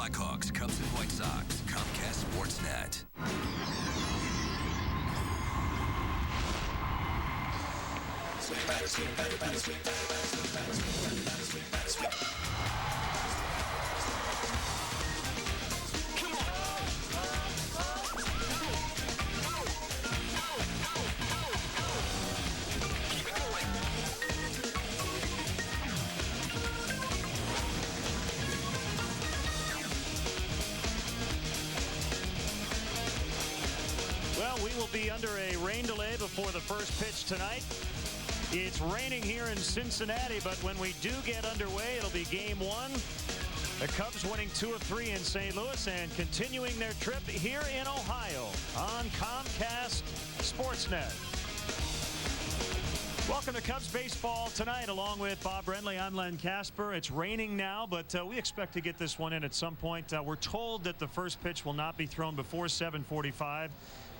Blackhawks, Cubs, and White Sox. Comcast Sportsnet. Well, we will be under a rain delay before the first pitch tonight. It's raining here in Cincinnati, but when we do get underway, it'll be game one. The Cubs winning 2 of 3 in St. Louis and continuing their trip here in Ohio on Comcast Sportsnet. Welcome to Cubs baseball tonight, along with Bob Brentley. I'm Len Casper. It's raining now, but we expect to get this one in at some point. We're told that the first pitch will not be thrown before 7:45.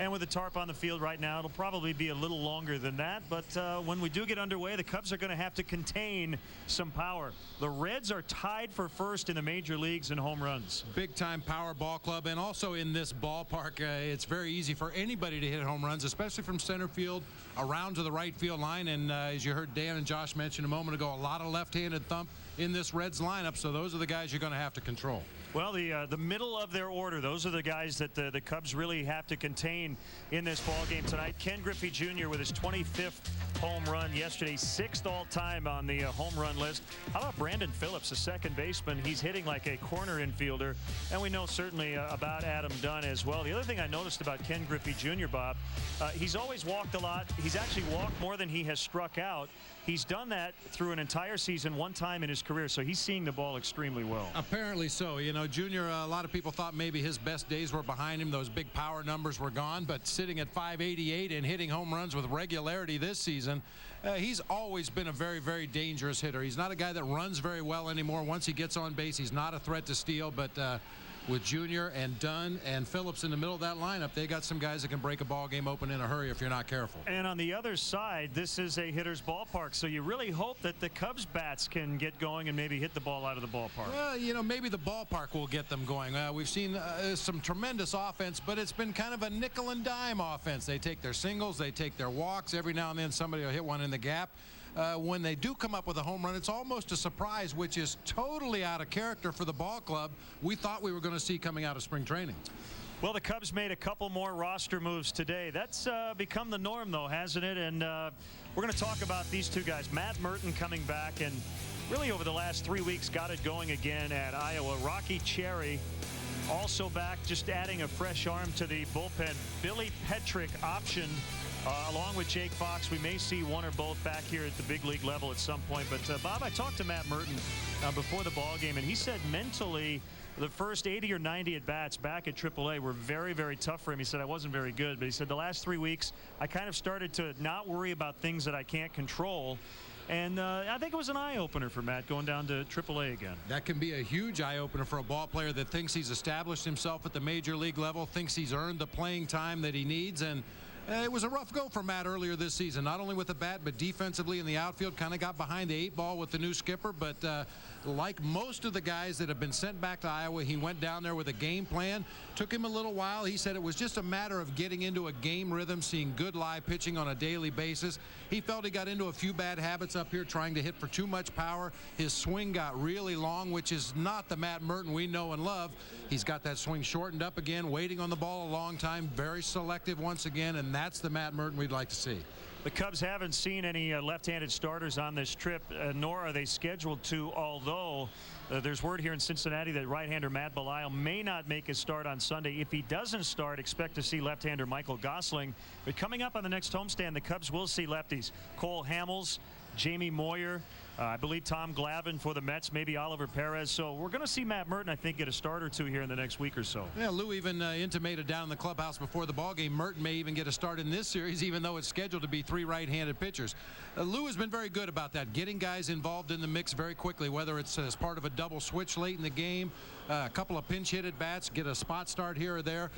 And with the tarp on the field right now, it'll probably be a little longer than that. But when we do get underway, the Cubs are going to have to contain some power. The Reds are tied for first in the major leagues in home runs. Big-time power ball club. And also in this ballpark, it's very easy for anybody to hit home runs, especially from center field around to the right field line. And as you heard Dan and Josh mention a moment ago, a lot of left-handed thump in this Reds lineup. So those are the guys you're going to have to control. Well, the middle of their order, those are the guys that the Cubs really have to contain in this ball game tonight. Ken Griffey Jr. with his 25th home run yesterday, 6th all-time on the home run list. How about Brandon Phillips, a second baseman? He's hitting like a corner infielder, and we know certainly about Adam Dunn as well. The other thing I noticed about Ken Griffey Jr., Bob, he's always walked a lot. He's actually walked more than he has struck out. He's done that through an entire season one time in his career, so he's seeing the ball extremely well. Apparently so. You know, Junior, a lot of people thought maybe his best days were behind him. Those big power numbers were gone, but sitting at .588 and hitting home runs with regularity this season, he's always been a very, very dangerous hitter. He's not a guy that runs very well anymore. Once he gets on base, he's not a threat to steal, but with Junior and Dunn and Phillips in the middle of that lineup, they got some guys that can break a ball game open in a hurry if you're not careful. And on the other side, this is a hitter's ballpark, so you really hope that the Cubs bats can get going and maybe hit the ball out of the ballpark. Well, you know, maybe the ballpark will get them going. We've seen some tremendous offense, but it's been kind of a nickel and dime offense. They take their singles, they take their walks. Every now and then somebody will hit one in the gap. When they do come up with a home run, it's almost a surprise, which is totally out of character for the ball club we thought we were going to see coming out of spring training. Well, the Cubs made a couple more roster moves today. That's become the norm, though, hasn't it? And we're going to talk about these two guys. Matt Merton coming back and really over the last 3 weeks got it going again at Iowa. Rocky Cherry also back, just adding a fresh arm to the bullpen. Billy Petrick option. Along with Jake Fox, we may see one or both back here at the big league level at some point. But, Bob, I talked to Matt Merton before the ball game, and he said mentally the first 80 or 90 at-bats back at AAA were very, very tough for him. He said, I wasn't very good. But he said the last 3 weeks, I kind of started to not worry about things that I can't control. And I think it was an eye-opener for Matt going down to AAA again. That can be a huge eye-opener for a ball player that thinks he's established himself at the major league level, thinks he's earned the playing time that he needs. And it was a rough go for Matt earlier this season, not only with the bat, but defensively in the outfield. Kind of got behind the 8 ball with the new skipper, but like most of the guys that have been sent back to Iowa, he went down there with a game plan. Took him a little while. He said it was just a matter of getting into a game rhythm, seeing good live pitching on a daily basis. He felt he got into a few bad habits up here, trying to hit for too much power. His swing got really long, which is not the Matt Merton we know and love. He's got that swing shortened up again, waiting on the ball a long time, very selective once again, and that's the Matt Merton we'd like to see. The Cubs haven't seen any left-handed starters on this trip, nor are they scheduled to, although there's word here in Cincinnati that right-hander Matt Belisle may not make his start on Sunday. If he doesn't start, expect to see left-hander Michael Gosling. But coming up on the next homestand, the Cubs will see lefties. Cole Hamels, Jamie Moyer, I believe Tom Glavine for the Mets, maybe Oliver Perez. So we're going to see Matt Merton, I think, get a start or two here in the next week or so. Yeah, Lou even intimated down in the clubhouse before the ballgame Merton may even get a start in this series, even though it's scheduled to be 3 right-handed pitchers. Lou has been very good about that, getting guys involved in the mix very quickly, whether it's as part of a double switch late in the game, a couple of pinch hit at bats, get a spot start here or there.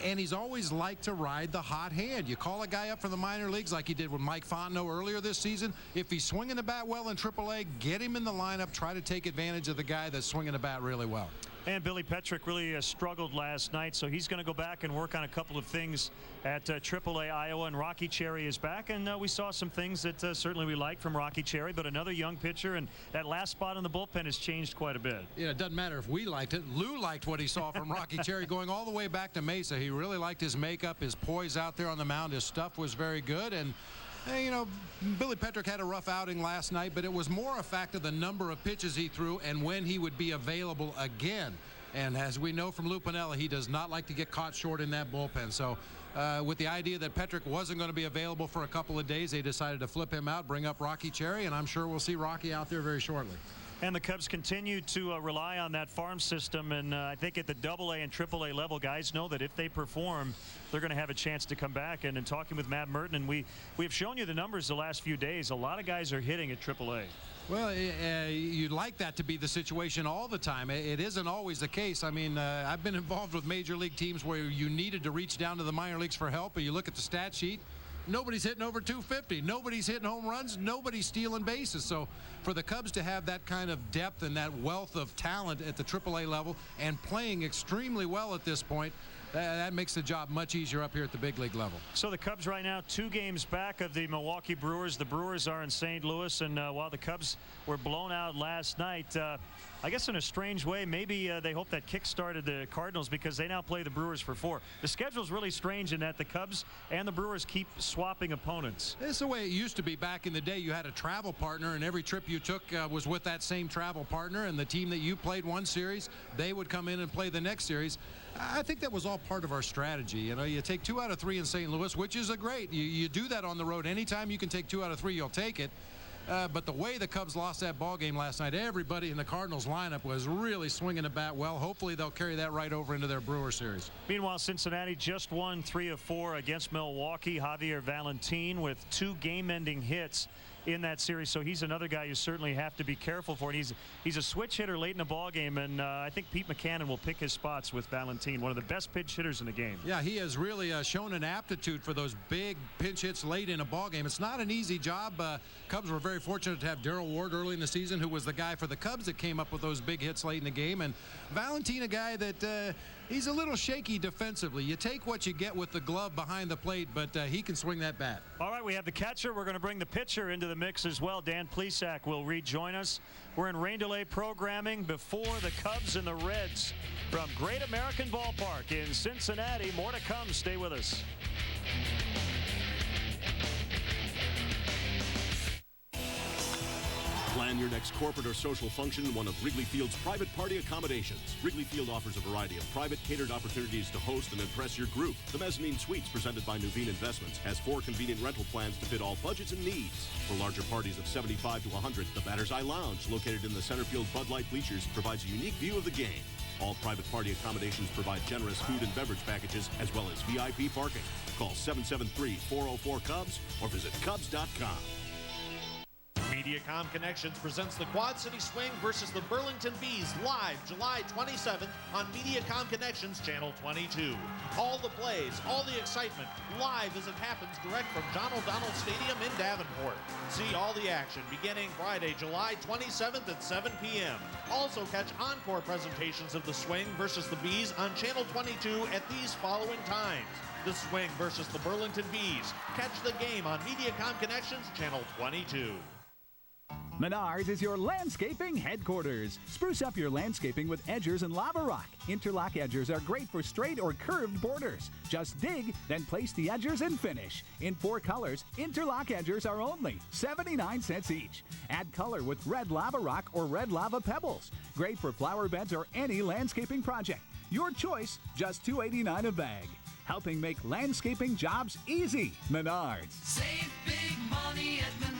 And he's always liked to ride the hot hand. You call a guy up from the minor leagues like he did with Mike Fontenot earlier this season. If he's swinging the bat that well in AAA, get him in the lineup, try to take advantage of the guy that's swinging the bat really well. And Billy Petrick really struggled last night, so he's going to go back and work on a couple of things at AAA Iowa. And Rocky Cherry is back, and we saw some things that certainly we like from Rocky Cherry, but another young pitcher, and that last spot in the bullpen has changed quite a bit. Yeah, it doesn't matter if we liked it. Lou liked what he saw from Rocky Cherry going all the way back to Mesa. He really liked his makeup, his poise out there on the mound. His stuff was very good, and you know, Billy Petrick had a rough outing last night, but it was more a fact of the number of pitches he threw and when he would be available again. And as we know from Lou Piniella, he does not like to get caught short in that bullpen. So with the idea that Petrick wasn't going to be available for a couple of days, they decided to flip him out, bring up Rocky Cherry, and I'm sure we'll see Rocky out there very shortly. And the Cubs continue to rely on that farm system, and I think at the AA and AAA level, guys know that if they perform, they're going to have a chance to come back. And in talking with Matt Merton, and we've shown you the numbers the last few days, a lot of guys are hitting at AAA. Well, you'd like that to be the situation all the time. It isn't always the case. I mean, I've been involved with major league teams where you needed to reach down to the minor leagues for help, and you look at the stat sheet, nobody's hitting over 250. Nobody's hitting home runs. Nobody's stealing bases. So for the Cubs to have that kind of depth and that wealth of talent at the AAA level and playing extremely well at this point, that makes the job much easier up here at the big league level. So the Cubs right now 2 games back of the Milwaukee Brewers. The Brewers are in St. Louis, and while the Cubs were blown out last night, I guess in a strange way, maybe they hope that kick-started the Cardinals because they now play the Brewers for 4. The schedule's really strange in that the Cubs and the Brewers keep swapping opponents. It's the way it used to be back in the day. You had a travel partner, and every trip you took was with that same travel partner, and the team that you played one series, they would come in and play the next series. I think that was all part of our strategy. You know, you take 2 out of 3 in St. Louis, which is a great. You do that on the road. Anytime you can take 2 out of 3, you'll take it. But the way the Cubs lost that ball game last night, everybody in the Cardinals lineup was really swinging the bat well. Hopefully they'll carry that right over into their Brewer series. Meanwhile, Cincinnati just won 3 of 4 against Milwaukee. Javier Valentin with 2 game-ending hits in that series, so he's another guy you certainly have to be careful for. And he's a switch hitter late in the ball game, and I think Pete Mackanin will pick his spots with Valentin, one of the best pinch hitters in the game. Yeah, he has really shown an aptitude for those big pinch hits late in a ball game. It's not an easy job. Cubs were very fortunate to have Darrell Ward early in the season, who was the guy for the Cubs that came up with those big hits late in the game. And Valentin, a guy that he's a little shaky defensively. You take what you get with the glove behind the plate, but he can swing that bat. All right, we have the catcher. We're going to bring the pitcher into the mix as well. Dan Plesac will rejoin us. We're in rain delay programming before the Cubs and the Reds from Great American Ballpark in Cincinnati. More to come. Stay with us. Plan your next corporate or social function in one of Wrigley Field's private party accommodations. Wrigley Field offers a variety of private catered opportunities to host and impress your group. The Mezzanine Suites, presented by Nuveen Investments, has 4 convenient rental plans to fit all budgets and needs. For larger parties of 75 to 100, the Batter's Eye Lounge, located in the center field Bud Light bleachers, provides a unique view of the game. All private party accommodations provide generous food and beverage packages as well as VIP parking. Call 773-404-CUBS or visit Cubs.com. Mediacom Connections presents the Quad City Swing versus the Burlington Bees live July 27th on Mediacom Connections Channel 22. All the plays, all the excitement, live as it happens direct from John O'Donnell Stadium in Davenport. See all the action beginning Friday, July 27th at 7 p.m. Also catch encore presentations of the Swing versus the Bees on Channel 22 at these following times. The Swing versus the Burlington Bees. Catch the game on Mediacom Connections Channel 22. Menards is your landscaping headquarters. Spruce up your landscaping with edgers and lava rock. Interlock edgers are great for straight or curved borders. Just dig, then place the edgers and finish. In 4 colors, interlock edgers are only 79 cents each. Add color with red lava rock or red lava pebbles. Great for flower beds or any landscaping project. Your choice, just $2.89 a bag. Helping make landscaping jobs easy. Menards. Save big money at Menards.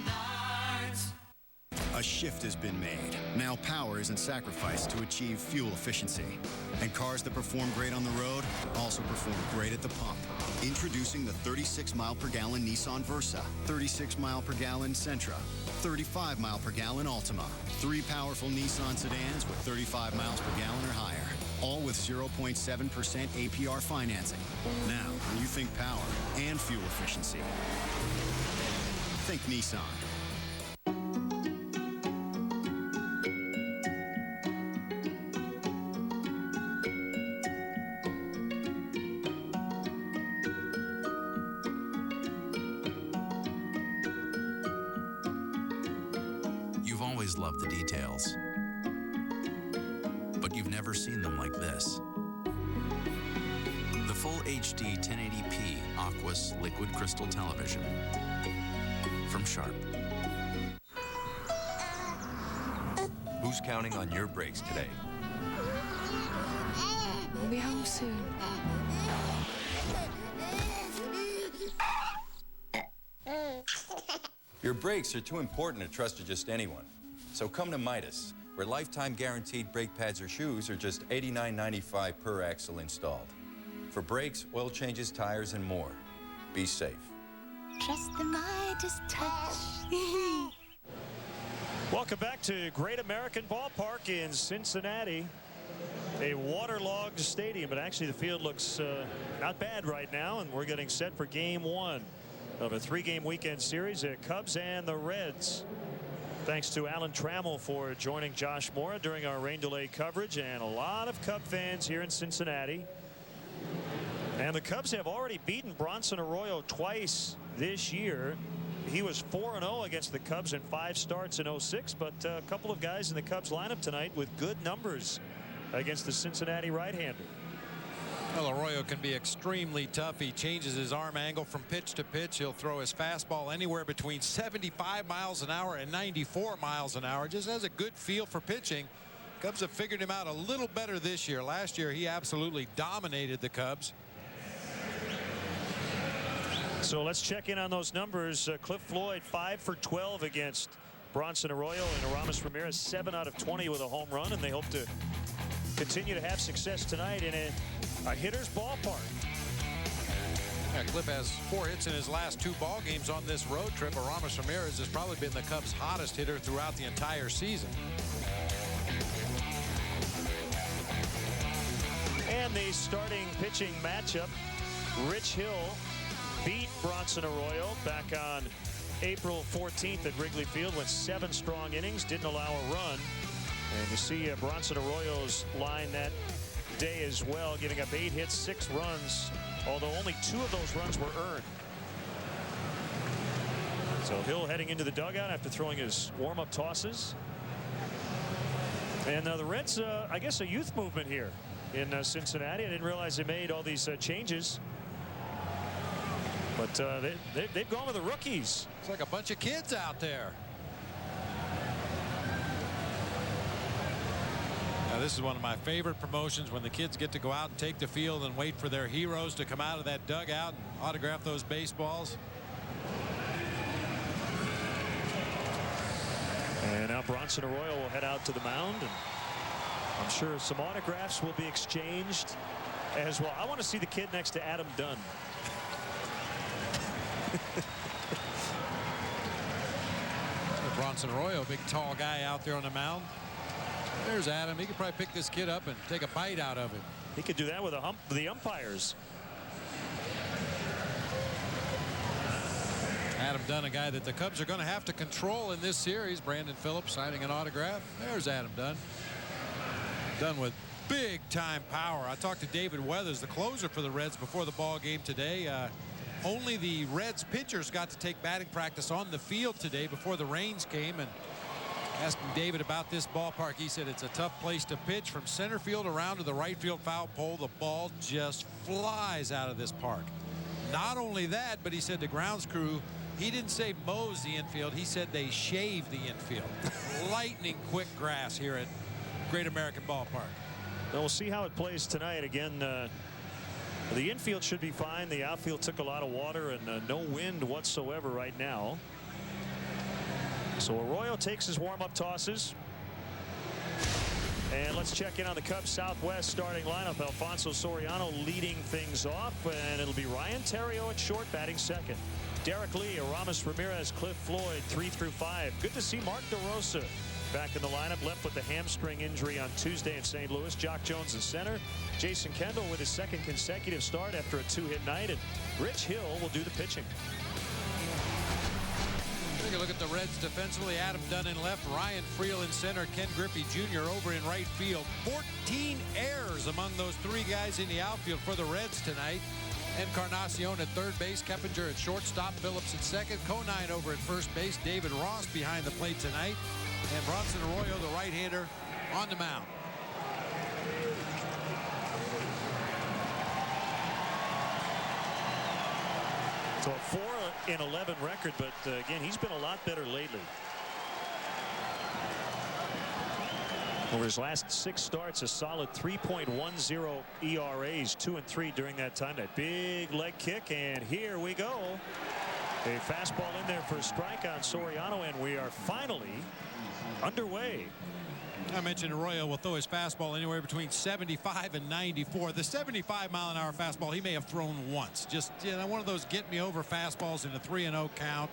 A shift has been made. Now power isn't sacrificed to achieve fuel efficiency. And cars that perform great on the road also perform great at the pump. Introducing the 36-mile-per-gallon Nissan Versa, 36-mile-per-gallon Sentra, 35-mile-per-gallon Altima. 3 powerful Nissan sedans with 35 miles per gallon or higher. All with 0.7% APR financing. Now, when you think power and fuel efficiency, think Nissan. love the details. But you've never seen them like this. The full HD 1080p Aquos liquid crystal television from Sharp. Who's counting on your brakes today? We'll be home soon. Your brakes are too important to trust to just anyone. So come to Midas, where lifetime guaranteed brake pads or shoes are just $89.95 per axle installed. For brakes, oil changes, tires, and more. Be safe. Trust the Midas touch. Welcome back to Great American Ballpark in Cincinnati. A waterlogged stadium, but actually the field looks not bad right now, and we're getting set for game one of a three-game weekend series, the Cubs and the Reds. Thanks to Alan Trammell for joining Josh Mora during our rain delay coverage, and a lot of Cub fans here in Cincinnati. And the Cubs have already beaten Bronson Arroyo twice this year. He was 4-0 against the Cubs in 5 starts in 06, but a couple of guys in the Cubs lineup tonight with good numbers against the Cincinnati right-hander. Well, Arroyo can be extremely tough. He changes his arm angle from pitch to pitch. He'll throw his fastball anywhere between 75 miles an hour and 94 miles an hour. Just has a good feel for pitching. Cubs have figured him out a little better this year. Last year, he absolutely dominated the Cubs. So let's check in on those numbers. Cliff Floyd 5 for 12 against Bronson Arroyo, and Aramis Ramirez 7 out of 20 with a home run, and they hope to continue to have success tonight in a hitter's ballpark. Yeah, Cliff has 4 hits in his last 2 ball games on this road trip. Aramis Ramirez has probably been the Cubs' hottest hitter throughout the entire season. And the starting pitching matchup, Rich Hill beat Bronson Arroyo back on April 14th at Wrigley Field, went 7 strong innings, didn't allow a run. And you see Bronson Arroyo's line that day as well, giving up 8 hits, 6 runs, although only 2 of those runs were earned. So Hill heading into the dugout after throwing his warm-up tosses. And the Reds, I guess, a youth movement here in Cincinnati. I didn't realize they made all these changes. But they've gone with the rookies. It's like a bunch of kids out there. Now, this is one of my favorite promotions, when the kids get to go out and take the field and wait for their heroes to come out of that dugout and autograph those baseballs. And now Bronson Arroyo will head out to the mound, and I'm sure some autographs will be exchanged as well. I want to see the kid next to Adam Dunn. Bronson Arroyo, big tall guy out there on the mound. There's Adam. He could probably pick this kid up and take a bite out of him. He could do that with the umpires. Adam Dunn, a guy that the Cubs are going to have to control in this series. Brandon Phillips signing an autograph. There's Adam Dunn. Dunn with big time power. I talked to David Weathers, the closer for the Reds, before the ball game today. Only the Reds pitchers got to take batting practice on the field today before the rains came, and asking David about this ballpark, he said it's a tough place to pitch. From center field around to the right field foul pole, the ball just flies out of this park. Not only that, but he said the grounds crew, he didn't say mows the infield, he said they shave the infield. Lightning quick grass here at Great American Ballpark. Well, we'll see how it plays tonight. Again, the infield should be fine. The outfield took a lot of water, and no wind whatsoever right now. So Arroyo takes his warm-up tosses. And let's check in on the Cubs Southwest starting lineup. Alfonso Soriano leading things off, and it'll be Ryan Theriot at short, batting second. Derek Lee, Aramis Ramirez, Cliff Floyd, 3 through 5. Good to see Mark DeRosa back in the lineup, left with a hamstring injury on Tuesday in St. Louis. Jock Jones in center. Jason Kendall with his 2nd consecutive start after a 2-hit night, and Rich Hill will do the pitching. Take a look at the Reds defensively. Adam Dunn in left, Ryan Friel in center, Ken Griffey Jr. over in right field. 14 errors among those 3 guys in the outfield for the Reds tonight. Encarnacion at third base, Keppinger at shortstop, Phillips at second, Conine over at first base, David Ross behind the plate tonight. and Bronson Arroyo, the right-hander, on the mound. So a 4-11 record, but again, he's been a lot better lately. Over his last 6 starts, a solid 3.10 ERAs, 2 and 3 during that time. That big leg kick, and here we go. A fastball in there for a strike on Soriano, and we are finally underway. I mentioned Arroyo will throw his fastball anywhere between 75 and 94. The 75-mile-an-hour fastball he may have thrown once. Just, you know, one of those get-me-over fastballs in a 3-0 count.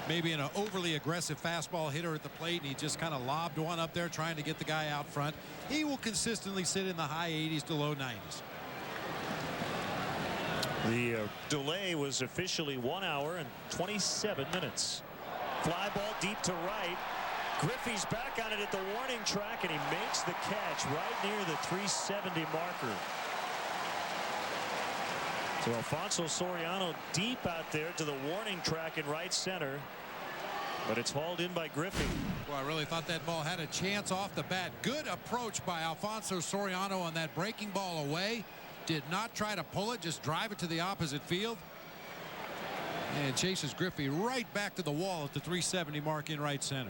Maybe an overly aggressive fastball hitter at the plate, and he just kind of lobbed one up there trying to get the guy out front. He will consistently sit in the high 80s to low 90s. The delay was officially 1 hour and 27 minutes. Fly ball deep to right. Griffey's back on it at the warning track, and he makes the catch right near the 370 marker. So Alfonso Soriano deep out there to the warning track in right center, but it's hauled in by Griffey. Well, I really thought that ball had a chance off the bat. Good approach by Alfonso Soriano on that breaking ball away. Did not try to pull it, just drive it to the opposite field. And chases Griffey right back to the wall at the 370 mark in right center.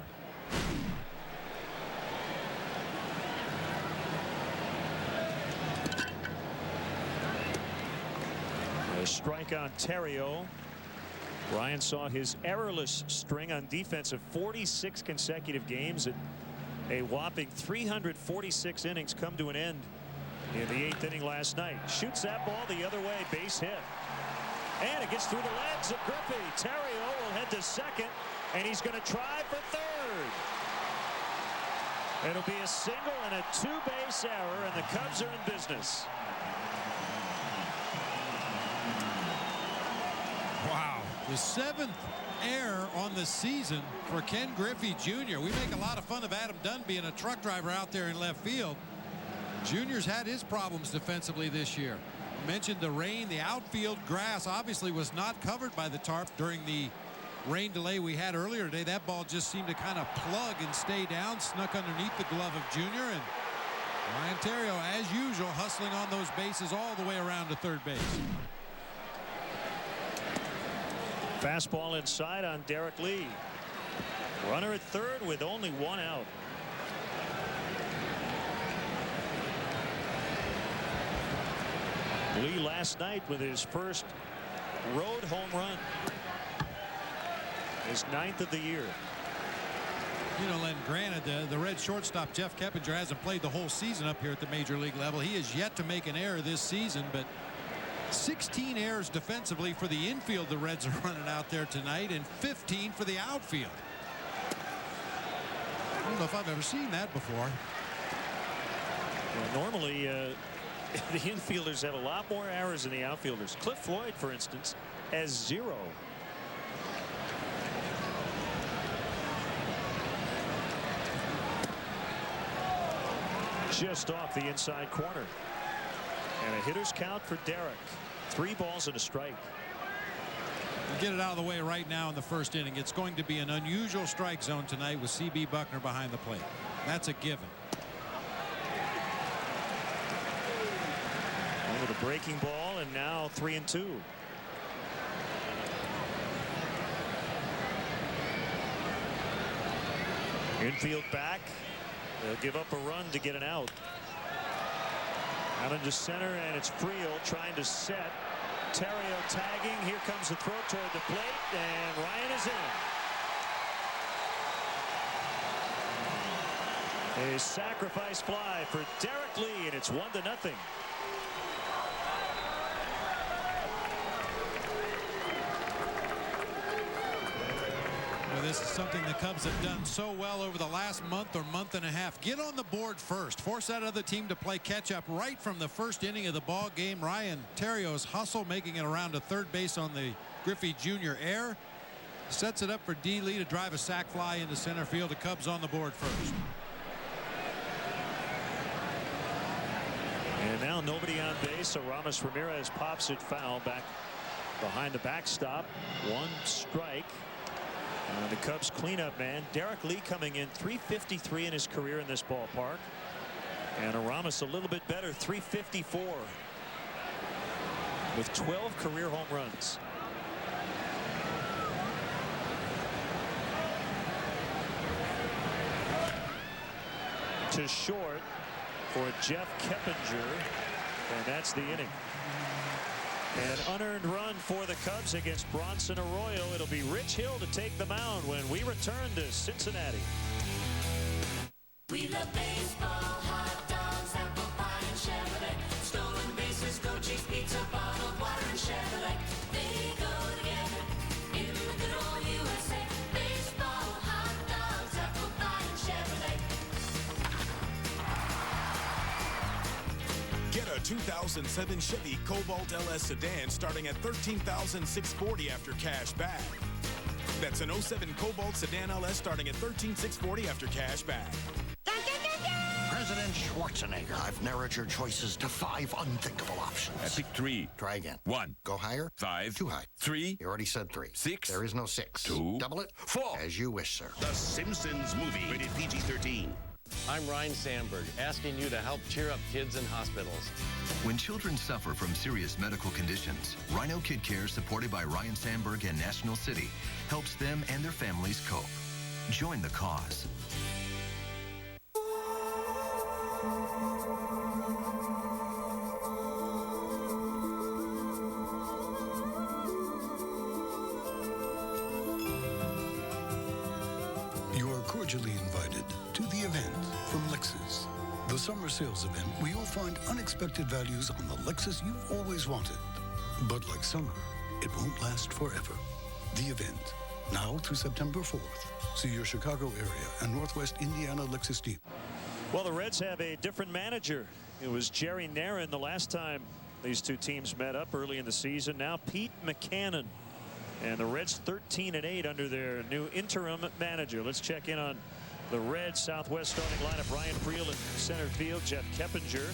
A strike on Terrio. Ryan saw his errorless string on defense of 46 consecutive games. At a whopping 346 innings come to an end in the 8th inning last night. Shoots that ball the other way, base hit. And it gets through the legs of Griffey. Terrio will head to second, and he's going to try for third. It'll be a single and a 2-base error, and the Cubs are in business. Wow. The 7th error on the season for Ken Griffey Jr. We make a lot of fun of Adam Dunn being a truck driver out there in left field. Junior's had his problems defensively this year. I mentioned the rain. The outfield grass obviously was not covered by the tarp during the rain delay we had earlier today. That ball just seemed to kind of plug and stay down, snuck underneath the glove of Junior, and Ryan Terrio, as usual, hustling on those bases all the way around to third base. Fastball inside on Derek Lee. Runner at third with only 1 out. Lee last night with his first road home run. His 9th of the year. You know, Len, granted, the Red shortstop Jeff Keppinger hasn't played the whole season up here at the major league level. He has yet to make an error this season, but 16 errors defensively for the infield the Reds are running out there tonight, and 15 for the outfield. I don't know if I've ever seen that before. Well, normally the infielders have a lot more errors than the outfielders. Cliff Floyd, for instance, has 0. Just off the inside corner. And a hitter's count for Derek. 3 balls and a strike. Get it out of the way right now in the first inning. It's going to be an unusual strike zone tonight with C.B. Buckner behind the plate. That's a given. With a breaking ball, and now 3-2. Infield back. They'll give up a run to get an out. Out into center, and it's Friel trying to set. Terrio tagging. Here comes the throw toward the plate, and Ryan is in. A sacrifice fly for Derek Lee, and it's 1-0. This is something the Cubs have done so well over the last month or month and a half. Get on the board first. Force that other team to play catch up right from the first inning of the ball game. Ryan Terrio's hustle, making it around to third base on the Griffey Jr. error. Sets it up for D. Lee to drive a sac fly into center field. The Cubs on the board first. And now nobody on base, so Ramos Ramirez pops it foul back behind the backstop. 1 strike. The Cubs cleanup man, Derek Lee, coming in .353 in his career in this ballpark. And Aramis a little bit better, .354, with 12 career home runs. To short for Jeff Keppinger, and that's the inning. An unearned run for the Cubs against Bronson Arroyo. It'll be Rich Hill to take the mound when we return to Cincinnati. We love baseball, hot dogs, apple pie, and Chevrolet. Stolen bases, go cheese, pizza, bottled water, and Chevrolet. They go together in the good old USA. Baseball, hot dogs, apple pie, and Chevrolet. Get a 2007 Chevy Cobalt LS sedan starting at $13,640 after cash back. That's an 07 Cobalt sedan LS starting at $13,640 after cash back. President Schwarzenegger, I've narrowed your choices to 5 unthinkable options. I picked 3. Try again. 1. Go higher. 5. Too high. 3. You already said 3. 6. There is no 6. 2. Double it. 4. As you wish, sir. The Simpsons movie, rated PG-13. I'm Ryan Sandberg, asking you to help cheer up kids in hospitals. When children suffer from serious medical conditions, Rhino Kid Care, supported by Ryan Sandberg and National City, helps them and their families cope. Join the cause. You are cordially invited to the event from Lexus. The summer sales event where you'll find unexpected values on the Lexus you've always wanted. But like summer, it won't last forever. The event, now through September 4th. See your Chicago area and Northwest Indiana Lexus dealer. Well, the Reds have a different manager. It was Jerry Narin the last time these two teams met up early in the season. Now Pete Mackanin. And the Reds 13-8 under their new interim manager. Let's check in on the Reds Southwest starting lineup. Ryan Friel in center field. Jeff Keppinger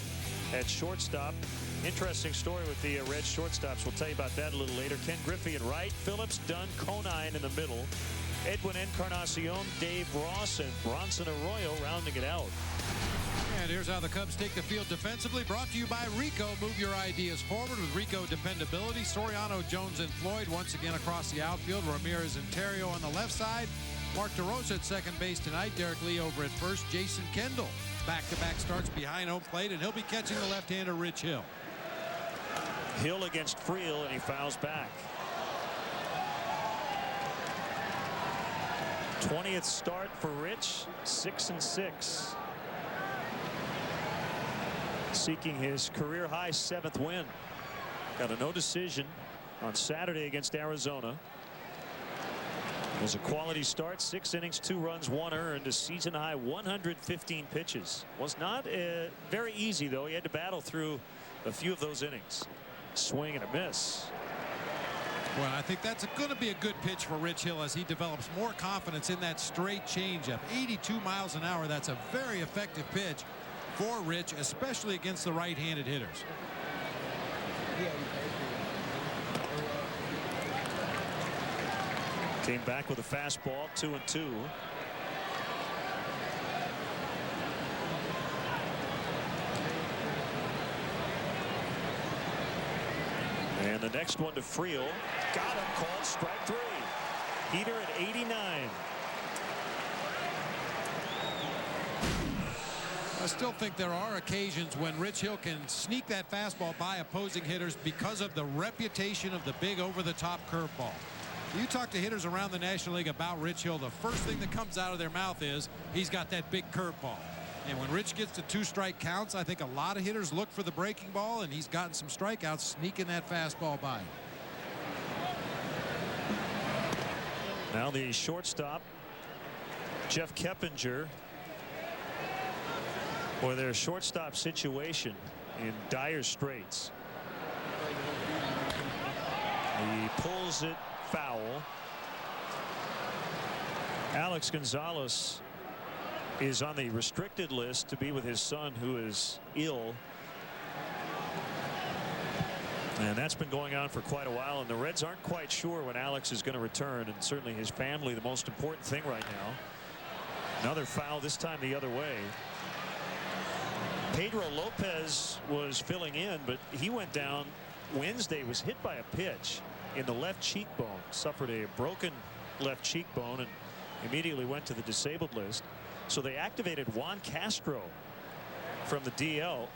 at shortstop. Interesting story with the Reds shortstops. We'll tell you about that a little later. Ken Griffey at right. Phillips, Dunn, Conine in the middle. Edwin Encarnacion, Dave Ross, and Bronson Arroyo rounding it out. And here's how the Cubs take the field defensively. Brought to you by Rico. Move your ideas forward with Rico dependability. Soriano, Jones, and Floyd once again across the outfield. Ramirez and Terrio on the left side. Mark DeRosa at second base tonight. Derek Lee over at first. Jason Kendall back-to-back starts behind home plate, and he'll be catching the left-hander Rich Hill. Hill against Friel, and he fouls back. 20th start for Rich, 6-6. Seeking his career-high 7th win. Got a no decision on Saturday against Arizona. It was a quality start, 6 innings, 2 runs, 1 earned, a season-high 115 pitches. Was not very easy, though. He had to battle through a few of those innings. Swing and a miss. Well, I think that's going to be a good pitch for Rich Hill as he develops more confidence in that straight changeup. 82 miles an hour. That's a very effective pitch for Rich, especially against the right-handed hitters. Came back with a fastball, 2-2. And the next one to Friel. Got him, called strike 3. Heater at 89. I still think there are occasions when Rich Hill can sneak that fastball by opposing hitters because of the reputation of the big over-the-top curveball. You talk to hitters around the National League about Rich Hill, the first thing that comes out of their mouth is he's got that big curveball. And when Rich gets to 2 strike counts, I think a lot of hitters look for the breaking ball, and he's gotten some strikeouts sneaking that fastball by. Now the shortstop, Jeff Keppinger, for their shortstop situation in dire straits. He pulls it foul. Alex Gonzalez is on the restricted list to be with his son, who is ill. And that's been going on for quite a while, and the Reds aren't quite sure when Alex is going to return, and certainly his family the most important thing right now. Another foul, this time the other way. Pedro Lopez was filling in, but he went down Wednesday, was hit by a pitch in the left cheekbone, suffered a broken left cheekbone, and immediately went to the disabled list. So they activated Juan Castro from the DL.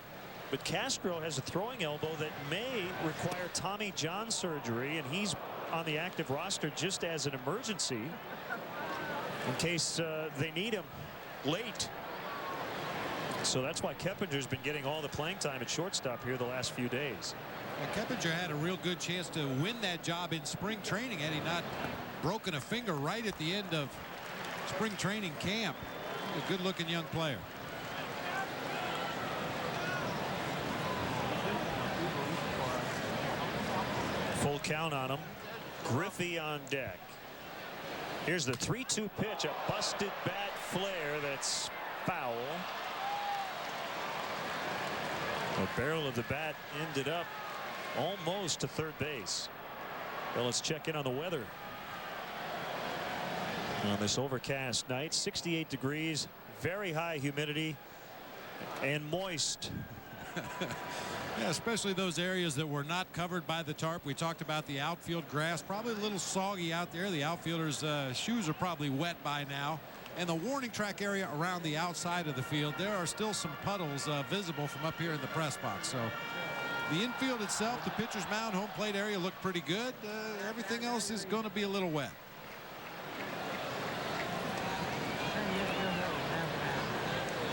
But Castro has a throwing elbow that may require Tommy John surgery, and he's on the active roster just as an emergency in case they need him late. So that's why Kepinger's been getting all the playing time at shortstop here the last few days. Well, Keppinger had a real good chance to win that job in spring training had he not broken a finger right at the end of spring training camp. A good-looking young player. Full count on him. Griffey on deck. Here's the 3-2 pitch, a busted bat flare that's foul. The barrel of the bat ended up almost to third base. Well, let's check in on the weather. On this overcast night, 68 degrees, very high humidity, and moist. Yeah, especially those areas that were not covered by the tarp. We talked about the outfield grass, probably a little soggy out there. The outfielders' shoes are probably wet by now. And the warning track area around the outside of the field, there are still some puddles visible from up here in the press box. So the infield itself, the pitcher's mound, home plate area looked pretty good. Everything else is going to be a little wet.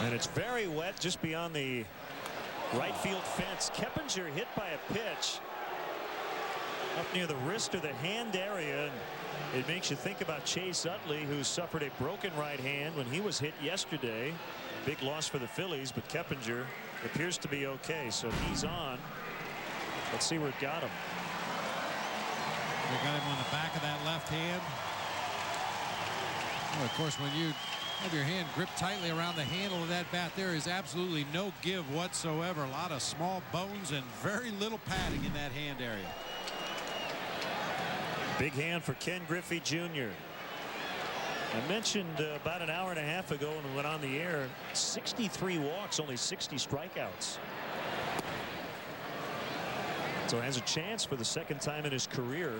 And it's very wet just beyond the right field fence. Keppinger hit by a pitch up near the wrist or the hand area. And it makes you think about Chase Utley, who suffered a broken right hand when he was hit yesterday. Big loss for the Phillies, but Keppinger appears to be okay. So he's on. Let's see where it got him. They got him on the back of that left hand. Well, of course, when you have your hand gripped tightly around the handle of that bat, there is absolutely no give whatsoever. A lot of small bones and very little padding in that hand area. Big hand for Ken Griffey Jr. I mentioned about an hour and a half ago when we went on the air, 63 walks, only 60 strikeouts. So has a chance for the second time in his career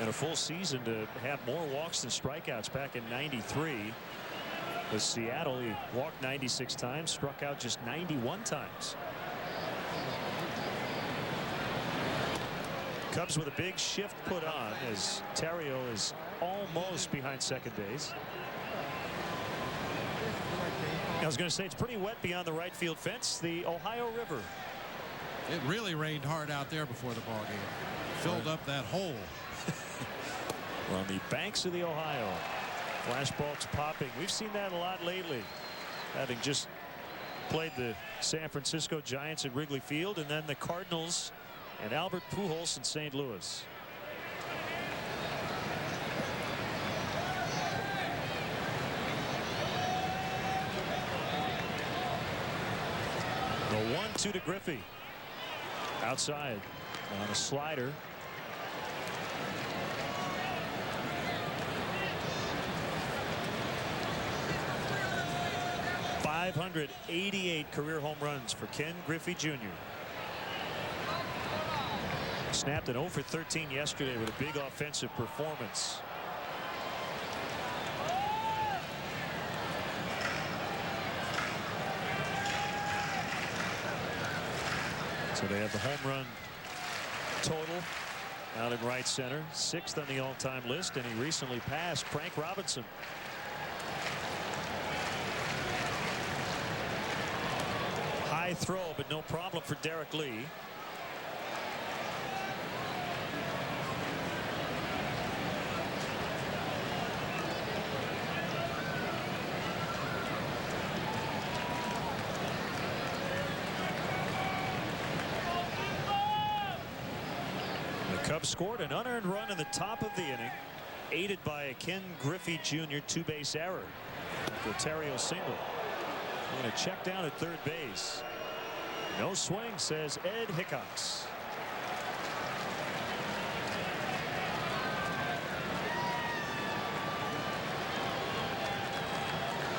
in a full season to have more walks than strikeouts. Back in '93 with Seattle, he walked 96 times, struck out just 91 times. Cubs with a big shift put on as Terrio is almost behind second base. I was going to say it's pretty wet beyond the right field fence, the Ohio River. It really rained hard out there before the ball game. Filled up that hole. We're on the banks of the Ohio. Flashbulbs popping. We've seen that a lot lately, having just played the San Francisco Giants at Wrigley Field and then the Cardinals and Albert Pujols in St. Louis. The 1-2 to Griffey. Outside on a slider. .588 career home runs for Ken Griffey Jr. Snapped an 0 for 13 yesterday with a big offensive performance. So they have the home run total out in right center, 6th on the all-time list, and he recently passed Frank Robinson. High throw, but no problem for Derek Lee. Cubs scored an unearned run in the top of the inning, aided by a Ken Griffey Jr. two-base error after Terrio single. We're going to check down at third base. No swing, says Ed Hickox.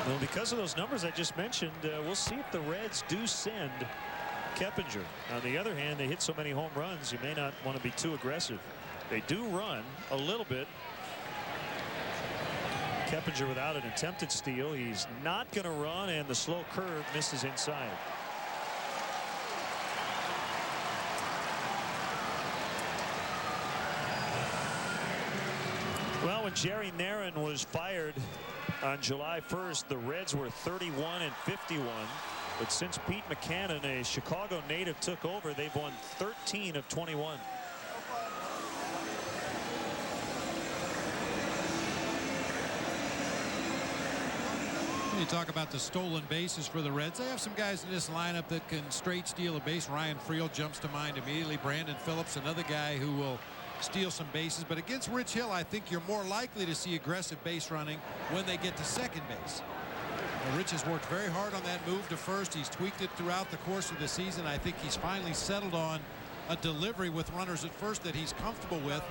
Well, because of those numbers I just mentioned, we'll see if the Reds do send Keppinger. On the other hand, they hit so many home runs, you may not want to be too aggressive. They do run a little bit. Keppinger without an attempted steal. He's not going to run, and the slow curve misses inside. Well, when Jerry Narin was fired on July 1st, the Reds were 31-51. But since Pete McCannon, a Chicago native, took over, they've won 13 of 21. You talk about the stolen bases for the Reds. They have some guys in this lineup that can straight steal a base. Ryan Friel jumps to mind immediately. Brandon Phillips, another guy who will steal some bases. But against Rich Hill, I think you're more likely to see aggressive base running when they get to second base. Rich has worked very hard on that move to first. He's tweaked it throughout the course of the season. I think he's finally settled on a delivery with runners at first that he's comfortable with,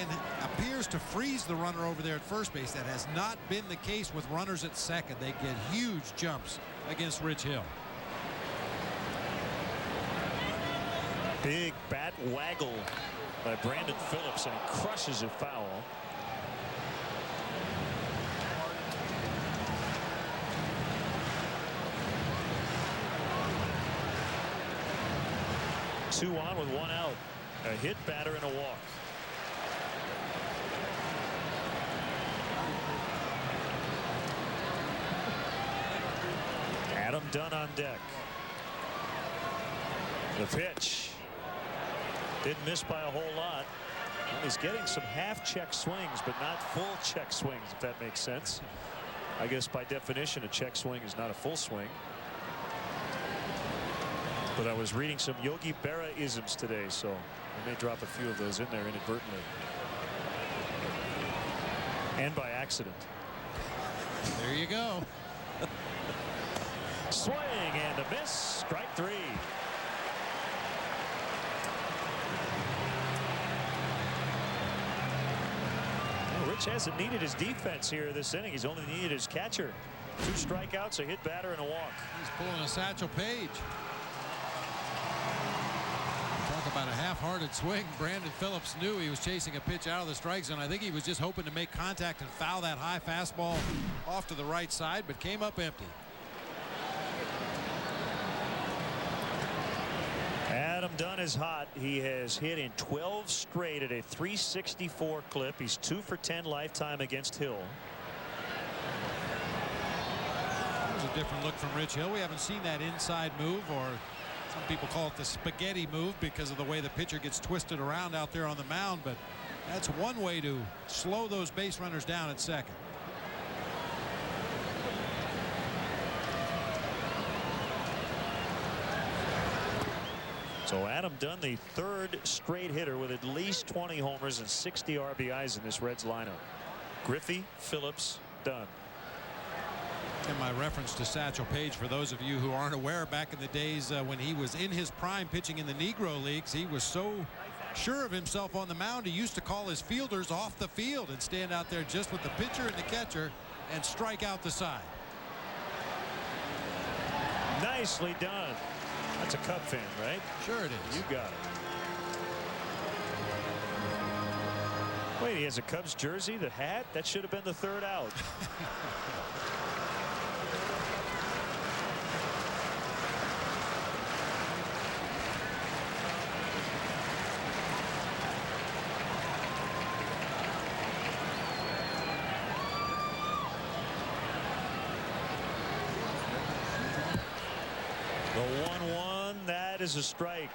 and appears to freeze the runner over there at first base. That has not been the case with runners at second. They get huge jumps against Rich Hill. Big bat waggle by Brandon Phillips, and he crushes it foul. Two on with one out. A hit, batter, and a walk. Adam Dunn on deck. The pitch. Didn't miss by a whole lot. Well, he's getting some half check swings, but not full check swings, if that makes sense. I guess by definition, a check swing is not a full swing. But I was reading some Yogi Berra isms today, so I may drop a few of those in there inadvertently. And by accident. There you go. Swing and a miss. Strike three. Well, Rich hasn't needed his defense here this inning. He's only needed his catcher. 2 strikeouts, a hit, batter, and a walk. He's pulling a Satchel Paige. Talk about a half-hearted swing. Brandon Phillips knew he was chasing a pitch out of the strike zone. I think he was just hoping to make contact and foul that high fastball off to the right side, but came up empty. Adam Dunn is hot. He has hit in 12 straight at a .364 clip. He's 2 for 10 lifetime against Hill. There's a different look from Rich Hill. We haven't seen that inside move, or some people call it the spaghetti move because of the way the pitcher gets twisted around out there on the mound. But that's one way to slow those base runners down at second. So Adam Dunn, the 3rd straight hitter with at least 20 homers and 60 RBIs in this Reds lineup. Griffey, Phillips, Dunn. And my reference to Satchel Paige, for those of you who aren't aware, back in the days when he was in his prime pitching in the Negro Leagues, he was so sure of himself on the mound, he used to call his fielders off the field and stand out there just with the pitcher and the catcher and strike out the side. Nicely done. That's a Cub fan, right? Sure it is. You got it. Wait, he has a Cubs jersey, the hat? That should have been the 3rd out. The 1-1, that is a strike.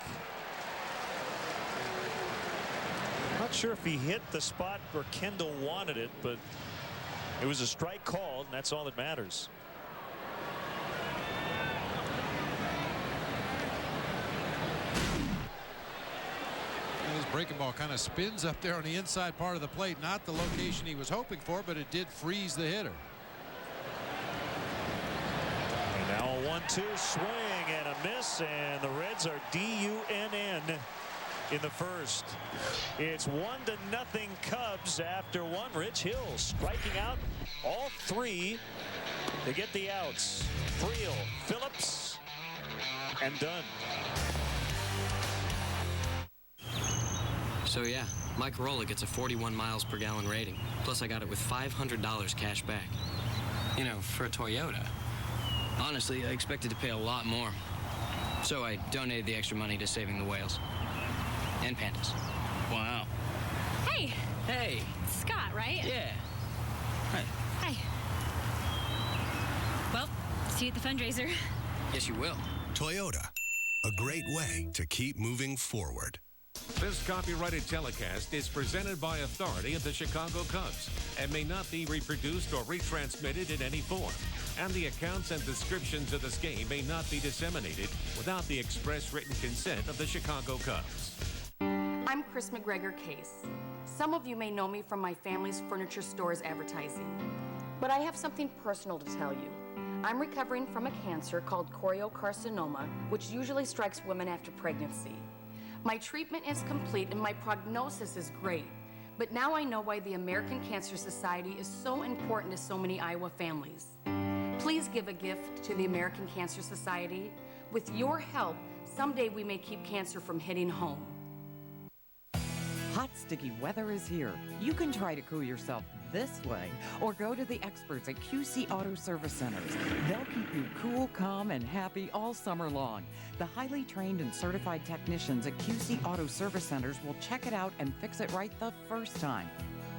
Not sure if he hit the spot where Kendall wanted it, but it was a strike called, and that's all that matters. His breaking ball kind of spins up there on the inside part of the plate. Not the location he was hoping for, but it did freeze the hitter. And now a 1-2 swing and a miss, and the Reds are DUNN in the first. It's 1-0 Cubs after 1. Rich Hill striking out all 3 They get the outs. Friel, Phillips, and done. So yeah, my Corolla gets a 41 miles per gallon rating. Plus I got it with $500 cash back. You know, for a Toyota. Honestly, I expected to pay a lot more. So I donated the extra money to saving the whales. And pandas. Wow. Hey. Hey. Scott, right? Yeah. Hi. Hi. Well, see you at the fundraiser. Yes, you will. Toyota, a great way to keep moving forward. This copyrighted telecast is presented by authority of the Chicago Cubs and may not be reproduced or retransmitted in any form. And the accounts and descriptions of this game may not be disseminated without the express written consent of the Chicago Cubs. I'm Chris McGregor Case. Some of you may know me from my family's furniture store's advertising. But I have something personal to tell you. I'm recovering from a cancer called choriocarcinoma, which usually strikes women after pregnancy. My treatment is complete and my prognosis is great. But now I know why the American Cancer Society is so important to so many Iowa families. Please give a gift to the American Cancer Society. With your help, someday we may keep cancer from hitting home. Hot, sticky weather is here. You can try to cool yourself this way or go to the experts at QC Auto Service Centers. They'll keep you cool, calm, and happy all summer long. The highly trained and certified technicians at QC Auto Service Centers will check it out and fix it right the first time.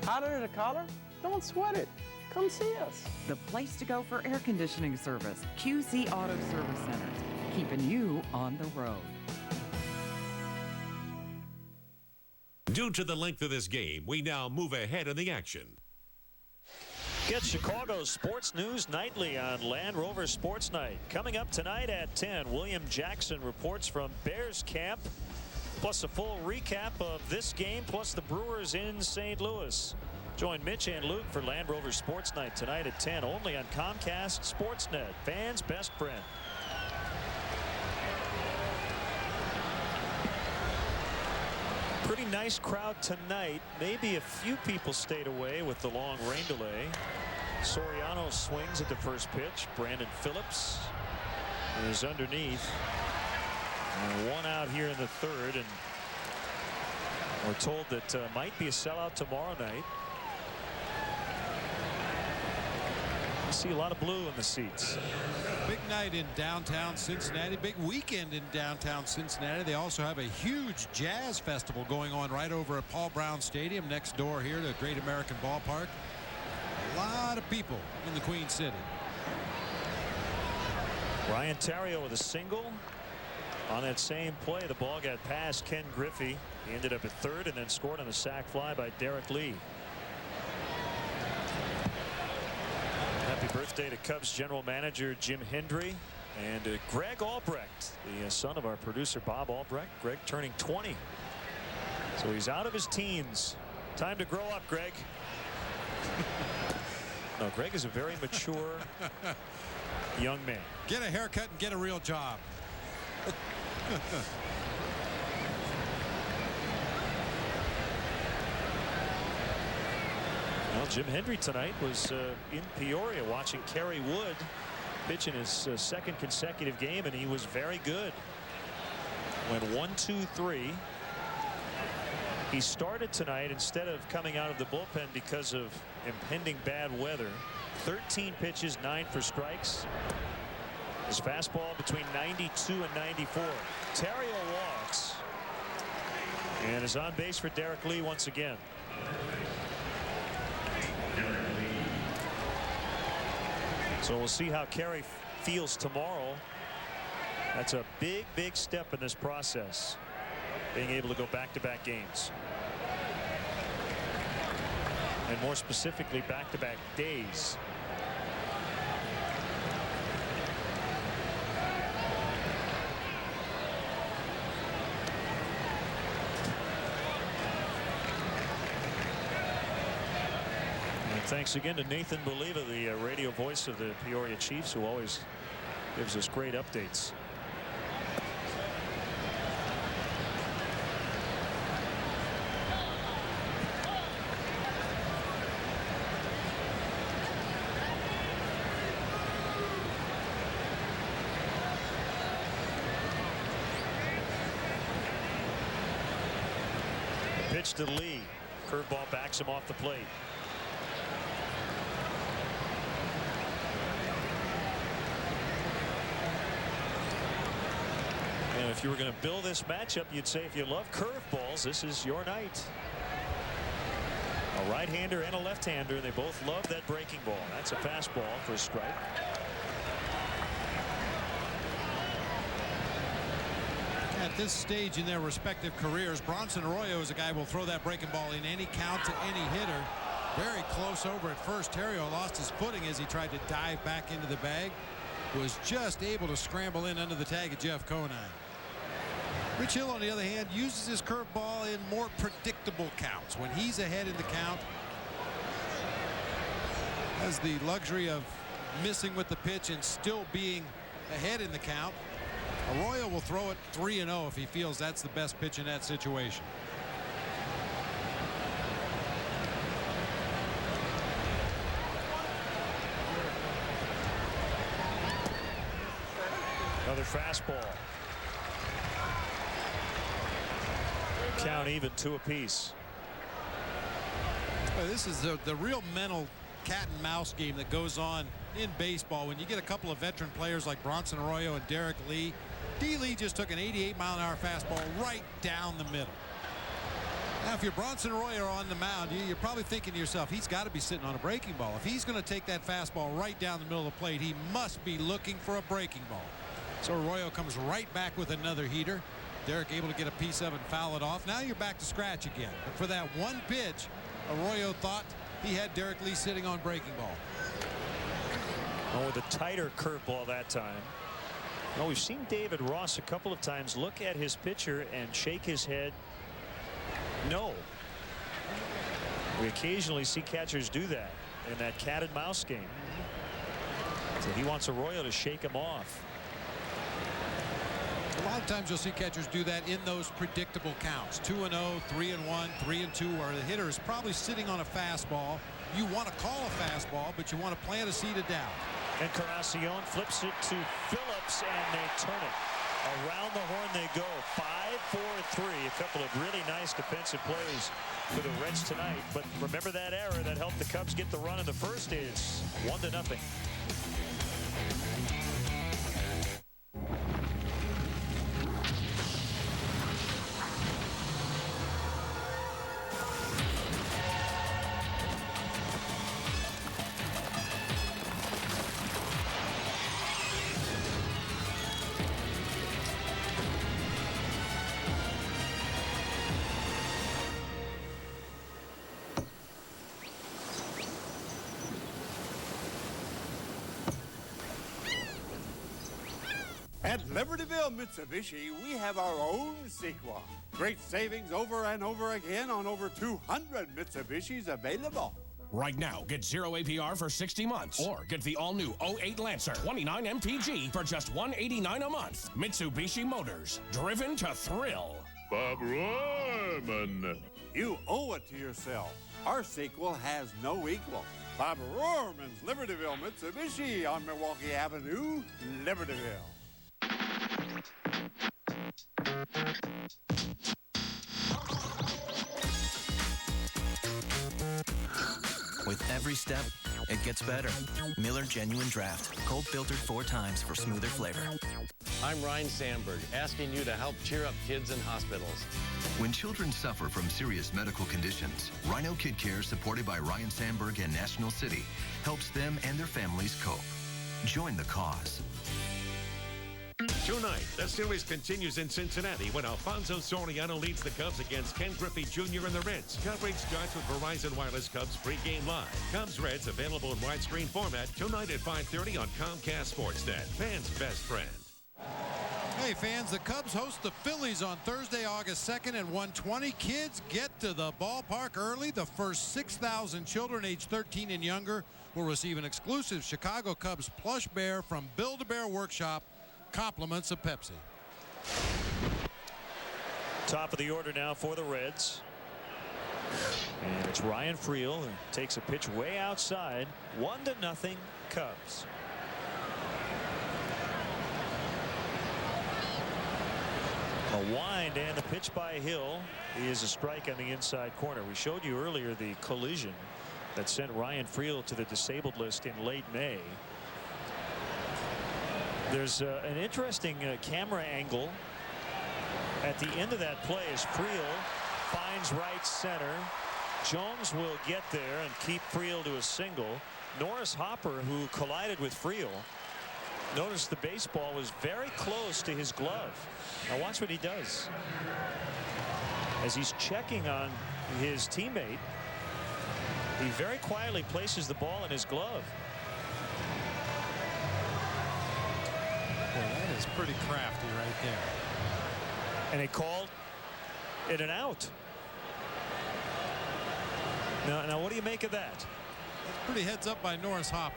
Hotter than a collar? Don't sweat it. Come see us. The place to go for air conditioning service. QC Auto Service Centers, keeping you on the road. Due to the length of this game, we now move ahead in the action. Get Chicago's sports news nightly on Land Rover Sports Night. Coming up tonight at 10, William Jackson reports from Bears camp, plus a full recap of this game, plus the Brewers in St. Louis. Join Mitch and Luke for Land Rover Sports Night tonight at 10, only on Comcast Sportsnet, fans' best friend. Pretty nice crowd tonight. Maybe a few people stayed away with the long rain delay. Soriano swings at the first pitch. Brandon Phillips is underneath. And one out here in the third, and we're told that might be a sellout tomorrow night. I see a lot of blue in the seats. Big night in downtown Cincinnati. Big weekend in downtown Cincinnati. They also have a huge jazz festival going on right over at Paul Brown Stadium next door here to Great American Ballpark. A lot of people in the Queen City. Ryan Theriot with a single. On that same play, the ball got past Ken Griffey. He ended up at third and then scored on a sac fly by Derek Lee. Happy birthday to Cubs general manager Jim Hendry and Greg Albrecht, the son of our producer Bob Albrecht. Greg turning 20. So he's out of his teens. Time to grow up, Greg. No, Greg is a very mature young man. Get a haircut and get a real job. Well, Jim Hendry tonight was in Peoria watching Kerry Wood pitch in his second consecutive game, and he was very good. Went 1-2-3. He started tonight instead of coming out of the bullpen because of impending bad weather. 13 pitches, 9 for strikes. His fastball between 92 and 94. Theriot walks and is on base for Derek Lee once again. So we'll see how Kerry feels tomorrow. That's a big, big step in this process, being able to go back-to-back games. And more specifically, back-to-back days. Thanks again to Nathan Believa, the radio voice of the Peoria Chiefs, who always gives us great updates. pitch to Lee. Curveball backs him off the plate. And if you were going to build this matchup, you'd say if you love curveballs, this is your night. A right-hander and a left-hander. They both love that breaking ball. That's a fastball for a strike. At this stage in their respective careers, Bronson Arroyo is a guy who will throw that breaking ball in any count to any hitter. Very close over at first. Terrio lost his footing as he tried to dive back into the bag. Was just able to scramble in under the tag of Jeff Conine. Rich Hill, on the other hand, uses his curveball in more predictable counts. When he's ahead in the count, has the luxury of missing with the pitch and still being ahead in the count. Arroyo will throw it 3-0 if he feels that's the best pitch in that situation. Another fastball. Count even, 2 apiece. Well, this is the real mental cat and mouse game that goes on in baseball when you get a couple of veteran players like Bronson Arroyo and Derek Lee. D. Lee just took an 88-mile-an-hour fastball right down the middle. Now, if you're Bronson Arroyo on the mound, you're probably thinking to yourself, he's got to be sitting on a breaking ball. If he's going to take that fastball right down the middle of the plate, he must be looking for a breaking ball. So Arroyo comes right back with another heater. Derek able to get a piece of it and foul it off. Now you're back to scratch again. But for that one pitch, Arroyo thought he had Derek Lee sitting on breaking ball. Oh, with a tighter curveball that time. Well, we've seen David Ross a couple of times look at his pitcher and shake his head no. We occasionally see catchers do that in that cat and mouse game. So he wants Arroyo to shake him off. A lot of times you'll see catchers do that in those predictable counts. 2-0, 3-1, 3-2, where the hitter is probably sitting on a fastball. You want to call a fastball, but you want to plant a seed of doubt. And Encarnacion flips it to Phillips, and they turn it. Around the horn they go. 5-4-3. A couple of really nice defensive plays for the Reds tonight. But remember that error that helped the Cubs get the run in the first is 1-0. At Libertyville Mitsubishi, we have our own sequel. Great savings over and over again on over 200 Mitsubishis available. Right now, get 0 APR for 60 months. Or get the all-new 08 Lancer 29 MPG for just $189 a month. Mitsubishi Motors. Driven to thrill. Bob Rohrman. You owe it to yourself. Our sequel has no equal. Bob Rohrman's Libertyville Mitsubishi on Milwaukee Avenue, Libertyville. With every step, it gets better. Miller Genuine Draft. Cold filtered 4 times for smoother flavor. I'm Ryan Sandberg, asking you to help cheer up kids in hospitals. When children suffer from serious medical conditions, Rhino Kid Care, supported by Ryan Sandberg and National City, helps them and their families cope. Join the cause. Tonight, the series continues in Cincinnati when Alfonso Soriano leads the Cubs against Ken Griffey Jr. and the Reds. Coverage starts with Verizon Wireless Cubs pregame live. Cubs Reds available in widescreen format tonight at 5:30 on Comcast Sportsnet. Fans' best friend. Hey fans, the Cubs host the Phillies on Thursday, August 2nd at 1:20. Kids, get to the ballpark early. The first 6,000 children aged 13 and younger will receive an exclusive Chicago Cubs plush bear from Build-A-Bear Workshop. Compliments of Pepsi. Top of the order now for the Reds. And it's Ryan Friel who takes a pitch way outside. 1-0 Cubs. A wind and the pitch by Hill is a strike on the inside corner. We showed you earlier the collision that sent Ryan Friel to the disabled list in late May. There's an interesting camera angle at the end of that play as Friel finds right center. Jones will get there and keep Friel to a single. Norris Hopper, who collided with Friel, noticed the baseball was very close to his glove. Now watch what he does. As he's checking on his teammate, he very quietly places the ball in his glove. Well, that is pretty crafty right there. And they called it an out. Now what do you make of that? That's pretty heads up by Norris Hopper.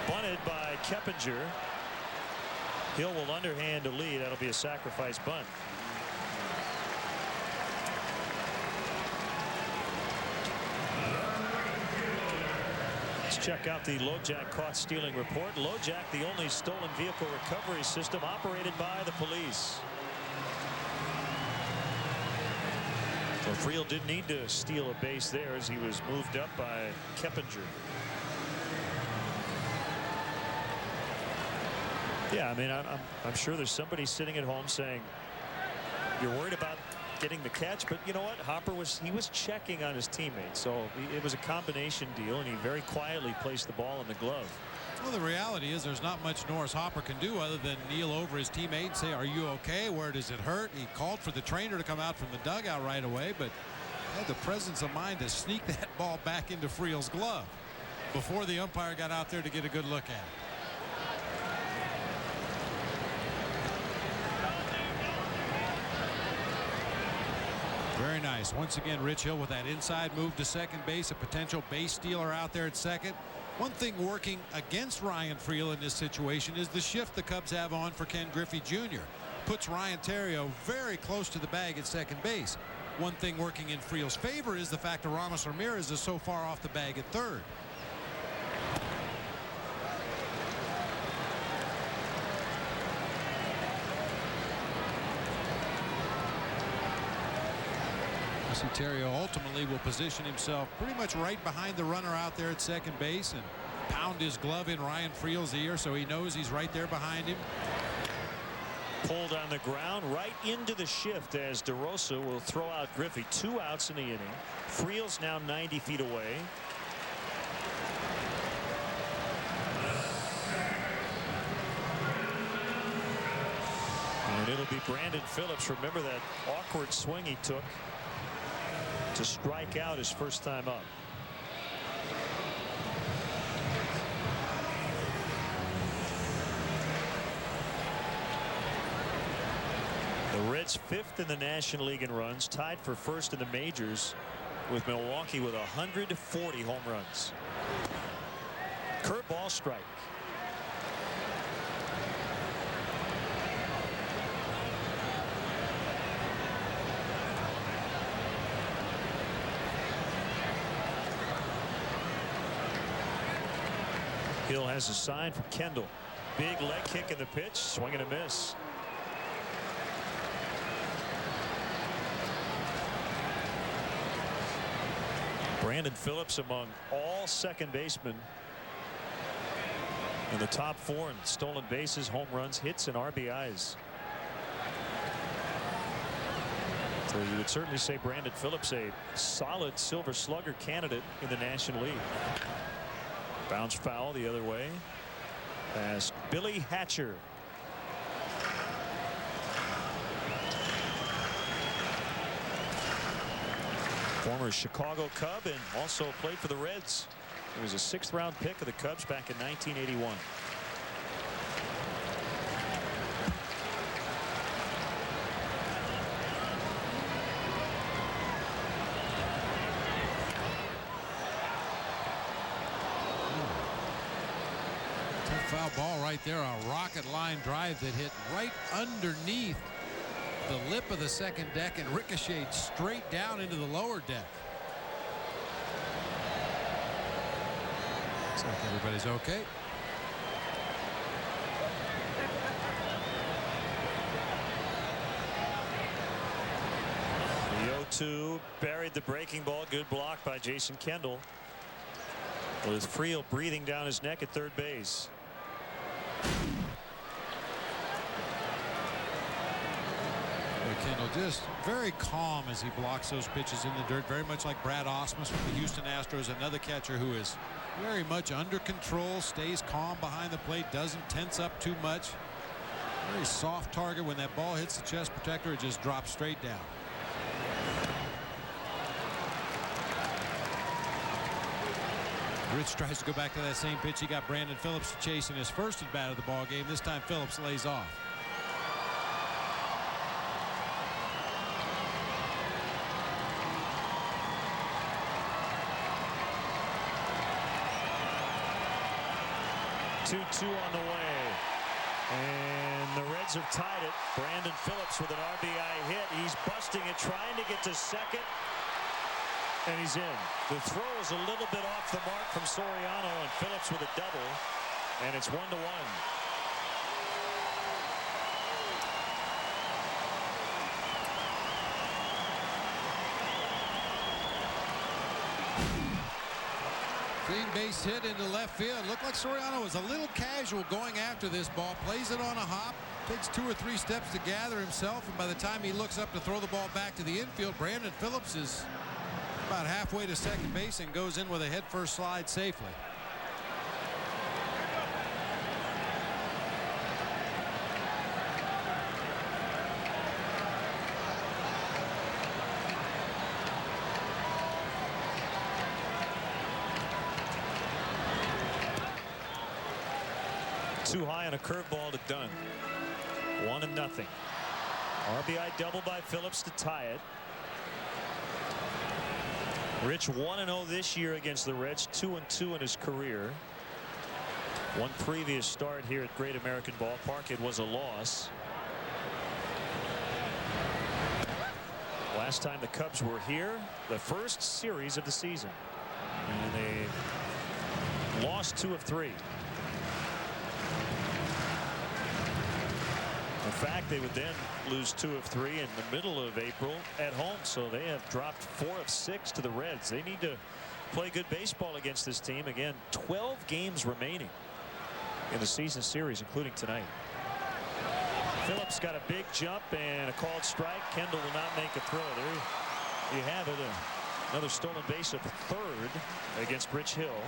Bunted by Keppinger. Hill will underhand to lead. That'll be a sacrifice bunt. Let's check out the LoJack caught stealing report. LoJack, the only stolen vehicle recovery system operated by the police. So Friel didn't need to steal a base there as he was moved up by Keppinger. Yeah, I mean, I'm sure there's somebody sitting at home saying you're worried about getting the catch, but you know what? Hopper was checking on his teammates, so it was a combination deal, and he very quietly placed the ball in the glove. Well, the reality is there's not much Norris Hopper can do other than kneel over his teammate and say, "Are you okay? Where does it hurt?" He called for the trainer to come out from the dugout right away, but had the presence of mind to sneak that ball back into Friel's glove before the umpire got out there to get a good look at it. Very nice. Once again, Rich Hill with that inside move to second base, a potential base stealer out there at second. One thing working against Ryan Friel in this situation is the shift the Cubs have on for Ken Griffey Jr. Puts Ryan Theriot very close to the bag at second base. One thing working in Friel's favor is the fact that Ramos Ramirez is so far off the bag at third. Theriot ultimately will position himself pretty much right behind the runner out there at second base and pound his glove in Ryan Friel's ear so he knows he's right there behind him. Pulled on the ground right into the shift as DeRosa will throw out Griffey. 2 outs in the inning. Friel's now 90 feet away. And it'll be Brandon Phillips. Remember that awkward swing he took to strike out his first time up. The Reds 5th in the National League in runs, tied for first in the majors with Milwaukee with 140 home runs. Curveball strike. Hill has a sign from Kendall. Big leg kick in the pitch. Swing and a miss. Brandon Phillips among all second basemen in the top 4 in stolen bases, home runs, hits, and RBIs. So you would certainly say Brandon Phillips a solid Silver Slugger candidate in the National League. Bounce foul the other way as Billy Hatcher. Former Chicago Cub and also played for the Reds. He was a 6th round pick of the Cubs back in 1981. Foul ball right there, a rocket line drive that hit right underneath the lip of the second deck and ricocheted straight down into the lower deck. Looks like everybody's okay. 2-2. Buried the breaking ball. Good block by Jason Kendall. With Friel breathing down his neck at third base. Kendall just very calm as he blocks those pitches in the dirt, very much like Brad Ausmus from the Houston Astros, another catcher who is very much under control, stays calm behind the plate, doesn't tense up too much. Very soft target. When that ball hits the chest protector, it just drops straight down. Rich tries to go back to that same pitch. He got Brandon Phillips chasing his first at bat of the ball game. This time Phillips lays off. Two on the way, and the Reds have tied it. Brandon Phillips with an RBI hit. He's busting it, trying to get to second, and he's in. The throw is a little bit off the mark from Soriano, and Phillips with a double, and it's 1-1. Clean base hit into left field. Looked like Soriano was a little casual going after this ball. Plays it on a hop. Takes 2 or 3 steps to gather himself. And by the time he looks up to throw the ball back to the infield, Brandon Phillips is about halfway to second base and goes in with a head-first slide safely. Too high on a curveball to Dunn. 1-0. RBI double by Phillips to tie it. Rich 1-0 this year against the Reds, 2-2 in his career. One previous start here at Great American Ballpark, it was a loss. Last time the Cubs were here, the first series of the season, and they lost 2 of 3. In fact, they would then lose 2 of 3 in the middle of April at home, so they have dropped 4 of 6 to the Reds. They need to play good baseball against this team. Again, 12 games remaining in the season series, including tonight. Phillips got a big jump and a called strike. Kendall will not make a throw. There you have it. Another stolen base of third against Rich Hill.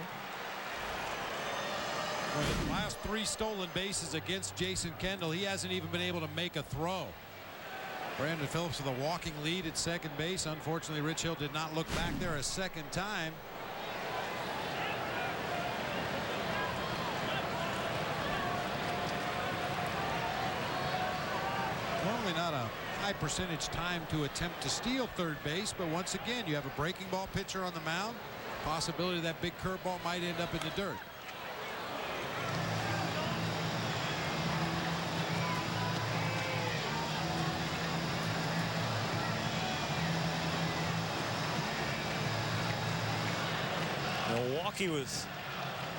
One of the last 3 stolen bases against Jason Kendall. He hasn't even been able to make a throw. Brandon Phillips with a walking lead at second base. Unfortunately, Rich Hill did not look back there a second time. Normally not a high percentage time to attempt to steal third base, but once again, you have a breaking ball pitcher on the mound. Possibility that big curveball might end up in the dirt. Milwaukee with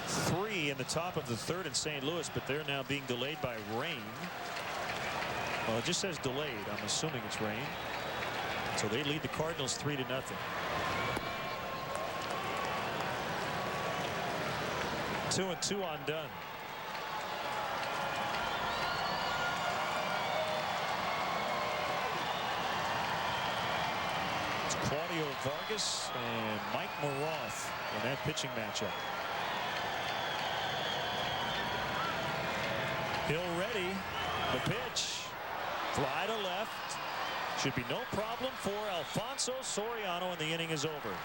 3 in the top of the third in St. Louis, but they're now being delayed by rain. Well, it just says delayed. I'm assuming it's rain. So they lead the Cardinals 3-0. 2-2 on Dunn. It's Claudio Vargas and Mike Moroth in that pitching matchup. Hill ready. The pitch. Fly to left. Should be no problem for Alfonso Soriano, and the inning is over.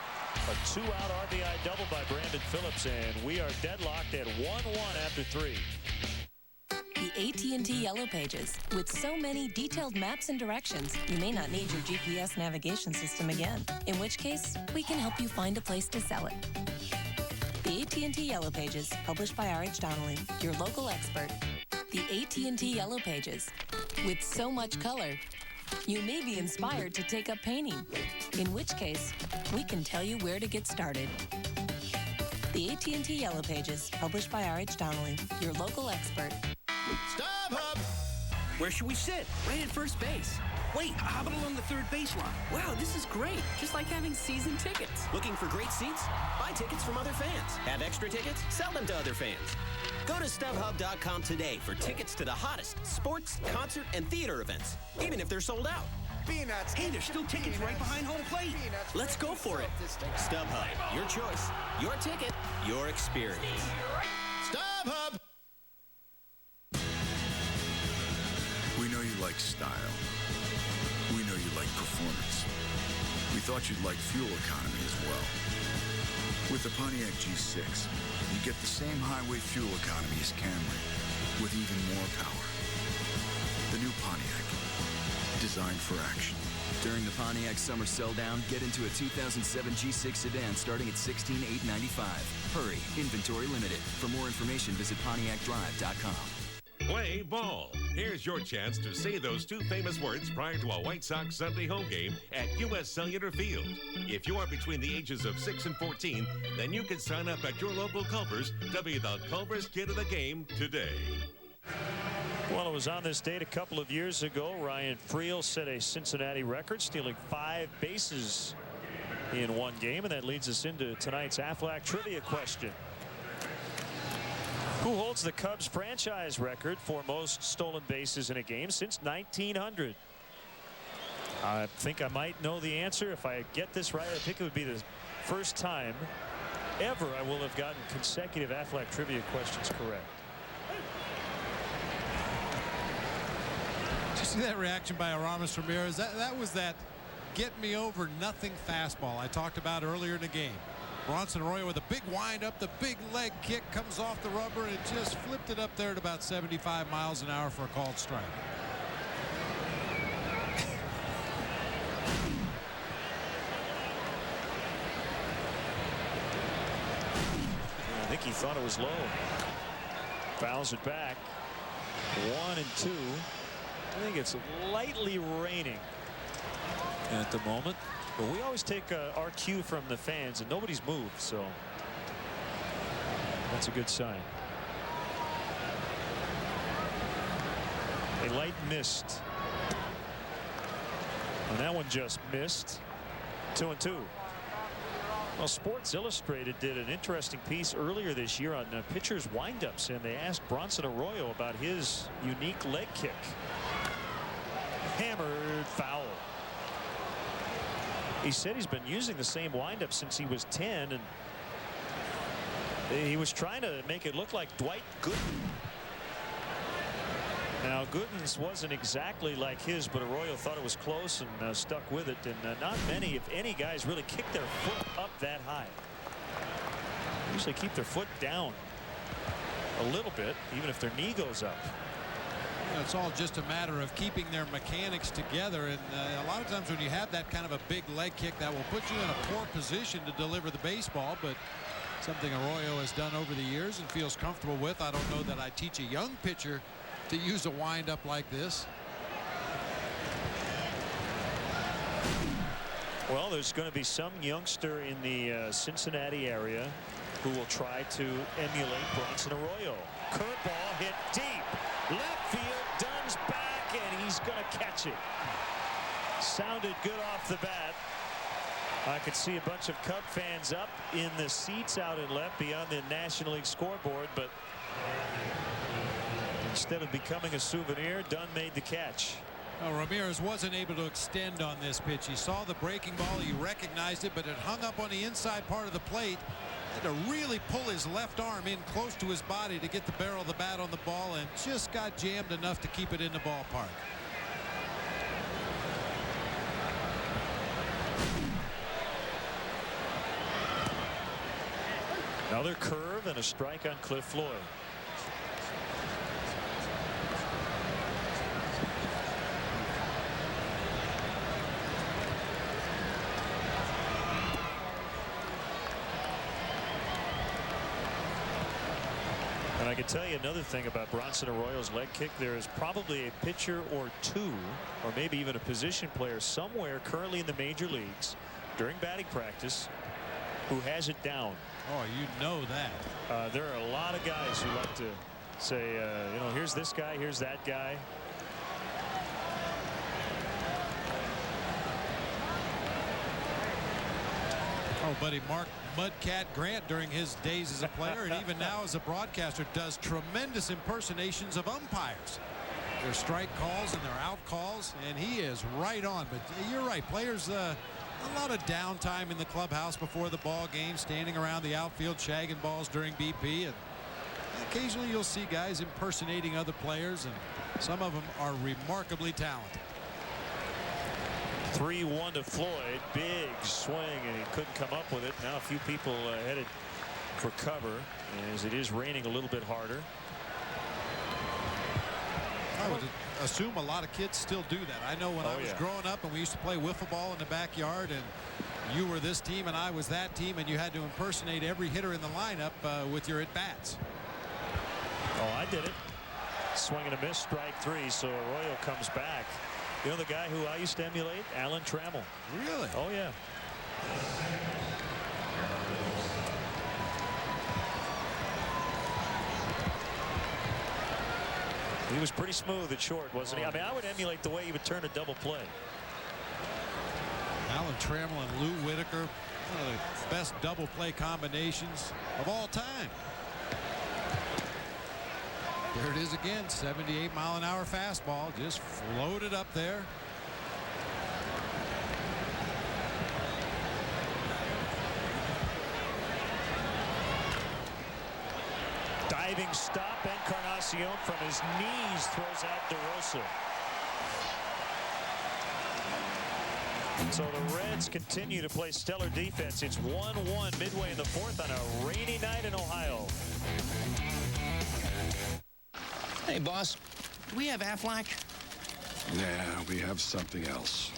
A 2-out RBI double by Brandon Phillips, and we are deadlocked at 1-1 after 3. The AT&T Yellow Pages. With so many detailed maps and directions, you may not need your GPS navigation system again. In which case, we can help you find a place to sell it. The AT&T Yellow Pages, published by R.H. Donnelly, your local expert. The AT&T Yellow Pages. With so much color, you may be inspired to take up painting. In which case, we can tell you where to get started. The AT&T Yellow Pages, published by R.H. Donnelly, your local expert. Stop, Hub! Where should we sit? Right at first base. Wait, how about along the third baseline? Wow, this is great. Just like having season tickets. Looking for great seats? Buy tickets from other fans. Have extra tickets? Sell them to other fans. Go to StubHub.com today for tickets to the hottest sports, concert, and theater events, even if they're sold out. Peanuts. Hey, there's still tickets right behind home plate. Let's go for it. StubHub, your choice, your ticket, your experience. StubHub! We know you like style. We know you like performance. We thought you'd like fuel economy as well. With the Pontiac G6, you get the same highway fuel economy as Camry, with even more power. The new Pontiac, designed for action. During the Pontiac Summer Sell-Down, get into a 2007 G6 sedan starting at $16,895. Hurry, inventory limited. For more information, visit PontiacDrive.com. Play ball. Here's your chance to say those two famous words prior to a White Sox Sunday home game at U.S. Cellular Field. If you are between the ages of 6 and 14, then you can sign up at your local Culver's to be the Culver's Kid of the Game today. Well, it was on this date a couple of years ago. Ryan Friel set a Cincinnati record, stealing 5 bases in one game, and that leads us into tonight's Aflac trivia question. Who holds the Cubs franchise record for most stolen bases in a game since 1900? I think I might know the answer. If I get this right, I think it would be the first time ever I will have gotten consecutive Aflac trivia questions correct. Did you see that reaction by Aramis Ramirez? That was that get me over nothing fastball I talked about earlier in the game. Bronson Arroyo with a big wind-up, the big leg kick comes off the rubber and just flipped it up there at about 75 miles an hour for a called strike. I think he thought it was low. Fouls it back. 1 and 2. I think it's lightly raining at the moment. But we always take our cue from the fans, and nobody's moved, so that's a good sign. A light mist. And that one just missed. 2 and 2. Well, Sports Illustrated did an interesting piece earlier this year on pitchers' windups, and they asked Bronson Arroyo about his unique leg kick. Hammered foul. He said he's been using the same windup since he was 10, and he was trying to make it look like Dwight Gooden. Now, Gooden's wasn't exactly like his, but Arroyo thought it was close and stuck with it. And not many, if any, guys really kick their foot up that high. They usually keep their foot down a little bit, even if their knee goes up. It's all just a matter of keeping their mechanics together, and a lot of times when you have that kind of a big leg kick, that will put you in a poor position to deliver the baseball, but something Arroyo has done over the years and feels comfortable with. I don't know that I teach a young pitcher to use a windup like this. Well, there's going to be some youngster in the Cincinnati area who will try to emulate Bronson Arroyo. Curveball hit deep. Left field, Dunn's back, and he's going to catch it. Sounded good off the bat. I could see a bunch of Cub fans up in the seats out in left beyond the National League scoreboard, but instead of becoming a souvenir, Dunn made the catch. Well, Ramirez wasn't able to extend on this pitch. He saw the breaking ball, he recognized it, but it hung up on the inside part of the plate. Had to really pull his left arm in close to his body to get the barrel of the bat on the ball, and just got jammed enough to keep it in the ballpark. Another curve and a strike on Cliff Floyd. And I can tell you another thing about Bronson Arroyo's leg kick. There is probably a pitcher or two, or maybe even a position player somewhere currently in the major leagues during batting practice who has it down. Oh, you know that. There are a lot of guys who like to say, you know, here's this guy, here's that guy. Oh, buddy, Mark Mudcat Grant during his days as a player and even now as a broadcaster does tremendous impersonations of umpires. Their strike calls and their out calls, and he is right on. But you're right, players, a lot of downtime in the clubhouse before the ball game, standing around the outfield, shagging balls during BP, and occasionally you'll see guys impersonating other players, and some of them are remarkably talented. 3-1 to Floyd. Big swing, and he couldn't come up with it. Now a few people headed for cover as it is raining a little bit harder. I would assume a lot of kids still do that. I know when I was growing up and we used to play wiffle ball in the backyard, and you were this team and I was that team, and you had to impersonate every hitter in the lineup with your at-bats. Oh, I did it. Swing and a miss, strike 3, so Arroyo comes back. You know the guy who I used to emulate? Alan Trammell. Really? Oh, yeah. He was pretty smooth at short, wasn't he? I mean, I would emulate the way he would turn a double play. Alan Trammell and Lou Whitaker, one of the best double play combinations of all time. There it is again, 78-mile-an-hour fastball, just floated up there. Diving stop, Encarnacion from his knees throws out DeRosa. So the Reds continue to play stellar defense. It's 1-1 midway in the 4th on a rainy night in Ohio. Hey, boss, do we have Aflac? Yeah, we have something else.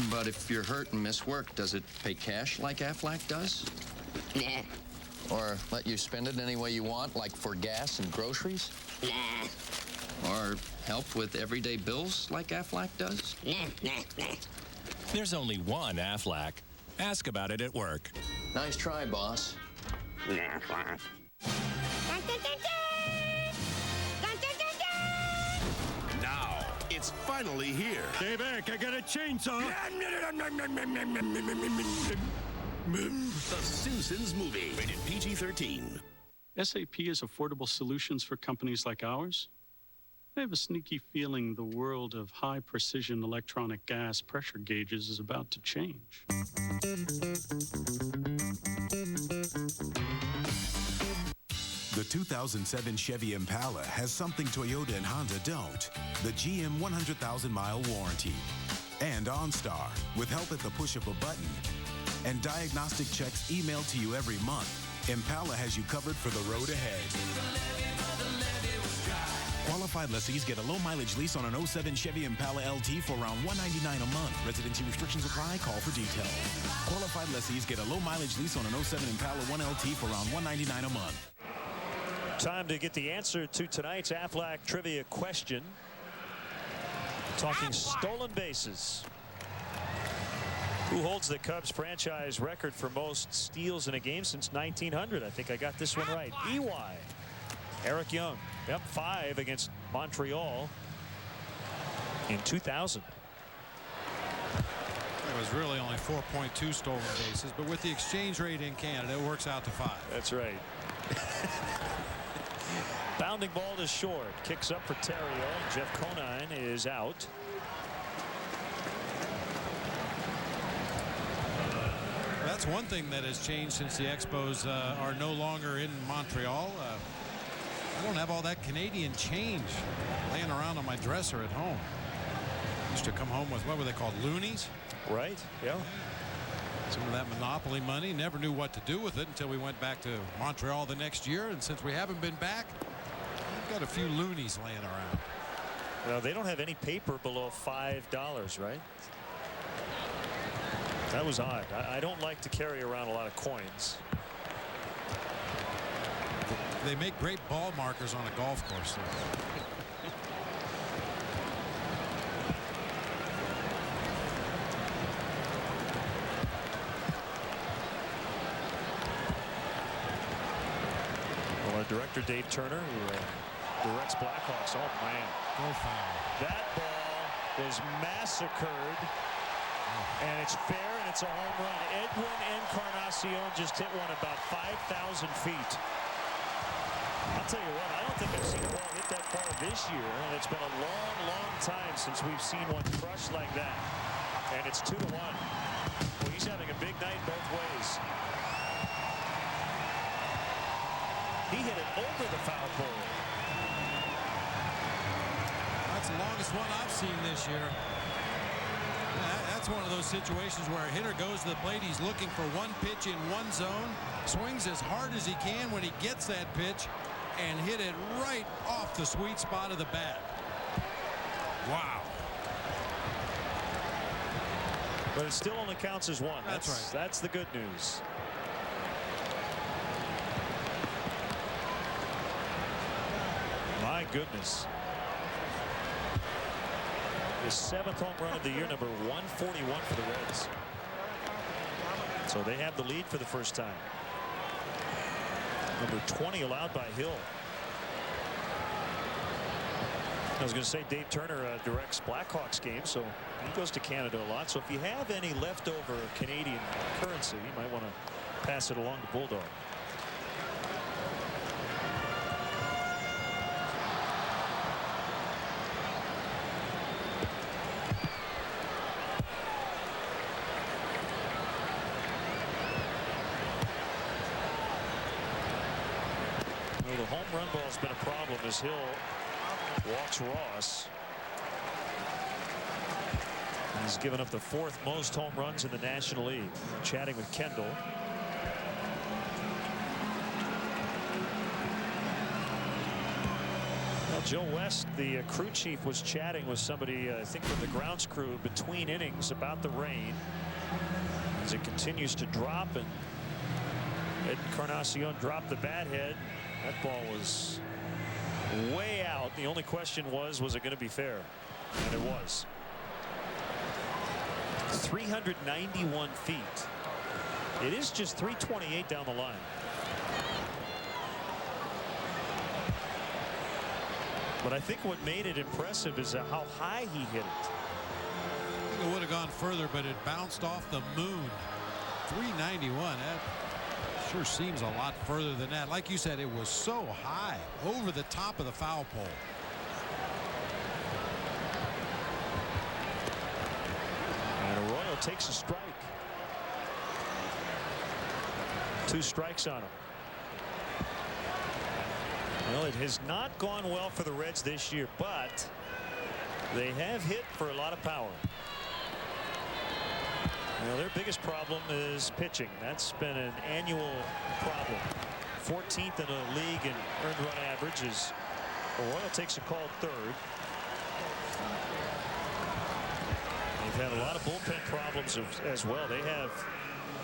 But if you're hurt and miss work, does it pay cash like Aflac does? Nah. Or let you spend it any way you want, like for gas and groceries? Nah. Or help with everyday bills like Aflac does? Nah. There's only one Aflac. Ask about it at work. Nice try, boss. Aflac. Now, it's finally here. Stay back, I got a chainsaw. The Simpsons movie, rated PG-13. SAP is affordable solutions for companies like ours. I have a sneaky feeling the world of high-precision electronic gas pressure gauges is about to change. The 2007 Chevy Impala has something Toyota and Honda don't. The GM 100,000-mile warranty. And OnStar, with help at the push of a button. And diagnostic checks emailed to you every month. Impala has you covered for the road ahead. Qualified lessees get a low-mileage lease on an 07 Chevy Impala LT for around $199 a month. Residency restrictions apply. Call for details. Qualified lessees get a low-mileage lease on an 07 Impala 1LT for around $199 a month. Time to get the answer to tonight's Aflac trivia question. Talking stolen bases. Who holds the Cubs franchise record for most steals in a game since 1900? I think I got this one right. EY. Eric Young. Yep, 5 against Montreal in 2000. It was really only 4.2 stolen bases, but with the exchange rate in Canada, it works out to 5. That's right. Bounding ball to short. Kicks up for Terrio. Jeff Conine is out. That's one thing that has changed since the Expos are no longer in Montreal. I don't have all that Canadian change laying around on my dresser at home. Used to come home with, what were they called, loonies? Right, yeah. Some of that monopoly money. Never knew what to do with it until we went back to Montreal the next year. And since we haven't been back, we've got a few loonies laying around. Well, they don't have any paper below $5, right? That was odd. I don't like to carry around a lot of coins. They make great ball markers on a golf course. Well, our director Dave Turner, who directs Blackhawks. Oh man, go foul. That ball was massacred And it's fair, and it's a home run. Edwin Encarnacion just hit one about 5,000 feet. I'll tell you what, I don't think I've seen a ball hit that far this year, and it's been a long, long time since we've seen one crushed like that. And it's 2-1. Well, he's having a big night both ways. He hit it over the foul pole. That's the longest one I've seen this year. That's one of those situations where a hitter goes to the plate. He's looking for one pitch in one zone, swings as hard as he can when he gets that pitch, and hit it right off the sweet spot of the bat. Wow. But it still only counts as one. That's right. That's the good news. My goodness. His 7th home run of the year, number 141 for the Reds. So they have the lead for the first time. Number 20 allowed by Hill. I was going to say Dave Turner directs Blackhawks games, so he goes to Canada a lot. So if you have any leftover Canadian currency, you might want to pass it along to Bulldog. Well, the home run ball's been a problem as Hill walks Ross. He's given up the 4th most home runs in the National League. Chatting with Kendall. Well, Joe West, the crew chief, was chatting with somebody, I think from the grounds crew, between innings about the rain as it continues to drop, and Encarnacion dropped the bat head. That ball was way out. The only question was it going to be fair? And it was. 391 feet. It is just 328 down the line. But I think what made it impressive is how high he hit it. It would have gone further, but it bounced off the moon. 391. That sure seems a lot further than that. Like you said, it was so high over the top of the foul pole. And Arroyo takes a strike. 2 strikes on him. Well, it has not gone well for the Reds this year, but they have hit for a lot of power. Well, their biggest problem is pitching. That's been an annual problem. 14th in the league in earned run average as Arroyo takes a called 3rd. They've had a lot of bullpen problems as well. They have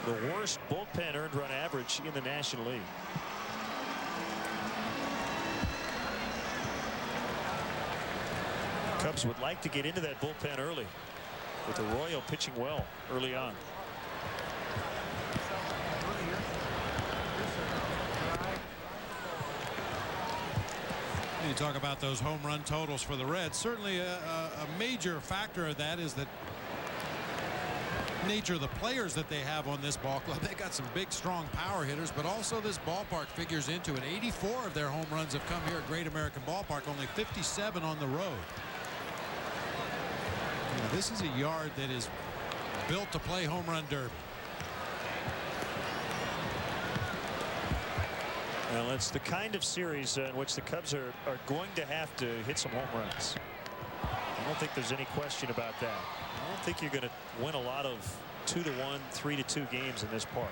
the worst bullpen earned run average in the National League. Cubs would like to get into that bullpen early, with Arroyo pitching well early on. You talk about those home run totals for the Reds. Certainly a major factor of that is the nature of the players that they have on this ball club. They got some big, strong power hitters, but also this ballpark figures into it. 84 of their home runs have come here at Great American Ballpark, only 57 on the road. This is a yard that is built to play home run derby. Well, it's the kind of series in which the Cubs are going to have to hit some home runs. I don't think there's any question about that. I don't think you're going to win a lot of 2-1, 3-2 games in this park.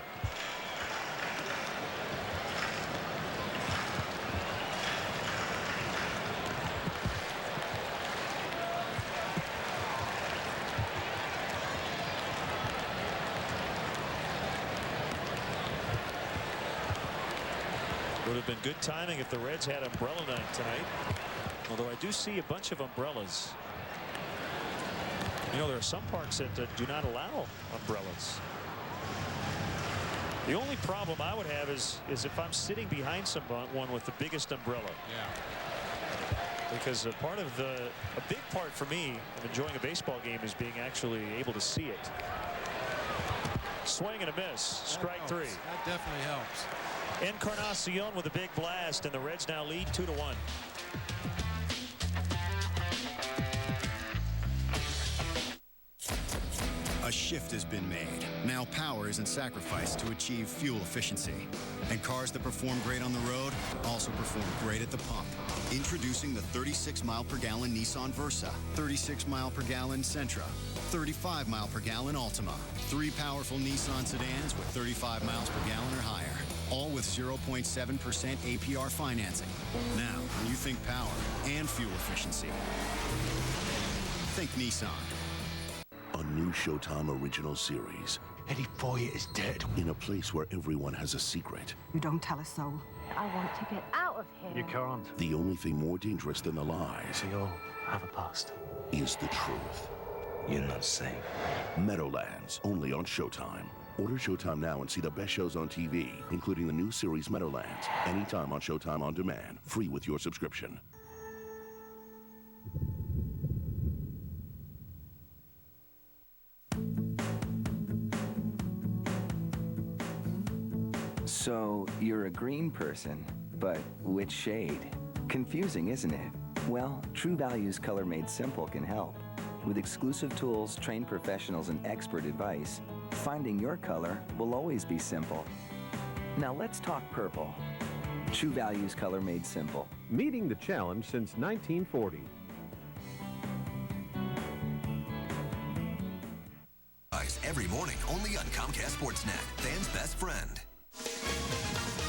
Would have been good timing if the Reds had umbrella night tonight. Although I do see a bunch of umbrellas. You know, there are some parks that do not allow umbrellas. The only problem I would have is if I'm sitting behind someone with the biggest umbrella. Yeah. because a big part for me of enjoying a baseball game is being actually able to see it. Swing and a miss. Strike three. That definitely helps. Encarnacion with a big blast, and the Reds now lead 2-1. A shift has been made. Now power isn't sacrificed to achieve fuel efficiency. And cars that perform great on the road also perform great at the pump. Introducing the 36-mile-per-gallon Nissan Versa, 36-mile-per-gallon Sentra, 35-mile-per-gallon Altima. 3 powerful Nissan sedans with 35 miles per gallon or higher. All with 0.7% APR financing. Now, when you think power and fuel efficiency, think Nissan. A new Showtime original series. Eddie Foyer is dead. In a place where everyone has a secret. You don't tell a soul. I want to get out of here. You can't. The only thing more dangerous than the lies. We all have a past. Is the truth. You're not safe. Meadowlands, only on Showtime. Order Showtime now and see the best shows on TV, including the new series Meadowlands. Anytime on Showtime On Demand. Free with your subscription. So, you're a green person, but which shade? Confusing, isn't it? Well, True Value's Color Made Simple can help. With exclusive tools, trained professionals, and expert advice, finding your color will always be simple. Now let's talk purple. True Value's Color Made Simple. Meeting the challenge since 1940. Every morning, only on Comcast Sportsnet, fans' best friend.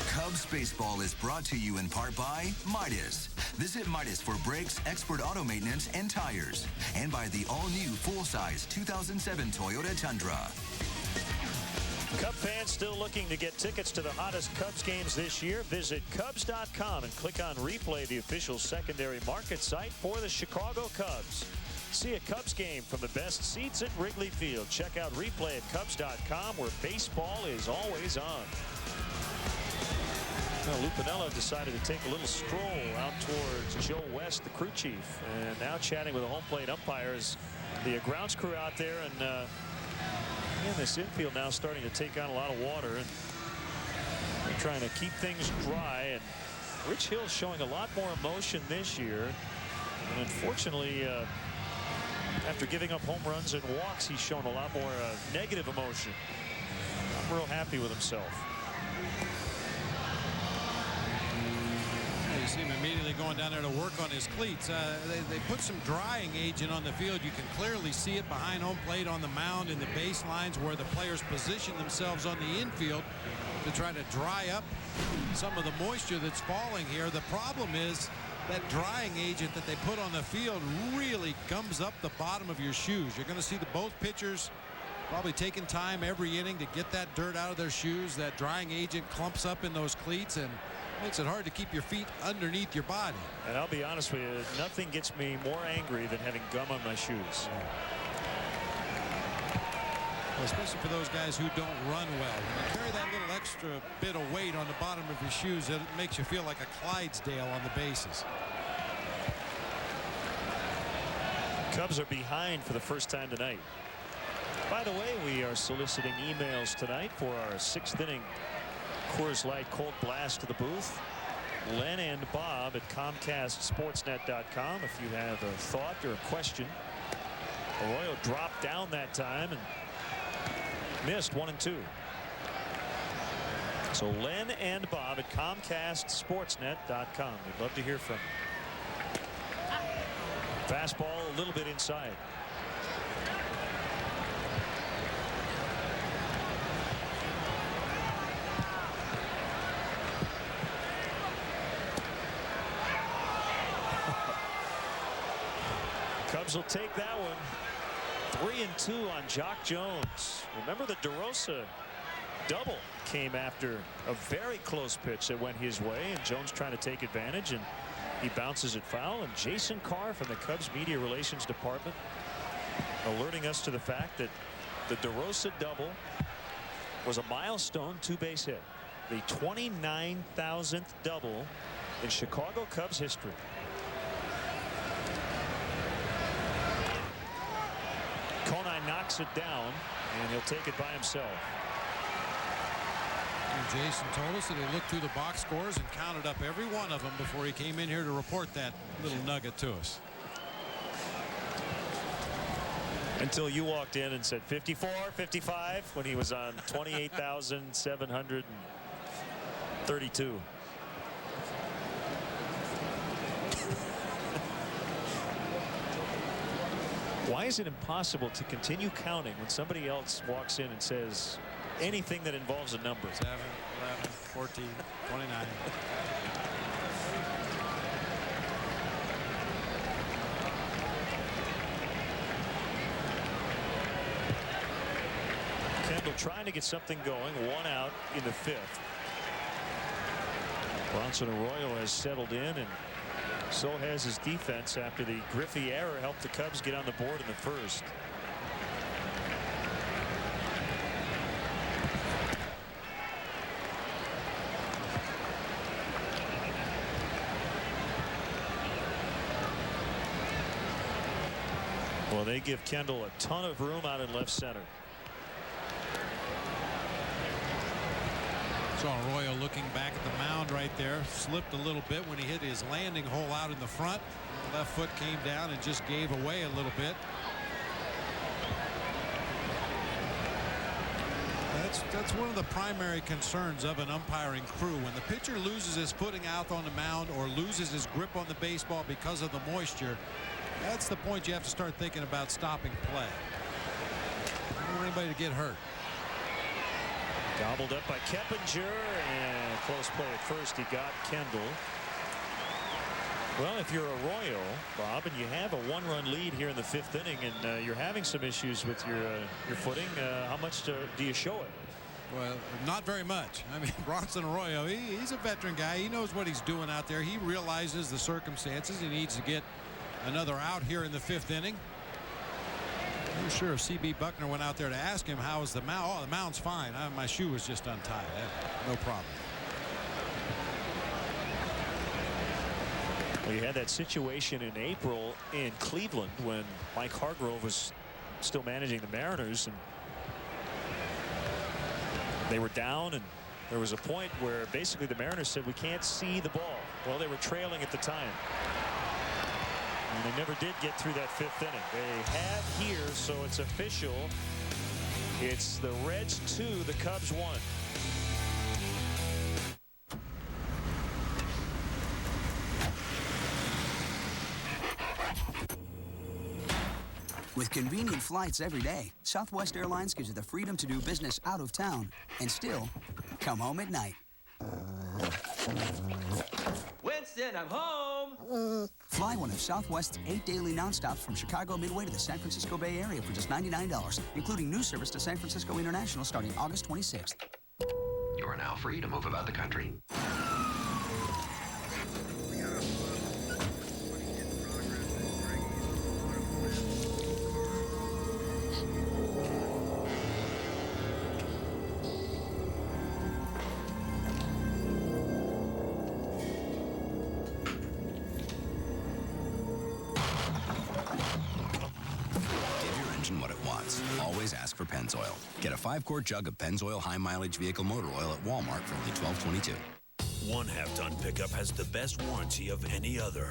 Cubs Baseball is brought to you in part by Midas. Visit Midas for brakes, expert auto maintenance, and tires. And by the all-new full-size 2007 Toyota Tundra. Cub fans still looking to get tickets to the hottest Cubs games this year? Visit Cubs.com and click on Replay, the official secondary market site for the Chicago Cubs. See a Cubs game from the best seats at Wrigley Field. Check out Replay at Cubs.com, where baseball is always on. Well, Lupinella decided to take a little stroll out towards Joe West, the crew chief, and now chatting with the home plate umpires. The grounds crew out there, and again, this infield now starting to take on a lot of water, and they're trying to keep things dry. And Rich Hill's showing a lot more emotion this year, and unfortunately, after giving up home runs and walks, he's shown a lot more negative emotion. Not real happy with himself. You see him immediately going down there to work on his cleats. They put some drying agent on the field. You can clearly see it behind home plate, on the mound, in the baselines, where the players position themselves on the infield to try to dry up some of the moisture that's falling here. The problem is that drying agent that they put on the field really gums up the bottom of your shoes. You're going to see both pitchers probably taking time every inning to get that dirt out of their shoes. That drying agent clumps up in those cleats and makes it hard to keep your feet underneath your body. And I'll be honest with you, nothing gets me more angry than having gum on my shoes. Well, especially for those guys who don't run well. When you carry that little extra bit of weight on the bottom of your shoes, it makes you feel like a Clydesdale on the bases. Cubs are behind for the first time tonight. By the way, we are soliciting emails tonight for our 6th inning Coors Light Cold Blast to the booth. Len and Bob at ComcastSportsnet.com if you have a thought or a question. Arroyo dropped down that time and missed 1 and 2. So Len and Bob at ComcastSportsnet.com. We'd love to hear from you. Fastball a little bit inside. Cubs will take that one. 3-2 on Jock Jones. Remember the DeRosa double came after a very close pitch that went his way, and Jones trying to take advantage, and he bounces it foul. And Jason Carr from the Cubs media relations department alerting us to the fact that the DeRosa double was a milestone 2-base hit, the 29,000th double in Chicago Cubs history. knocks it down, and he'll take it by himself. And Jason told us that he looked through the box scores and counted up every one of them before he came in here to report that little nugget to us. Until you walked in and said 54, 55 when he was on 28,732. Why is it impossible to continue counting when somebody else walks in and says anything that involves a number? 7, 11, 14, 29. Kendall trying to get something going. 1 out in the 5th. Bronson Arroyo has settled in, and so has his defense after the Griffey error helped the Cubs get on the board in the 1st. Well, they give Kendall a ton of room out in left center. Saw Arroyo looking back at the mound right there. Slipped a little bit when he hit his landing hole out in the front. The left foot came down and just gave away a little bit. That's one of the primary concerns of an umpiring crew. When the pitcher loses his footing out on the mound or loses his grip on the baseball because of the moisture, that's the point you have to start thinking about stopping play. I don't want anybody to get hurt. Gobbled up by Keppinger, and close play at first. He got Kendall. Well, if you're Arroyo, Bob, and you have a 1-run lead here in the 5th inning, and you're having some issues with your footing, how much do you show it? Well, not very much. I mean, Bronson Arroyo, he's a veteran guy. He knows what he's doing out there. He realizes the circumstances. He needs to get another out here in the 5th inning. I'm sure if C.B. Buckner went out there to ask him how is the mound. Oh, the mound's fine. My shoe was just untied. No problem. Well, you had that situation in April in Cleveland when Mike Hargrove was still managing the Mariners, and they were down, and there was a point where basically the Mariners said we can't see the ball. Well, they were trailing at the time. And they never did get through that 5th inning. They have here, so it's official. It's the Reds 2, the Cubs 1. With convenient flights every day, Southwest Airlines gives you the freedom to do business out of town and still come home at night. Winston, I'm home! Fly one of Southwest's 8 daily nonstops from Chicago Midway to the San Francisco Bay Area for just $99, including new service to San Francisco International starting August 26th. You are now free to move about the country. Always ask for Pennzoil. Get a 5-quart jug of Pennzoil high mileage vehicle motor oil at Walmart for only $12.22. One half-ton pickup has the best warranty of any other,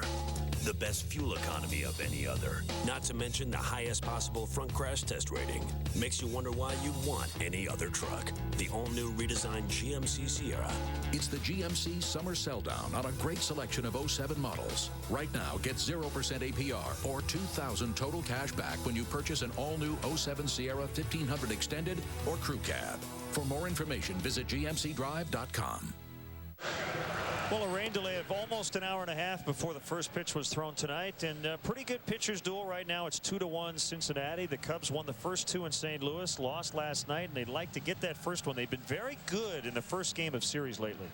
the best fuel economy of any other, not to mention the highest possible front crash test rating. Makes you wonder why you'd want any other truck. The all-new redesigned GMC Sierra. It's the GMC Summer Sell Down on a great selection of 07 models. Right now, get 0% APR or $2,000 total cash back when you purchase an all-new 07 Sierra 1500 Extended or Crew Cab. For more information, visit gmcdrive.com. Well, a rain delay of almost an hour and a half before the first pitch was thrown tonight, and a pretty good pitchers duel right now. It's 2-1 Cincinnati. The Cubs won the first 2 in St. Louis, lost last night, and they'd like to get that first one. They've been very good in the first game of series lately.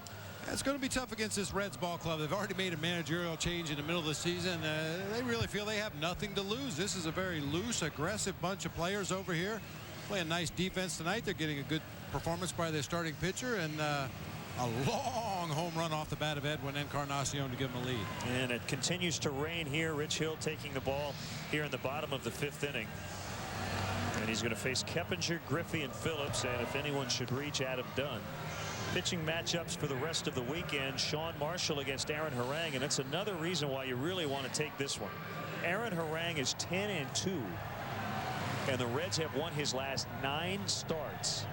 It's going to be tough against this Reds ball club. They've already made a managerial change in the middle of the season. They really feel they have nothing to lose. This is a very loose, aggressive bunch of players over here. Playing nice defense tonight. They're getting a good performance by their starting pitcher, and a long home run off the bat of Edwin Encarnacion to give them a lead. And it continues to rain here. Rich Hill taking the ball here in the bottom of the 5th inning. And he's going to face Keppinger, Griffey, and Phillips. And if anyone should reach, Adam Dunn. Pitching matchups for the rest of the weekend. Sean Marshall against Aaron Harang. And that's another reason why you really want to take this one. Aaron Harang is 10-2. And the Reds have won his last 9 starts.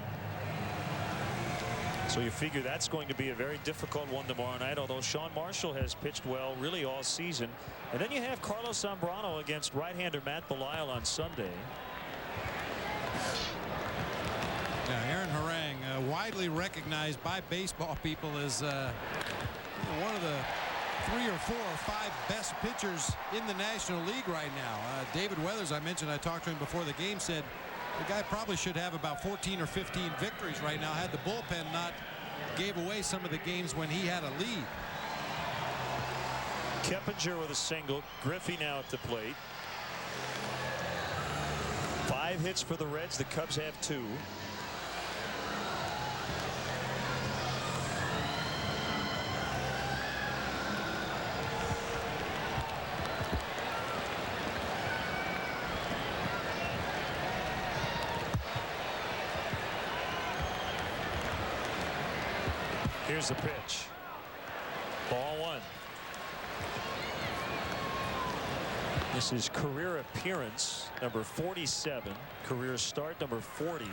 So you figure that's going to be a very difficult one tomorrow night, although Sean Marshall has pitched well really all season. And then you have Carlos Zambrano against right-hander Matt Belisle on Sunday. Yeah, Aaron Harang, widely recognized by baseball people as one of the 3 or 4 or 5 best pitchers in the National League right now. David Weathers, I mentioned, I talked to him before the game, said the guy probably should have about 14 or 15 victories right now had the bullpen not gave away some of the games when he had a lead. Keppinger with a single. Griffey now at the plate. 5 hits for the Reds. The Cubs have 2. Here's the pitch. Ball 1. This is career appearance number 47. Career start number 40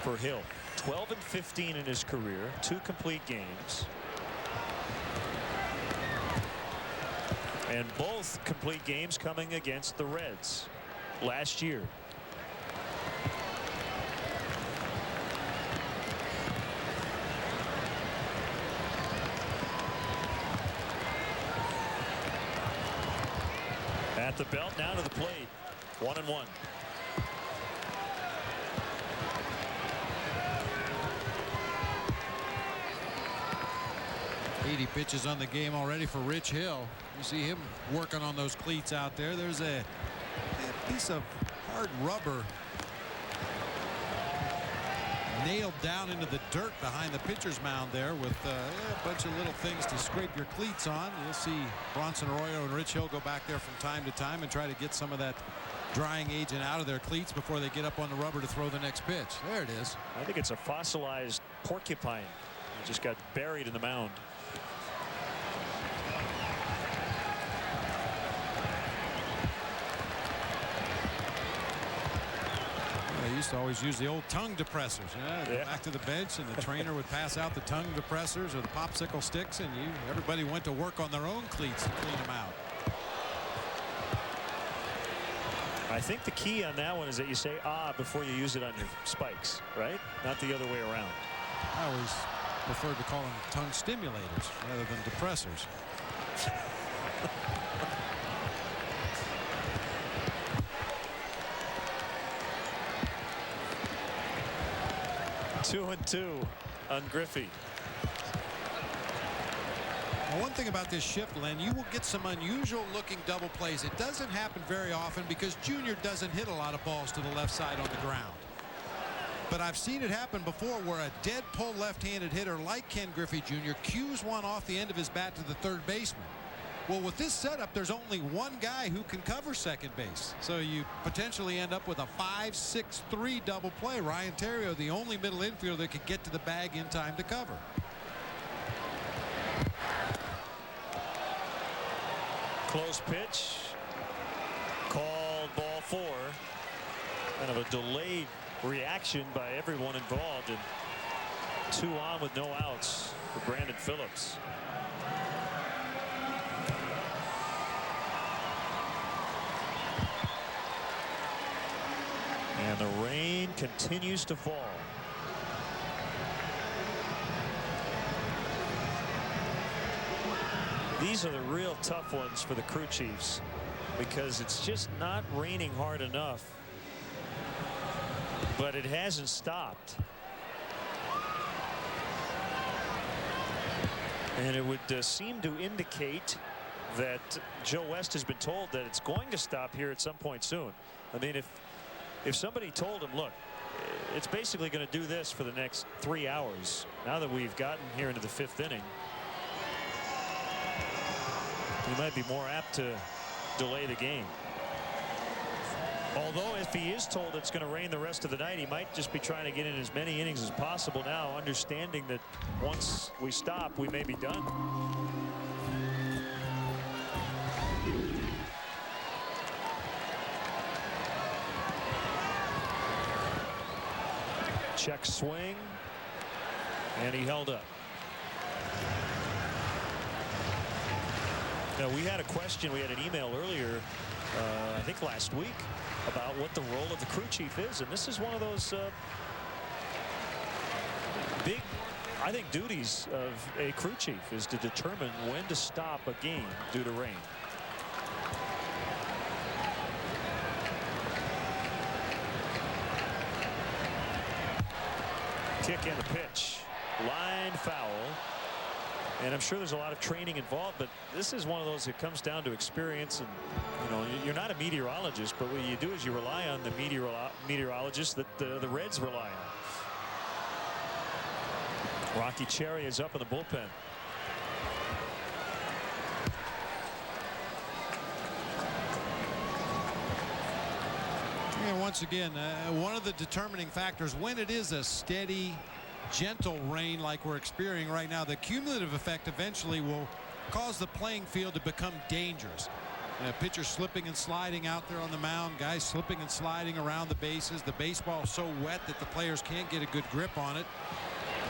for Hill. 12-15 in his career. 2 complete games. And both complete games coming against the Reds last year. At the belt, now to the plate. 1-1. He pitches on the game already for Rich Hill. You see him working on those cleats out there. There's a piece of hard rubber nailed down into the dirt behind the pitcher's mound there with a bunch of little things to scrape your cleats on. You'll see Bronson Arroyo and Rich Hill go back there from time to time and try to get some of that drying agent out of their cleats before they get up on the rubber to throw the next pitch. There it is. I think it's a fossilized porcupine. It just got buried in the mound. They used to always use the old tongue depressors. Go back to the bench and the trainer would pass out the tongue depressors or the popsicle sticks, and everybody went to work on their own cleats to clean them out. I think the key on that one is that you say before you use it on your spikes, right? Not the other way around. I always preferred to call them tongue stimulators rather than depressors. 2-2 on Griffey. Well, one thing about this shift, Len, you will get some unusual looking double plays. It doesn't happen very often because Junior doesn't hit a lot of balls to the left side on the ground. But I've seen it happen before where a dead pull left-handed hitter like Ken Griffey Jr. cues one off the end of his bat to the third baseman. Well, with this setup, there's only one guy who can cover second base. So you potentially end up with a 5-6-3 double play. Ryan Theriot, the only middle infielder that could get to the bag in time to cover. Close pitch. Called ball 4. Kind of a delayed reaction by everyone involved. And 2 on with no outs for Brandon Phillips. And the rain continues to fall. These are the real tough ones for the crew chiefs because it's just not raining hard enough. But it hasn't stopped. And it would seem to indicate that Joe West has been told that it's going to stop here at some point soon. I mean, if somebody told him, look, it's basically going to do this for the next 3 hours, now that we've gotten here into the 5th inning, he might be more apt to delay the game. Although if he is told it's going to rain the rest of the night, he might just be trying to get in as many innings as possible now, understanding that once we stop, we may be done. Check swing, and he held up. Now, we had a question, we had an email earlier, I think last week, about what the role of the crew chief is, and this is one of those big, I think, duties of a crew chief is to determine when to stop a game due to rain. Kick and the pitch. Line foul. And I'm sure there's a lot of training involved, but this is one of those that comes down to experience. And, you know, you're not a meteorologist, but what you do is you rely on the meteorologists that the Reds rely on. Rocky Cherry is up in the bullpen. And once again, one of the determining factors when it is a steady, gentle rain like we're experiencing right now, the cumulative effect eventually will cause the playing field to become dangerous. Pitchers slipping and sliding out there on the mound, guys slipping and sliding around the bases. The baseball is so wet that the players can't get a good grip on it.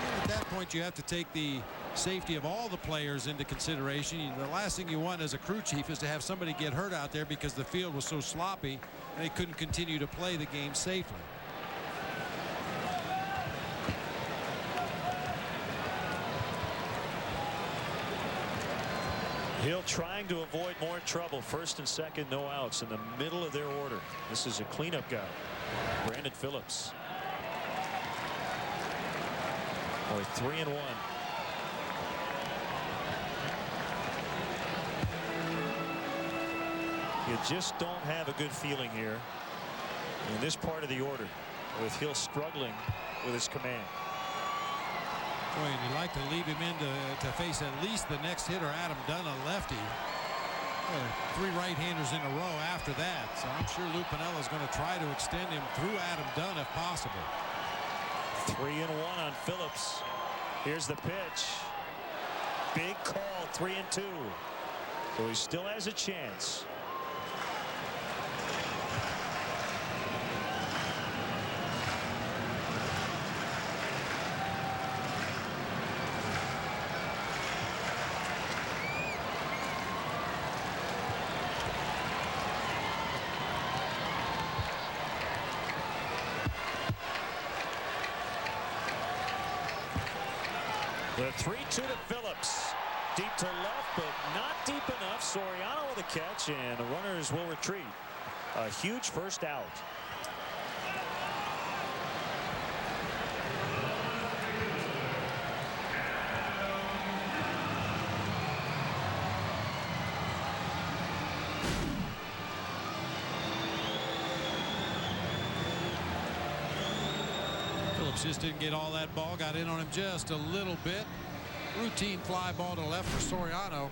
And at that point, you have to take the safety of all the players into consideration. The last thing you want as a crew chief is to have somebody get hurt out there because the field was so sloppy and they couldn't continue to play the game safely. Hill trying to avoid more trouble. First and second, no outs in the middle of their order. This is a cleanup guy, Brandon Phillips. Or 3-1. You just don't have a good feeling here in this part of the order with Hill struggling with his command. Boy, and you'd like to leave him in to face at least the next hitter, Adam Dunn, a lefty. 3 right-handers in a row after that. So I'm sure Lou Piniella is going to try to extend him through Adam Dunn if possible. 3-1 on Phillips. Here's the pitch. Big call, 3-2. So he still has a chance. The 3-2 to Phillips. Deep to left, but not deep enough. Soriano with a catch, and the runners will retreat. A huge first out. Phillips just didn't get all that ball. Got in on him just a little bit. Routine fly ball to left for Soriano.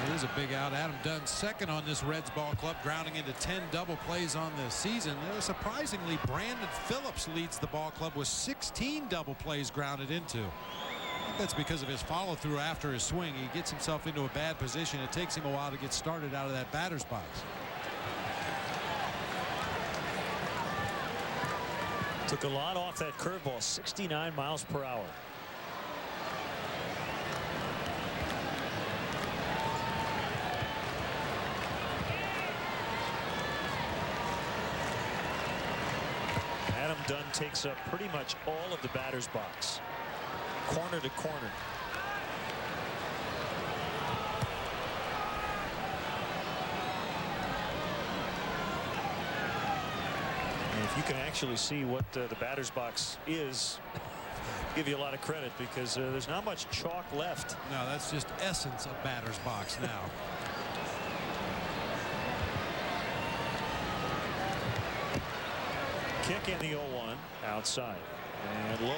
It is a big out. Adam Dunn second on this Reds ball club, grounding into 10 double plays on the season. Surprisingly, Brandon Phillips leads the ball club with 16 double plays grounded into. I think that's because of his follow through after his swing. He gets himself into a bad position. It takes him a while to get started out of that batter's box. Took a lot off that curveball, 69 miles per hour. Adam Dunn takes up pretty much all of the batter's box, corner to corner. If you can actually see what the batter's box is, give you a lot of credit, because there's not much chalk left. No, that's just essence of batter's box now. Kick in the 0-1 outside and low.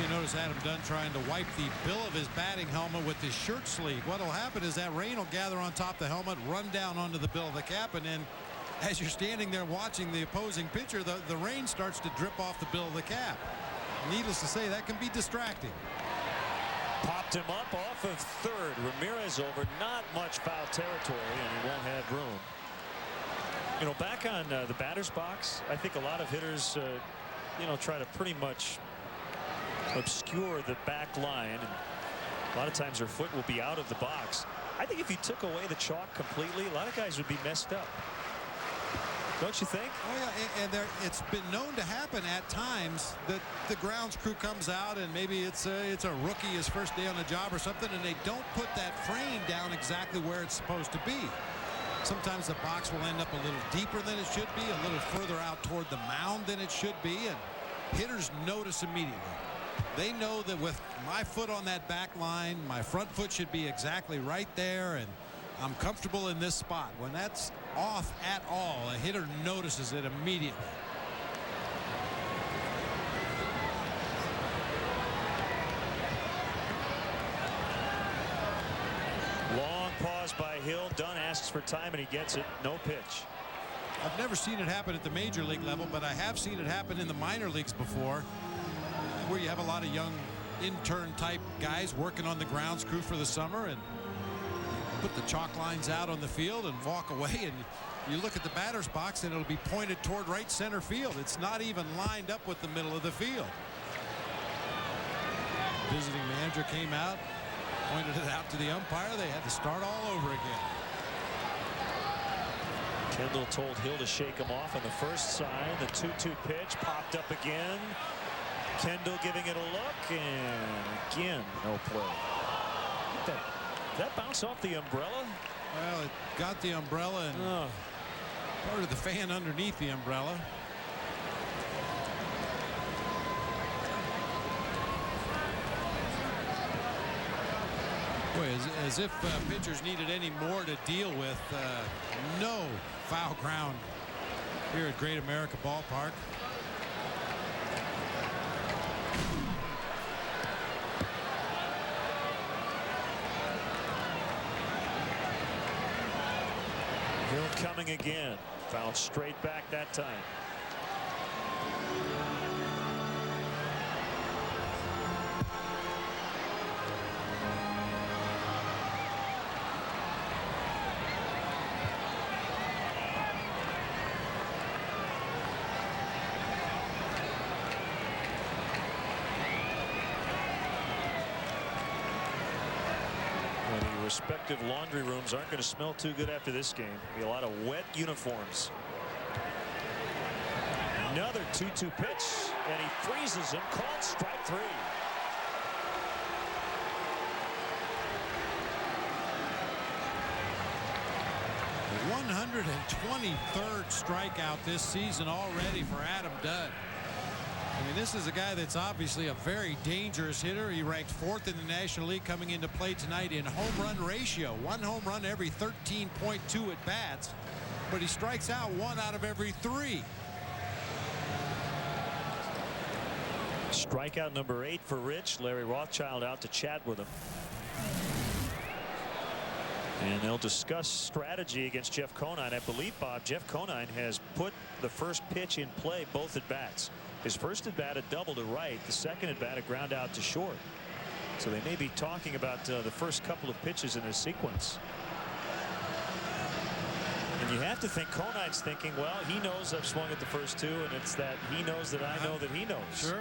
You notice Adam Dunn trying to wipe the bill of his batting helmet with his shirt sleeve. What will happen is that rain will gather on top of the helmet, run down onto the bill of the cap, and then as you're standing there watching the opposing pitcher, the rain starts to drip off the bill of the cap. Needless to say, that can be distracting. Popped him up off of third. Ramirez over, not much foul territory, and he won't have room. You know, back on the batter's box, I think a lot of hitters, you know, try to pretty much obscure the back line, and a lot of times their foot will be out of the box. I think if you took away the chalk completely, a lot of guys would be messed up. Don't you think? Oh yeah, and it's been known to happen at times that the grounds crew comes out and maybe it's a rookie, his first day on the job or something, and they don't put that frame down exactly where it's supposed to be. Sometimes the box will end up a little deeper than it should be, a little further out toward the mound than it should be, and hitters notice immediately. They know that with my foot on that back line, my front foot should be exactly right there, and I'm comfortable in this spot. When that's off at all, a hitter notices it immediately. Long pause by Hill. Dunn asks for time and he gets it. No pitch. I've never seen it happen at the major league level, but I have seen it happen in the minor leagues before, where you have a lot of young intern type guys working on the grounds crew for the summer and put the chalk lines out on the field and walk away, and you look at the batter's box and it'll be pointed toward right center field. It's not even lined up with the middle of the field. Visiting manager came out, pointed it out to the umpire. They had to start all over again. Kendall told Hill to shake him off on the first sign. The 2-2 pitch popped up again. Kendall giving it a look, and again no play. Did that bounce off the umbrella? Well, it got the umbrella and part of the fan underneath the umbrella. Boy, as if pitchers needed any more to deal with. No foul ground here at Great America Ballpark. Hill coming again. Fouled straight back that time. Respective laundry rooms aren't going to smell too good after this game. Be a lot of wet uniforms. Another 2-2 pitch, and he freezes him. Called strike three. The 123rd strikeout this season already for Adam Dunn. I mean, this is a guy that's obviously a very dangerous hitter. He ranked 4th in the National League coming into play tonight in home run ratio. 1 home run every 13.2 at bats, but he strikes out 1 out of every 3. Strikeout number 8 for Rich. Larry Rothschild out to chat with him. And they'll discuss strategy against Jeff Conine. I believe, Bob, Jeff Conine has put the first pitch in play both at bats. His first at bat a double to right, the second at bat a ground out to short. So they may be talking about the first couple of pitches in a sequence. And you have to think Conine's thinking, well, he knows I've swung at the first 2, and it's that he knows that I know that he knows. Sure.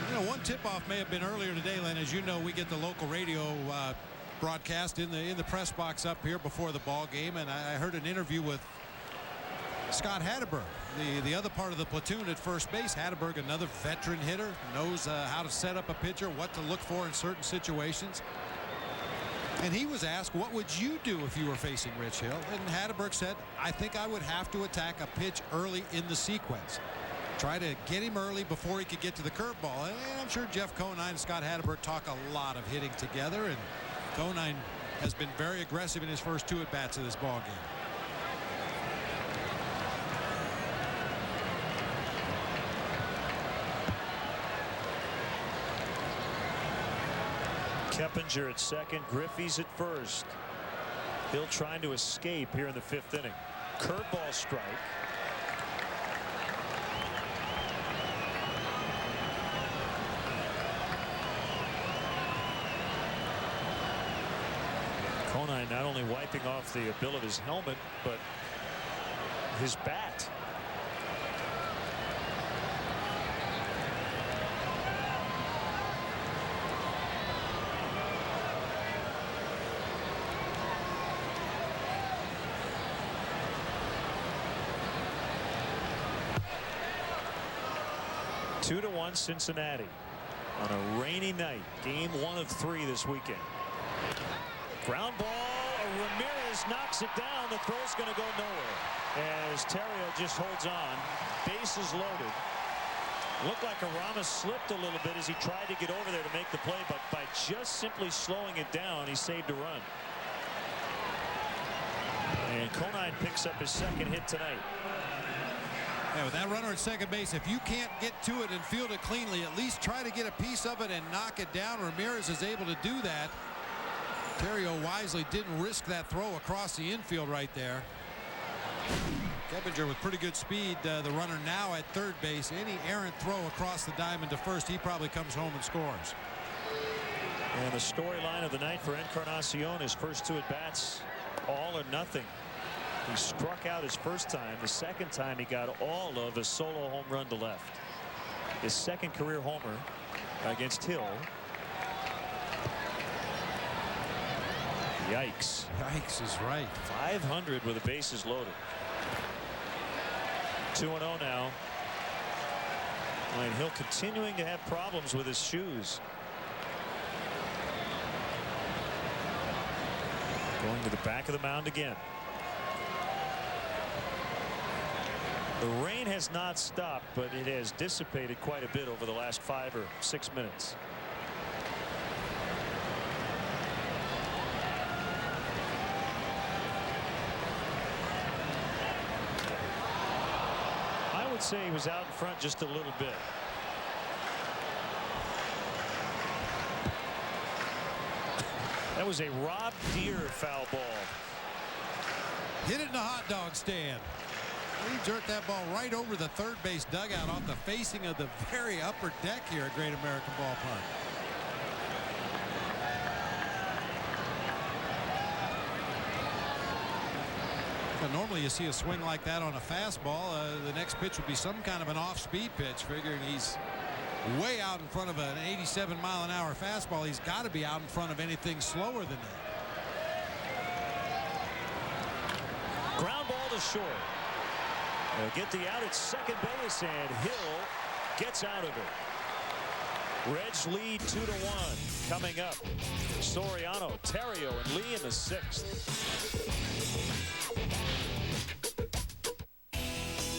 You know, one tip-off may have been earlier today, Len. As you know, we get the local radio broadcast in the press box up here before the ball game, and I heard an interview with Scott Hatteberg, the other part of the platoon at first base. Hatteberg, another veteran hitter, knows how to set up a pitcher, what to look for in certain situations. And he was asked, what would you do if you were facing Rich Hill? And Hatteberg said, I think I would have to attack a pitch early in the sequence. Try to get him early before he could get to the curveball. And I'm sure Jeff Conine and Scott Hatteberg talk a lot of hitting together, and Conine has been very aggressive in his first 2 at-bats of this ball game. Keppinger at second, Griffey's at first. Hill trying to escape here in the 5th inning. Curveball strike. Conine not only wiping off the bill of his helmet, but his bat. Two to 1 Cincinnati on a rainy night. Game 1 of 3 this weekend. Ground ball. Ramirez knocks it down. The throw's going to go nowhere as Terrio just holds on. Bases loaded. Looked like Arama slipped a little bit as he tried to get over there to make the play, but by just simply slowing it down, he saved a run. And Conine picks up his 2nd hit tonight. Yeah, with that runner at second base, if you can't get to it and field it cleanly, at least try to get a piece of it and knock it down. Ramirez is able to do that. Terrio wisely didn't risk that throw across the infield right there. Keppinger with pretty good speed. The runner now at third base. Any errant throw across the diamond to first, he probably comes home and scores. And the storyline of the night for Encarnacion, his first 2 at-bats, all or nothing. He struck out his first time. The second time he got all of a solo home run to left. His 2nd career homer against Hill. Yikes. Yikes is right. 500 with the bases loaded. 2-0 now. And Hill continuing to have problems with his shoes. Going to the back of the mound again. The rain has not stopped, but it has dissipated quite a bit over the last 5 or 6 minutes. I would say he was out in front just a little bit. That was a Rob Deere foul ball. Hit it in the hot dog stand. He jerked that ball right over the third base dugout off the facing of the very upper deck here at Great American Ballpark. So normally you see a swing like that on a fastball. The next pitch would be some kind of an off-speed pitch, figuring he's way out in front of an 87-mile-an-hour fastball. He's got to be out in front of anything slower than that. Ground ball to short. They'll get the out at second base, and Hill gets out of it. Reds lead 2-1. Coming up, Soriano, Terrio, and Lee in the 6th.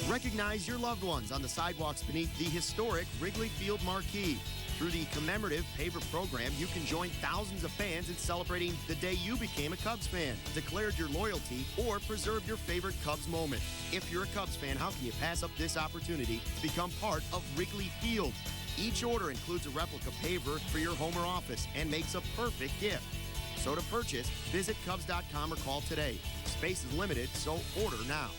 Recognize your loved ones on the sidewalks beneath the historic Wrigley Field marquee. Through the commemorative paver program, you can join thousands of fans in celebrating the day you became a Cubs fan, declared your loyalty, or preserve your favorite Cubs moment. If you're a Cubs fan, how can you pass up this opportunity to become part of Wrigley Field? Each order includes a replica paver for your home or office and makes a perfect gift. So to purchase, visit Cubs.com or call today. Space is limited, so order now.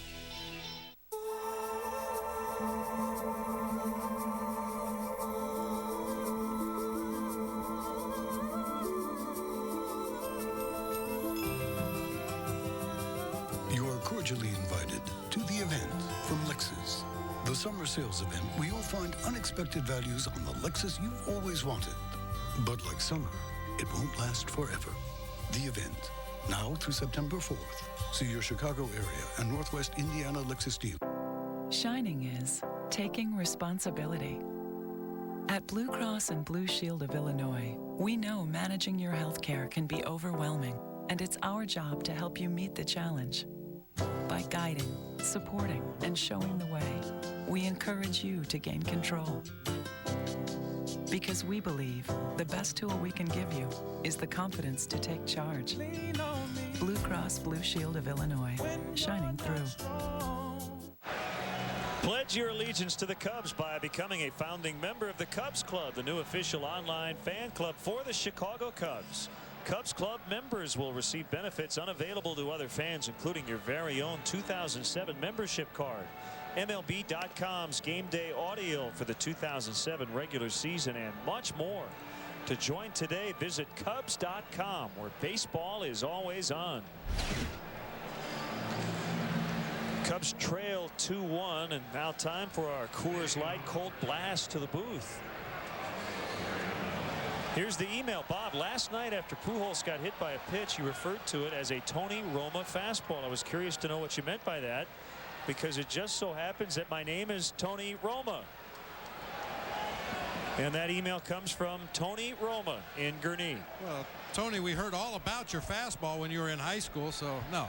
You are cordially invited to the event from Lexus. The summer sales event where you'll find unexpected values on the Lexus you've always wanted. But like summer, it won't last forever. The event, now through September 4th. See your Chicago area and Northwest Indiana Lexus dealer. Shining is taking responsibility. At Blue Cross and Blue Shield of Illinois, we know managing your health care can be overwhelming, and it's our job to help you meet the challenge. By guiding, supporting, and showing the way, we encourage you to gain control. Because we believe the best tool we can give you is the confidence to take charge. Blue Cross Blue Shield of Illinois, shining through. Pledge your allegiance to the Cubs by becoming a founding member of the Cubs Club, the new official online fan club for the Chicago Cubs. Cubs Club members will receive benefits unavailable to other fans, including your very own 2007 membership card, MLB.com's game day audio for the 2007 regular season, and much more. To join today, visit Cubs.com, where baseball is always on. Cubs trail 2-1, and now time for our Coors Light Cold Blast to the booth. Here's the email. Bob, last night after Pujols got hit by a pitch, you referred to it as a Tony Roma fastball. I was curious to know what you meant by that, because it just so happens that my name is Tony Roma. And that email comes from Tony Roma in Gurnee. Well, Tony, we heard all about your fastball when you were in high school, so no.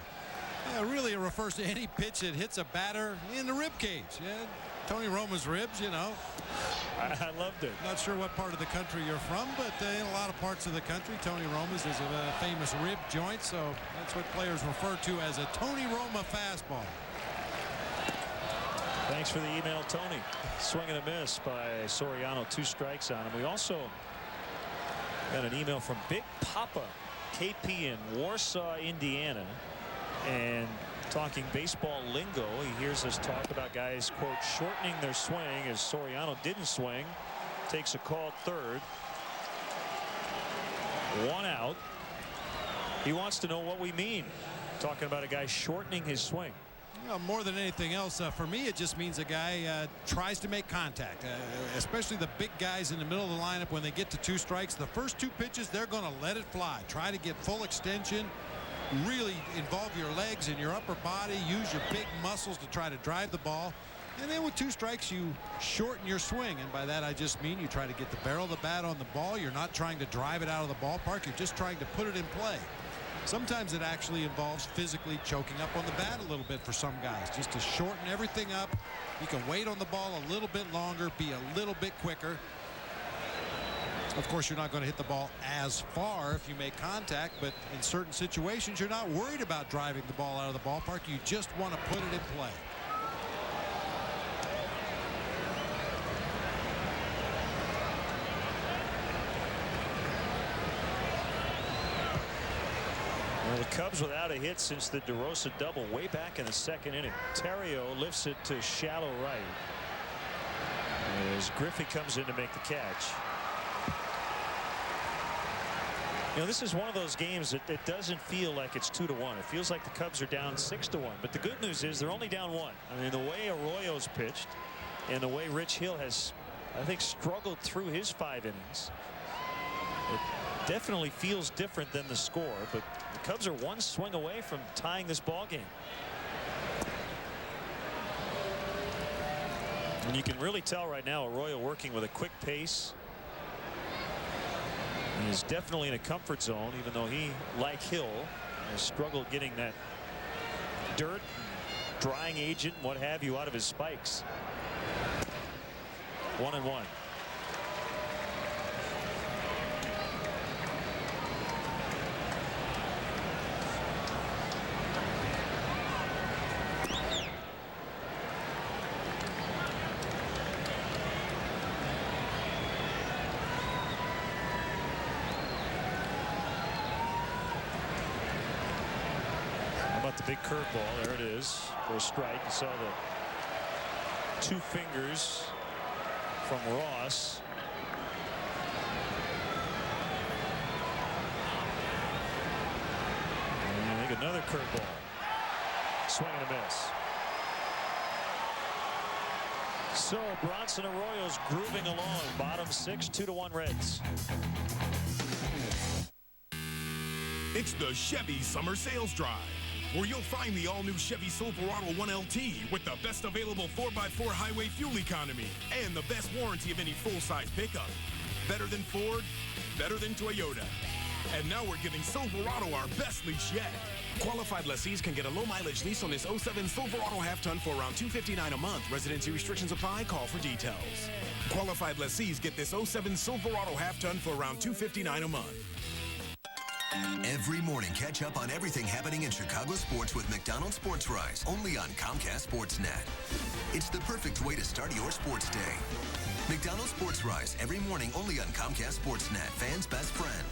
Really, it refers to any pitch that hits a batter in the rib cage. Yeah, Tony Roma's ribs, you know. I loved it. Not sure what part of the country you're from, but in a lot of parts of the country, Tony Roma's is a famous rib joint, so that's what players refer to as a Tony Roma fastball. Thanks for the email, Tony. Swing and a miss by Soriano. 2 strikes on him. We also got an email from Big Papa KP in Warsaw, Indiana. And talking baseball lingo, he hears us talk about guys, quote, shortening their swing as Soriano didn't swing. Takes a called third. 1 out. He wants to know what we mean talking about a guy shortening his swing. Well, more than anything else, for me, it just means a guy tries to make contact, especially the big guys in the middle of the lineup. When they get to 2 strikes, the first 2 pitches, they're going to let it fly. Try to get full extension. Really involve your legs and your upper body. Use your big muscles to try to drive the ball. And then with 2 strikes, you shorten your swing. And by that, I just mean you try to get the barrel of the bat on the ball. You're not trying to drive it out of the ballpark. You're just trying to put it in play. Sometimes it actually involves physically choking up on the bat a little bit for some guys, just to shorten everything up. You can wait on the ball a little bit longer, be a little bit quicker. Of course, you're not going to hit the ball as far if you make contact, but in certain situations, you're not worried about driving the ball out of the ballpark. You just want to put it in play. Well, the Cubs without a hit since the DeRosa double way back in the 2nd inning. Terrio lifts it to shallow right as Griffey comes in to make the catch. You know, this is one of those games that it doesn't feel like it's 2-1. It feels like the Cubs are down 6-1. But the good news is they're only down 1. I mean, the way Arroyo's pitched and the way Rich Hill has, I think, struggled through his 5 innings, it definitely feels different than the score. But the Cubs are 1 swing away from tying this ball game. And you can really tell right now Arroyo working with a quick pace. He's definitely in a comfort zone, even though he, like Hill, has struggled getting that dirt, drying agent, what have you, out of his spikes. 1-1. Big curveball. There it is for a strike. You saw the 2 fingers from Ross. And I think another curveball. Swing and a miss. So Bronson Arroyo's grooving along. Bottom 6, 2-1 Reds. It's the Chevy Summer Sales Drive, where you'll find the all-new Chevy Silverado 1LT with the best available 4x4 highway fuel economy and the best warranty of any full-size pickup. Better than Ford, better than Toyota. And now we're giving Silverado our best lease yet. Qualified lessees can get a low-mileage lease on this 07 Silverado half-ton for around $259 a month. Residency restrictions apply. Call for details. Qualified lessees get this 07 Silverado half-ton for around $259 a month. Every morning, catch up on everything happening in Chicago sports with McDonald's Sports Rise, only on Comcast Sportsnet. It's the perfect way to start your sports day. McDonald's Sports Rise, every morning only on Comcast Sportsnet, fans' best friend.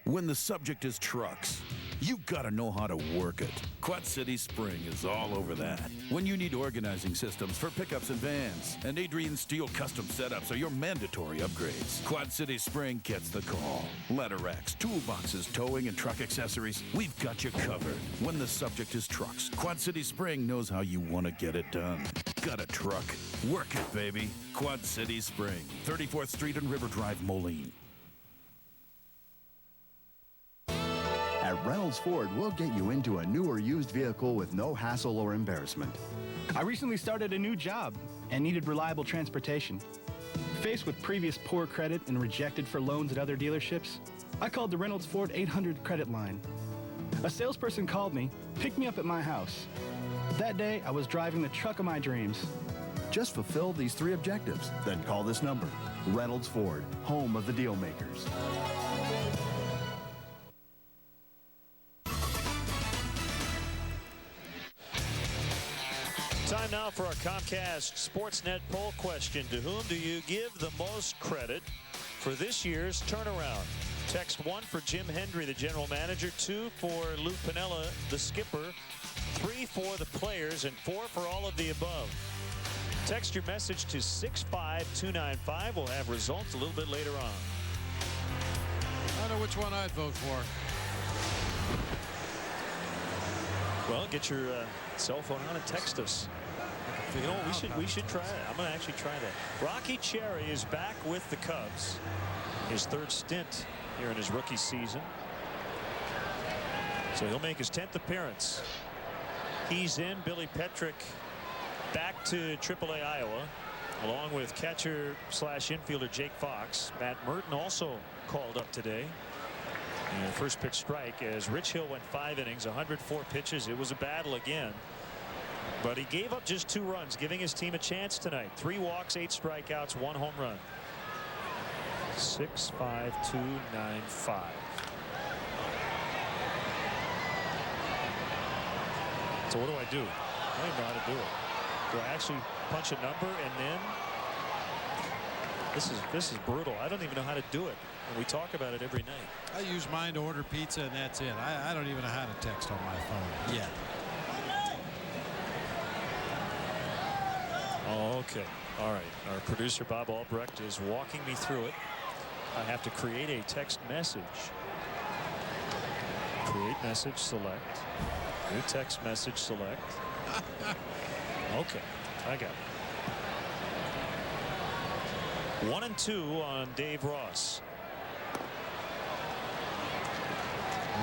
When the subject is trucks, you gotta know how to work it. Quad City Spring is all over that. When you need organizing systems for pickups and vans, and Adrian Steel custom setups are your mandatory upgrades, Quad City Spring gets the call. Ladder racks, toolboxes, towing, and truck accessories, we've got you covered. When the subject is trucks, Quad City Spring knows how you want to get it done. Got a truck? Work it, baby. Quad City Spring, 34th Street and River Drive, Moline. At Reynolds Ford, we'll get you into a new or used vehicle with no hassle or embarrassment. I recently started a new job and needed reliable transportation. Faced with previous poor credit and rejected for loans at other dealerships, I called the Reynolds Ford 800 credit line. A salesperson called me, picked me up at my house. That day, I was driving the truck of my dreams. Just fulfill these 3 objectives, then call this number. Reynolds Ford, home of the deal makers. Time now for our Comcast Sportsnet poll question. To whom do you give the most credit for this year's turnaround? Text 1 for Jim Hendry, the general manager, 2 for Lou Piniella, the skipper, 3 for the players, and 4 for all of the above. Text your message to 65295. We'll have results a little bit later on. I know which one I'd vote for. Well, get your cell phone on and text us. You know, we should try it. I'm going to actually try that. Rocky Cherry is back with the Cubs. His 3rd stint here in his rookie season. So he'll make his 10th appearance. He's in. Billy Petrick back to AAA Iowa, along with catcher/infielder Jake Fox. Matt Merton also called up today. And first pitch strike as Rich Hill went 5 innings, 104 pitches. It was a battle again, but he gave up just 2 runs, giving his team a chance tonight. 3 walks, 8 strikeouts, 1 home run. 6-5-2-9-5. So what do I do? I don't even know how to do it. Do I actually punch a number and then? This is brutal. I don't even know how to do it. And we talk about it every night. I use mine to order pizza, and that's it. I don't even know how to text on my phone yet. Oh, okay. All right. Our producer, Bob Albrecht, is walking me through it. I have to create a text message. Create message, select. New text message, select. Okay. I got it. 1 and 2 on Dave Ross.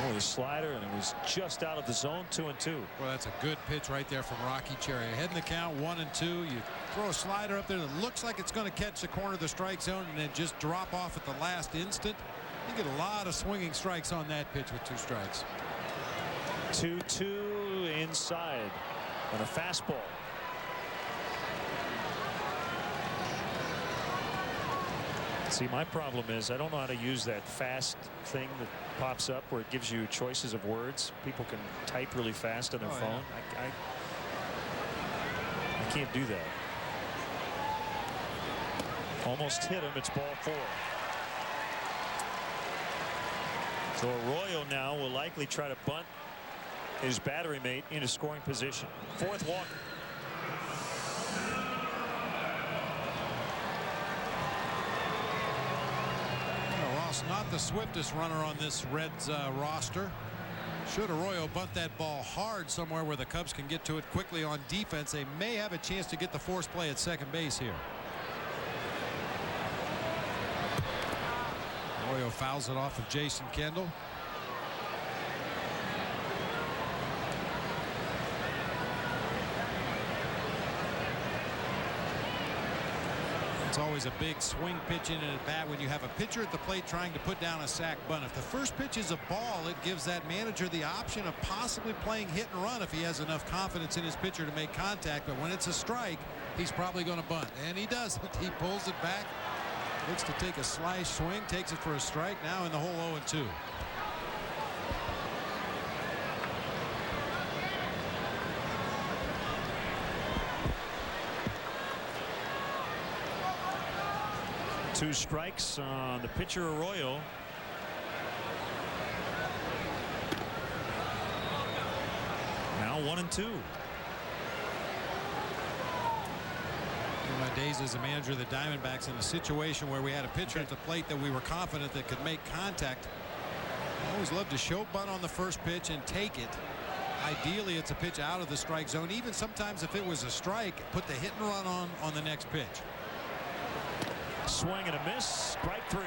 Oh, the slider, and it was just out of the zone. 2 and 2. Well, that's a good pitch right there from Rocky Cherry. Ahead in the count, 1 and 2. You throw a slider up there that looks like it's going to catch the corner of the strike zone and then just drop off at the last instant. You get a lot of swinging strikes on that pitch with 2 strikes. 2-2 inside on a fastball. See, my problem is I don't know how to use that fast thing that pops up where it gives you choices of words. People can type really fast on their phone. Yeah. I can't do that. Almost hit him. It's ball 4. So Arroyo now will likely try to bunt his battery mate into scoring position. 4th walk. Not the swiftest runner on this Reds roster. Should Arroyo bunt that ball hard somewhere where the Cubs can get to it quickly on defense, they may have a chance to get the force play at second base here. Arroyo fouls it off of Jason Kendall. It's always a big swing pitch in at bat when you have a pitcher at the plate trying to put down a sac bunt. If the first pitch is a ball, it gives that manager the option of possibly playing hit and run if he has enough confidence in his pitcher to make contact. But when it's a strike, he's probably going to bunt, and he does. He pulls it back, looks to take a slice swing, takes it for a strike. Now in the hole 0-2. 2 strikes on the pitcher Arroyo. Now 1-2. In my days as a manager of the Diamondbacks, in a situation where we had a pitcher at the plate that we were confident that could make contact, I always loved to show bunt on the first pitch and take it. Ideally, it's a pitch out of the strike zone. Even sometimes if it was a strike, put the hit and run on the next pitch. Swing and a miss. Strike 3.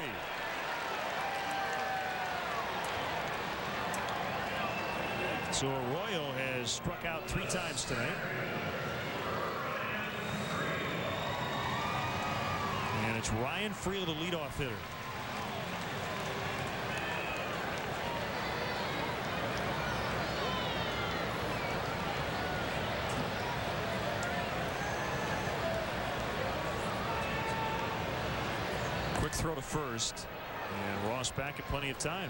So Arroyo has struck out 3 times tonight. And it's Ryan Friel, the leadoff hitter. Quick throw to first, and Ross back at plenty of time.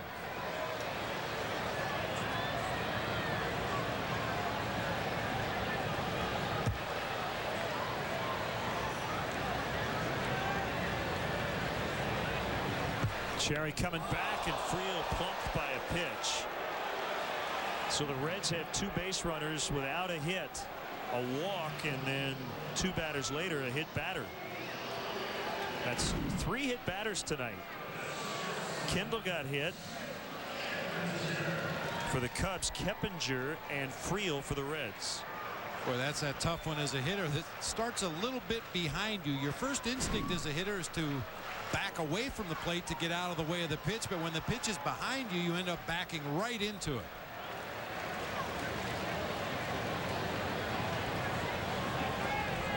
Cherry coming back, and Friel plunked by a pitch. So the Reds have 2 base runners without a hit, a walk, and then 2 batters later a hit batter. That's 3 hit batters tonight. Kendall got hit for the Cubs, Keppinger and Friel for the Reds. Boy, that's that tough one as a hitter that starts a little bit behind you. Your first instinct as a hitter is to back away from the plate to get out of the way of the pitch, but when the pitch is behind you, you end up backing right into it.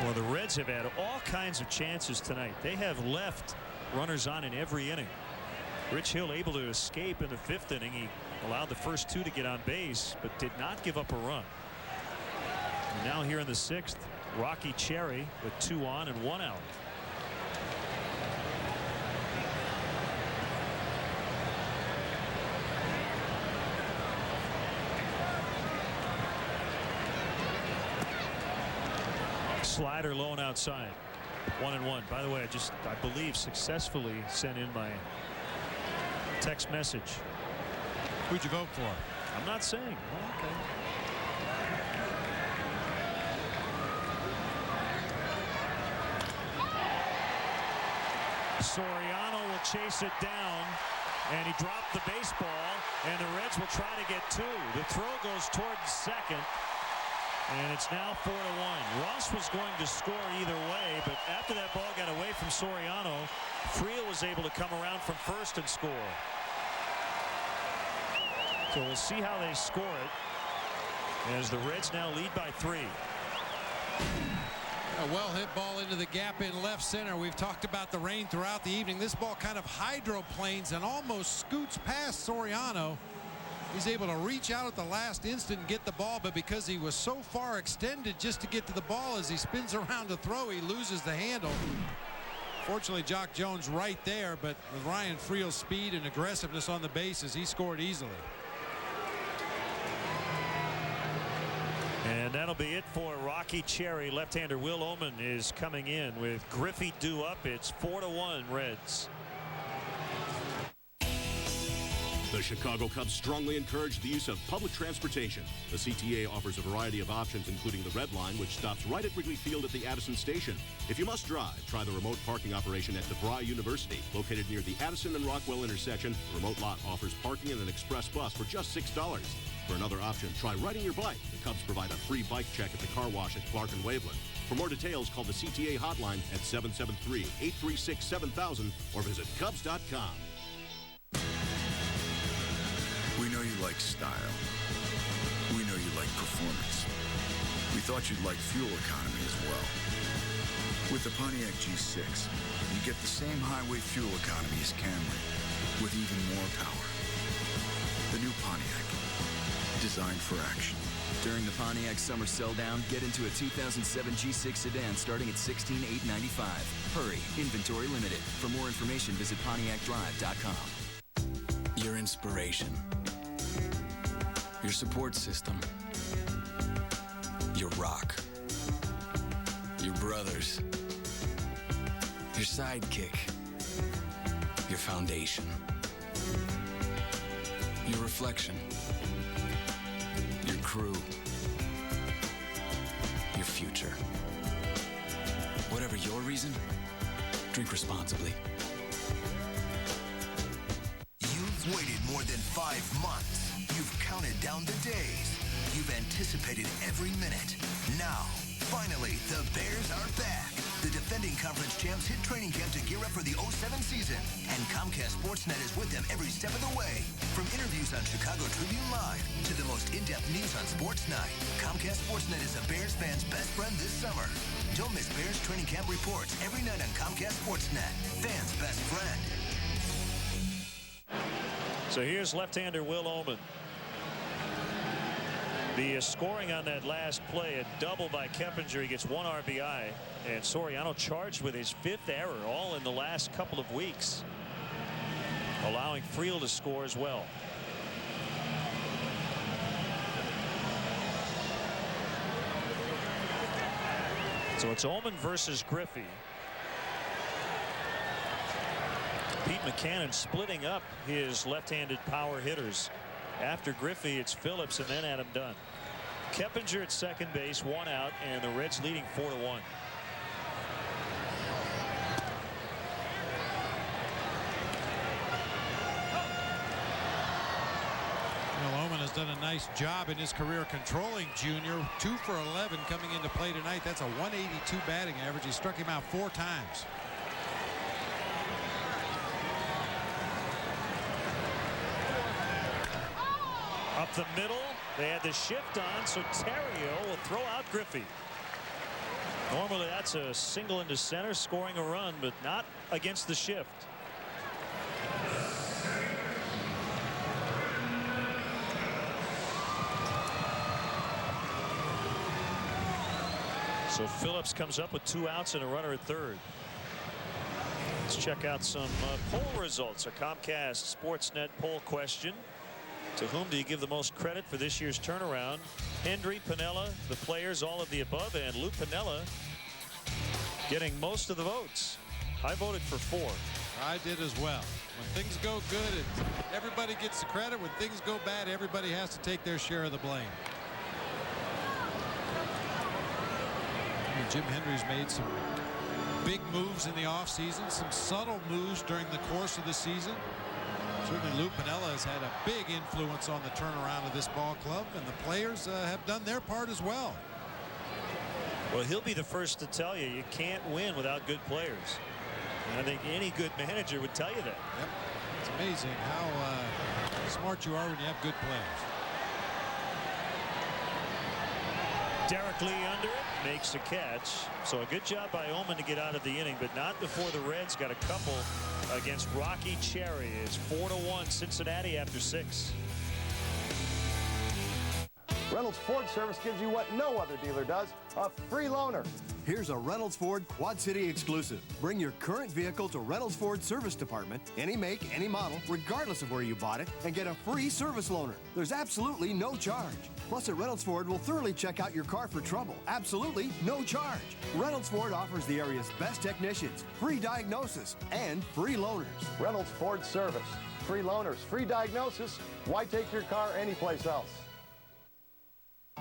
Well, the Reds have had all kinds of chances tonight. They have left runners on in every inning. Rich Hill able to escape in the 5th inning. He allowed the first 2 to get on base, but did not give up a run. And now here in the 6th, Rocky Cherry with 2 on and 1 out. Slider low and outside. 1-1. By the way, I believe successfully sent in my text message. Who'd you vote for? I'm not saying. Oh, okay. Soriano will chase it down, and he dropped the baseball, and the Reds will try to get 2. The throw goes towards second. And it's now 4-1. Ross was going to score either way, but after that ball got away from Soriano, Friel was able to come around from first and score. So we'll see how they score it as the Reds now lead by 3. A well-hit ball into the gap in left center. We've talked about the rain throughout the evening. This ball kind of hydroplanes and almost scoots past Soriano. He's able to reach out at the last instant and get the ball, but because he was so far extended just to get to the ball, as he spins around to throw, he loses the handle. Fortunately, Jock Jones right there, but with Ryan Friel's speed and aggressiveness on the bases, he scored easily. And that'll be it for Rocky Cherry. Left-hander Will Oman is coming in with Griffey due up. It's 4-1 Reds. The Chicago Cubs strongly encourage the use of public transportation. The CTA offers a variety of options, including the Red Line, which stops right at Wrigley Field at the Addison Station. If you must drive, try the remote parking operation at DeVry University. Located near the Addison and Rockwell intersection, the remote lot offers parking and an express bus for just $6. For another option, try riding your bike. The Cubs provide a free bike check at the car wash at Clark and Waveland. For more details, call the CTA hotline at 773-836-7000 or visit Cubs.com. We know you like style. We know you like performance. We thought you'd like fuel economy as well. With the Pontiac G6, you get the same highway fuel economy as Camry, with even more power. The new Pontiac, designed for action. During the Pontiac Summer Sell Down, get into a 2007 G6 sedan starting at $16,895. Hurry, inventory limited. For more information, visit PontiacDrive.com. Your inspiration. Your support system. Your rock. Your brothers. Your sidekick. your foundation, your reflection, your crew, your future. Whatever your reason, drink responsibly. You've waited more than 5 months. You've counted down the days. You've anticipated every minute. Now, finally, the Bears are back. The defending conference champs hit training camp to gear up for the 07 season. And Comcast Sportsnet is with them every step of the way. From interviews on Chicago Tribune Live to the most in-depth news on Sports Night, Comcast Sportsnet is a Bears fan's best friend this summer. Don't miss Bears training camp reports every night on Comcast Sportsnet. Fans' best friend. So here's left-hander Will Oman. The scoring on that last play, a double by Keppinger. He gets 1 RBI. And Soriano charged with his 5th error, all in the last couple of weeks, allowing Friel to score as well. So it's Oman versus Griffey. Pete McCannon splitting up his left-handed power hitters. After Griffey, it's Phillips and then Adam Dunn. Keppinger at second base, 1 out, and the Reds leading 4-1. Well, Oman has done a nice job in his career controlling Junior. 2 for 11 coming into play tonight. That's a 182 batting average. He struck him out 4 times. Up the middle, they had the shift on, so Terrio will throw out Griffey. Normally that's a single into center, scoring a run, but not against the shift. So Phillips comes up with 2 outs and a runner at third. Let's check out some poll results. Our Comcast Sportsnet poll question. To whom do you give the most credit for this year's turnaround? Hendry, Piniella, the players, all of the above, and Lou Piniella getting most of the votes. I voted for 4. I did as well. When things go good, everybody gets the credit. When things go bad, everybody has to take their share of the blame. Jim Hendry's made some big moves in the offseason, some subtle moves during the course of the season. Certainly Lou Piniella has had a big influence on the turnaround of this ball club, and the players have done their part as well. Well, he'll be the first to tell you you can't win without good players. And I think any good manager would tell you that. Yep. It's amazing how smart you are when you have good players. Derek Lee under it, makes a catch. So a good job by Oman to get out of the inning, but not before the Reds got a couple against Rocky Cherry. It's 4-1 Cincinnati after 6. Reynolds Ford service gives you what no other dealer does, a free loaner. Here's a Reynolds Ford Quad City exclusive. Bring your current vehicle to Reynolds Ford Service Department, any make, any model, regardless of where you bought it, and get a free service loaner. There's absolutely no charge. Plus, at Reynolds Ford, we'll thoroughly check out your car for trouble. Absolutely no charge. Reynolds Ford offers the area's best technicians, free diagnosis, and free loaners. Reynolds Ford service, free loaners, free diagnosis. Why take your car anyplace else?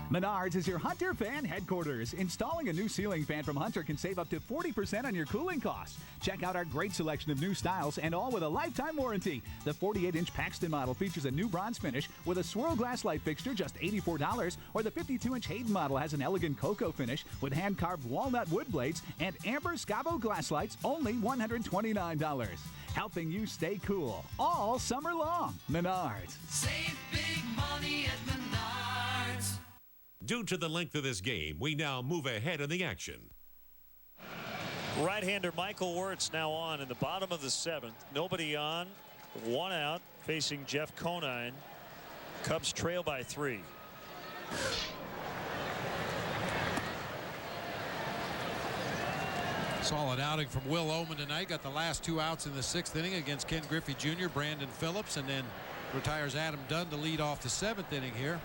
Menards is your Hunter fan headquarters. Installing a new ceiling fan from Hunter can save up to 40% on your cooling costs. Check out our great selection of new styles, and all with a lifetime warranty. The 48-inch Paxton model features a new bronze finish with a swirl glass light fixture, just $84, or the 52-inch Hayden model has an elegant cocoa finish with hand-carved walnut wood blades and amber Scavo glass lights, only $129. Helping you stay cool all summer long. Menards. Save big money at Menards. Due to the length of this game, we now move ahead in the action. Right-hander Michael Wirtz now on in the bottom of the 7th. Nobody on, 1 out, facing Jeff Conine. Cubs trail by 3. Solid outing from Will Oman tonight. Got the last 2 outs in the 6th inning against Ken Griffey Jr., Brandon Phillips, and then retires Adam Dunn to lead off the 7th inning here.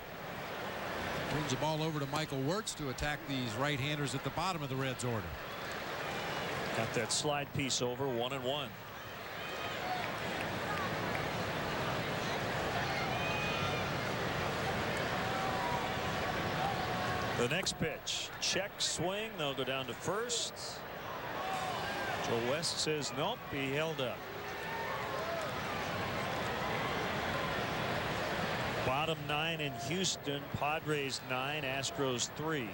Turns the ball over to Michael Wirtz to attack these right-handers at the bottom of the Reds order. Got that slide piece over, 1-1. The next pitch, check swing. They'll go down to first. Joe West says nope, he held up. Bottom 9 in Houston, Padres 9, Astros 3.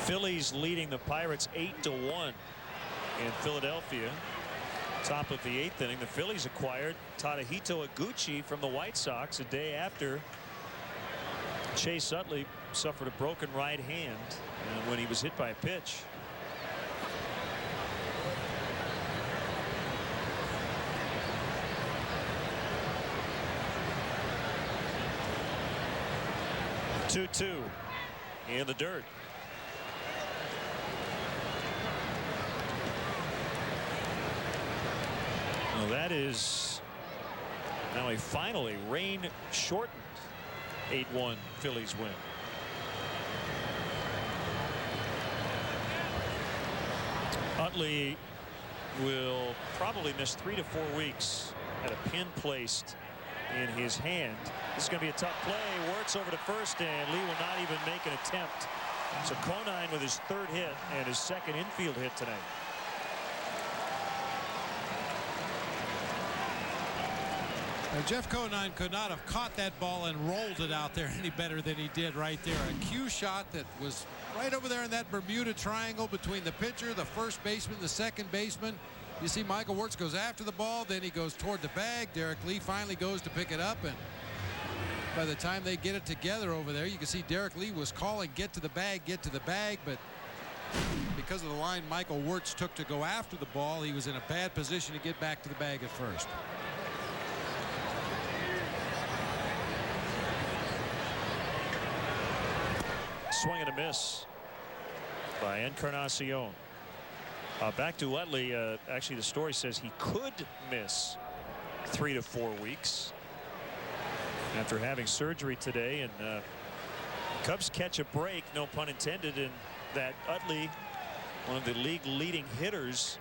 Phillies leading the Pirates 8-1 in Philadelphia. Top of the 8th inning, the Phillies acquired Tadahito Iguchi from the White Sox a day after Chase Utley suffered a broken right hand when he was hit by a pitch. Two in the dirt. Well, that is now a finally rain shortened 8-1 Phillies win. Utley will probably miss 3 to 4 weeks. Had a pin placed in his hand. This is going to be a tough play. Wirtz over to first, and Lee will not even make an attempt. So Conine with his 3rd hit and his 2nd infield hit tonight. Jeff Conine could not have caught that ball and rolled it out there any better than he did right there. A cue shot that was right over there in that Bermuda Triangle between the pitcher, the first baseman, the second baseman. You see Michael Wirtz goes after the ball, then he goes toward the bag. Derek Lee finally goes to pick it up, and by the time they get it together over there, you can see Derek Lee was calling get to the bag, but because of the line Michael Wirtz took to go after the ball, he was in a bad position to get back to the bag at first. Swing and a miss by Encarnacion. Back to Utley. Actually, the story says he could miss 3 to 4 weeks after having surgery today. And Cubs catch a break, no pun intended, in that Utley, one of the league leading hitters,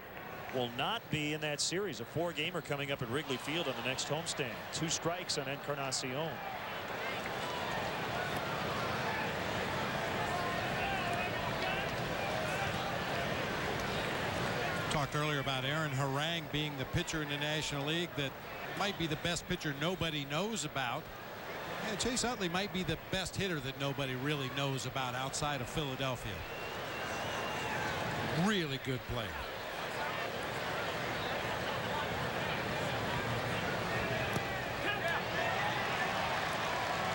will not be in that series. A 4-gamer coming up at Wrigley Field on the next homestand. 2 strikes on Encarnacion. Talked earlier about Aaron Harang being the pitcher in the National League that might be the best pitcher nobody knows about. And Chase Utley might be the best hitter that nobody really knows about outside of Philadelphia. Really good player.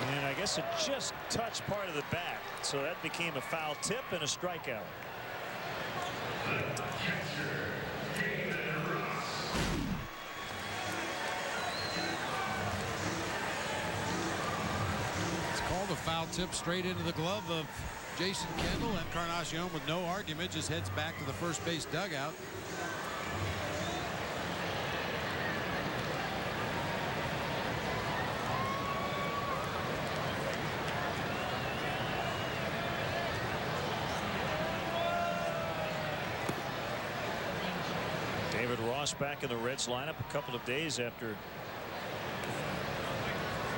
And I guess it just touched part of the bat, so that became a foul tip and a strikeout. It's called a foul tip straight into the glove of Jason Kendall. Encarnacion with no argument just heads back to the first base dugout. David Ross back in the Reds lineup a couple of days after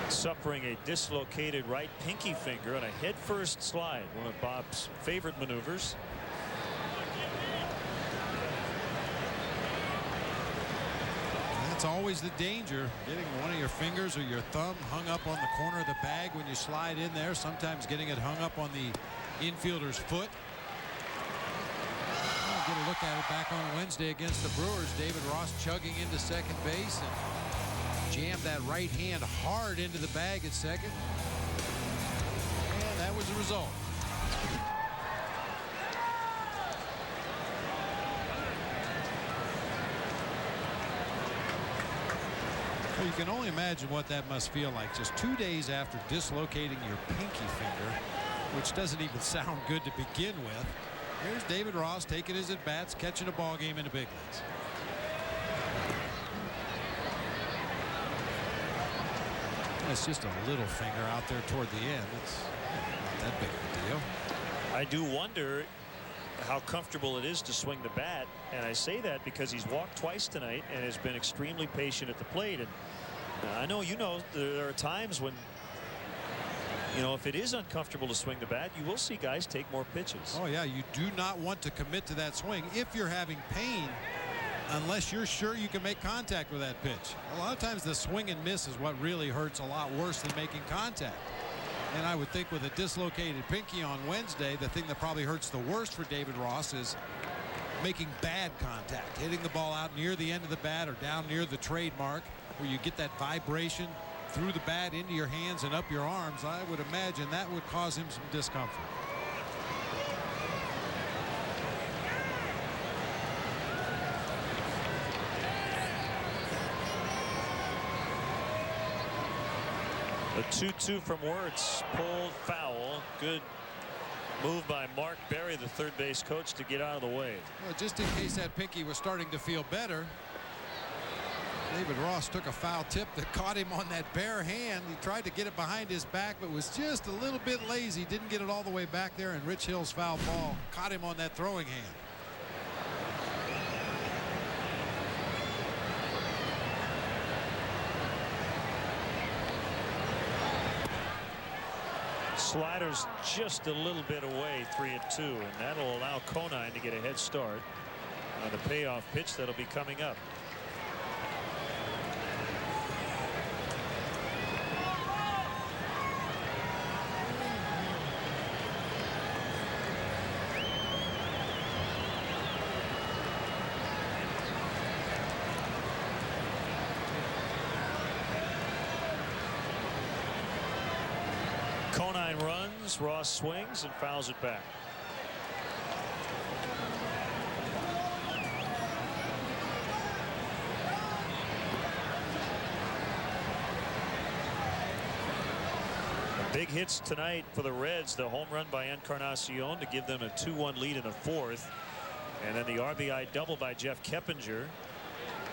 suffering a dislocated right pinky finger on a headfirst slide, one of Bob's favorite maneuvers. That's always the danger, getting one of your fingers or your thumb hung up on the corner of the bag when you slide in there, sometimes getting it hung up on the infielder's foot. We'll get a look at it back on Wednesday against the Brewers. David Ross chugging into second base and jammed that right hand hard into the bag at second. And that was the result. Well, you can only imagine what that must feel like just 2 days after dislocating your pinky finger, which doesn't even sound good to begin with. Here's David Ross taking his at-bats, catching a ball game in the big leagues. It's just a little finger out there toward the end. It's not that big of a deal. I do wonder how comfortable it is to swing the bat, and I say that because he's walked twice tonight and has been extremely patient at the plate. And I know, you know, there are times when you know, if it is uncomfortable to swing the bat, you will see guys take more pitches. Oh, yeah, you do not want to commit to that swing if you're having pain, unless you're sure you can make contact with that pitch. A lot of times the swing and miss is what really hurts a lot worse than making contact. And I would think with a dislocated pinky on Wednesday, the thing that probably hurts the worst for David Ross is making bad contact, hitting the ball out near the end of the bat or down near the trademark, where you get that vibration through the bat into your hands and up your arms. I would imagine that would cause him some discomfort. The 2-2 from Wirtz, pulled foul. Good move by Mark Berry, the third base coach, to get out of the way. Well, just in case that pinky was starting to feel better, David Ross took a foul tip that caught him on that bare hand. He tried to get it behind his back, but was just a little bit lazy. Didn't get it all the way back there, and Rich Hill's foul ball caught him on that throwing hand. Slider's just a little bit away, 3-2, and that'll allow Conine to get a head start on the payoff pitch that'll be coming up. Conine runs, Ross swings and fouls it back. Big hits tonight for the Reds. The home run by Encarnacion to give them a 2-1 lead in the fourth. And then the RBI double by Jeff Keppinger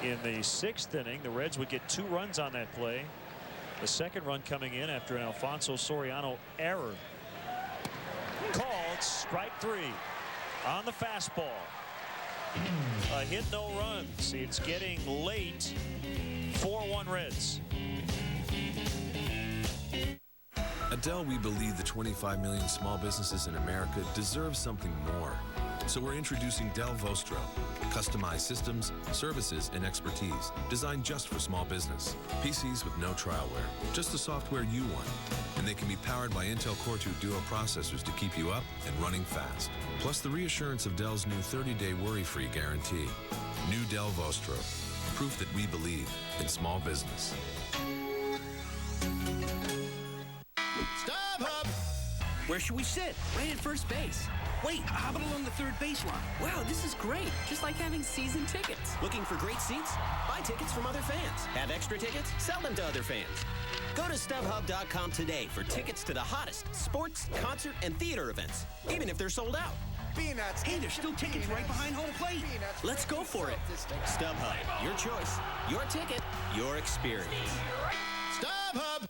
in the sixth inning. The Reds would get 2 runs on that play. The second run coming in after an Alfonso Soriano error. Called strike 3 on the fastball. A hit, no runs. It's getting late. 4-1 Reds. At Dell, we believe the 25 million small businesses in America deserve something more. So we're introducing Dell Vostro, customized systems, services, and expertise designed just for small business. PCs with no trialware, just the software you want. And they can be powered by Intel Core 2 Duo processors to keep you up and running fast. Plus the reassurance of Dell's new 30-day worry-free guarantee. New Dell Vostro, proof that we believe in small business. Where should we sit? Right at first base. Wait, how about along the third baseline? Wow, this is great. Just like having season tickets. Looking for great seats? Buy tickets from other fans. Have extra tickets? Sell them to other fans. Go to StubHub.com today for tickets to the hottest sports, concert, and theater events, even if they're sold out. Peanuts. Hey, there's still tickets right behind home plate. Let's go for it. StubHub, your choice, your ticket, your experience. StubHub!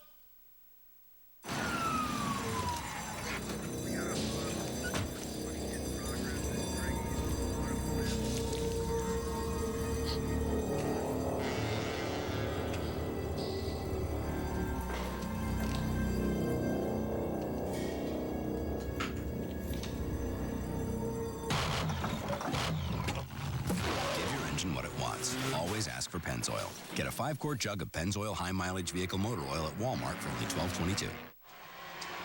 Ask for Pennzoil. Get a 5-quart jug of Pennzoil high mileage vehicle motor oil at Walmart for only $12.22.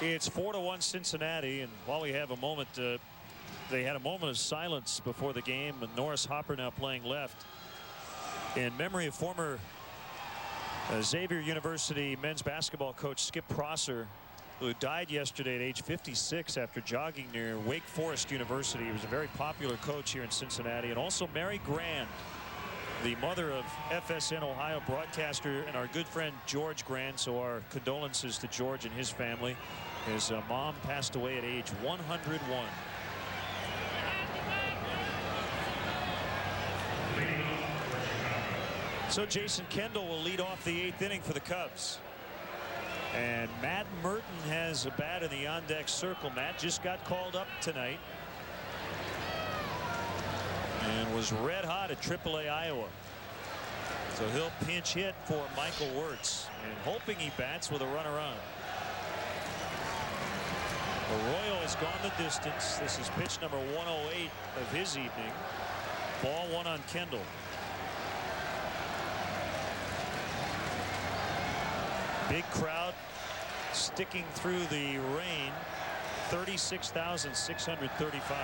It's 4-1 Cincinnati, and while we have a moment, they had a moment of silence before the game. And Norris Hopper now playing left in memory of former Xavier University men's basketball coach Skip Prosser, who died yesterday at age 56 after jogging near Wake Forest University. He was a very popular coach here in Cincinnati. And also Mary Grand, the mother of FSN Ohio broadcaster and our good friend George Grand. So our condolences to George and his family. His mom passed away at age 101. So Jason Kendall will lead off the 8th inning for the Cubs. And Matt Merton has a bat in the on-deck circle. Matt just got called up tonight and was red hot at AAA Iowa. So he'll pinch hit for Michael Wirtz and hoping he bats with a runner on. Arroyo has gone the distance. This is pitch number 108 of his evening. Ball one on Kendall. Big crowd sticking through the rain. 36,635.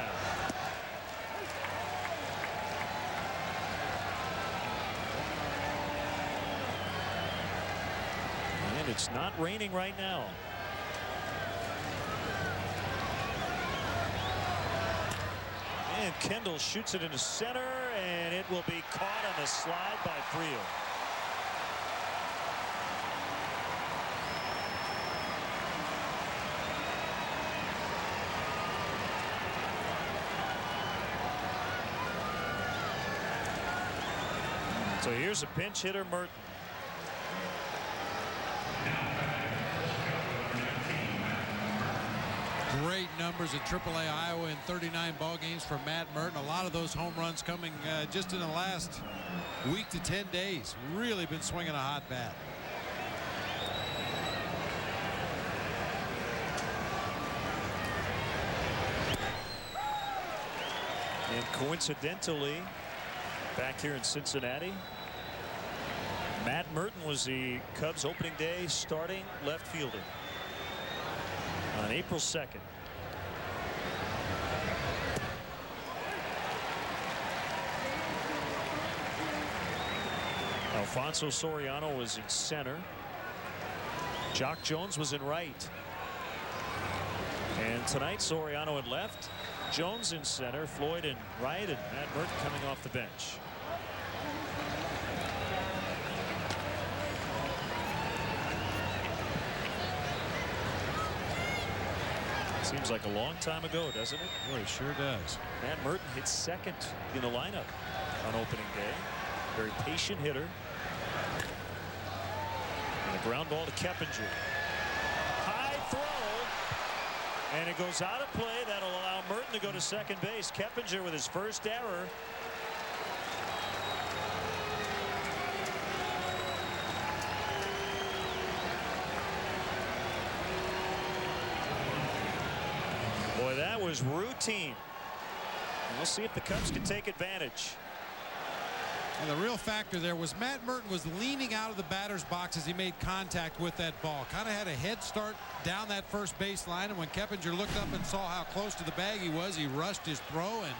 And it's not raining right now. And Kendall shoots it into center, and it will be caught on the slide by Friel. So here's a pinch hitter, Merton. Great numbers at AAA Iowa in 39 ball games for Matt Merton. A lot of those home runs coming just in the last week to 10 days. Really been swinging a hot bat. And coincidentally, back here in Cincinnati, Matt Merton was the Cubs opening day starting left fielder on April 2nd. Alfonso Soriano was in center. Jock Jones was in right. And tonight Soriano in left, Jones in center, Floyd in right, and Matt Merton coming off the bench. Seems like a long time ago, doesn't it? Boy, it sure does. Matt Merton hit second in the lineup on opening day. Very patient hitter. And a ground ball to Keppinger. High throw. And it goes out of play. That'll allow Merton to go to second base. Keppinger with his first error. Boy, that was routine. And we'll see if the Cubs can take advantage. And the real factor there was Matt Merton was leaning out of the batter's box as he made contact with that ball. Kind of had a head start down that first baseline, and when Keppinger looked up and saw how close to the bag he was, he rushed his throw and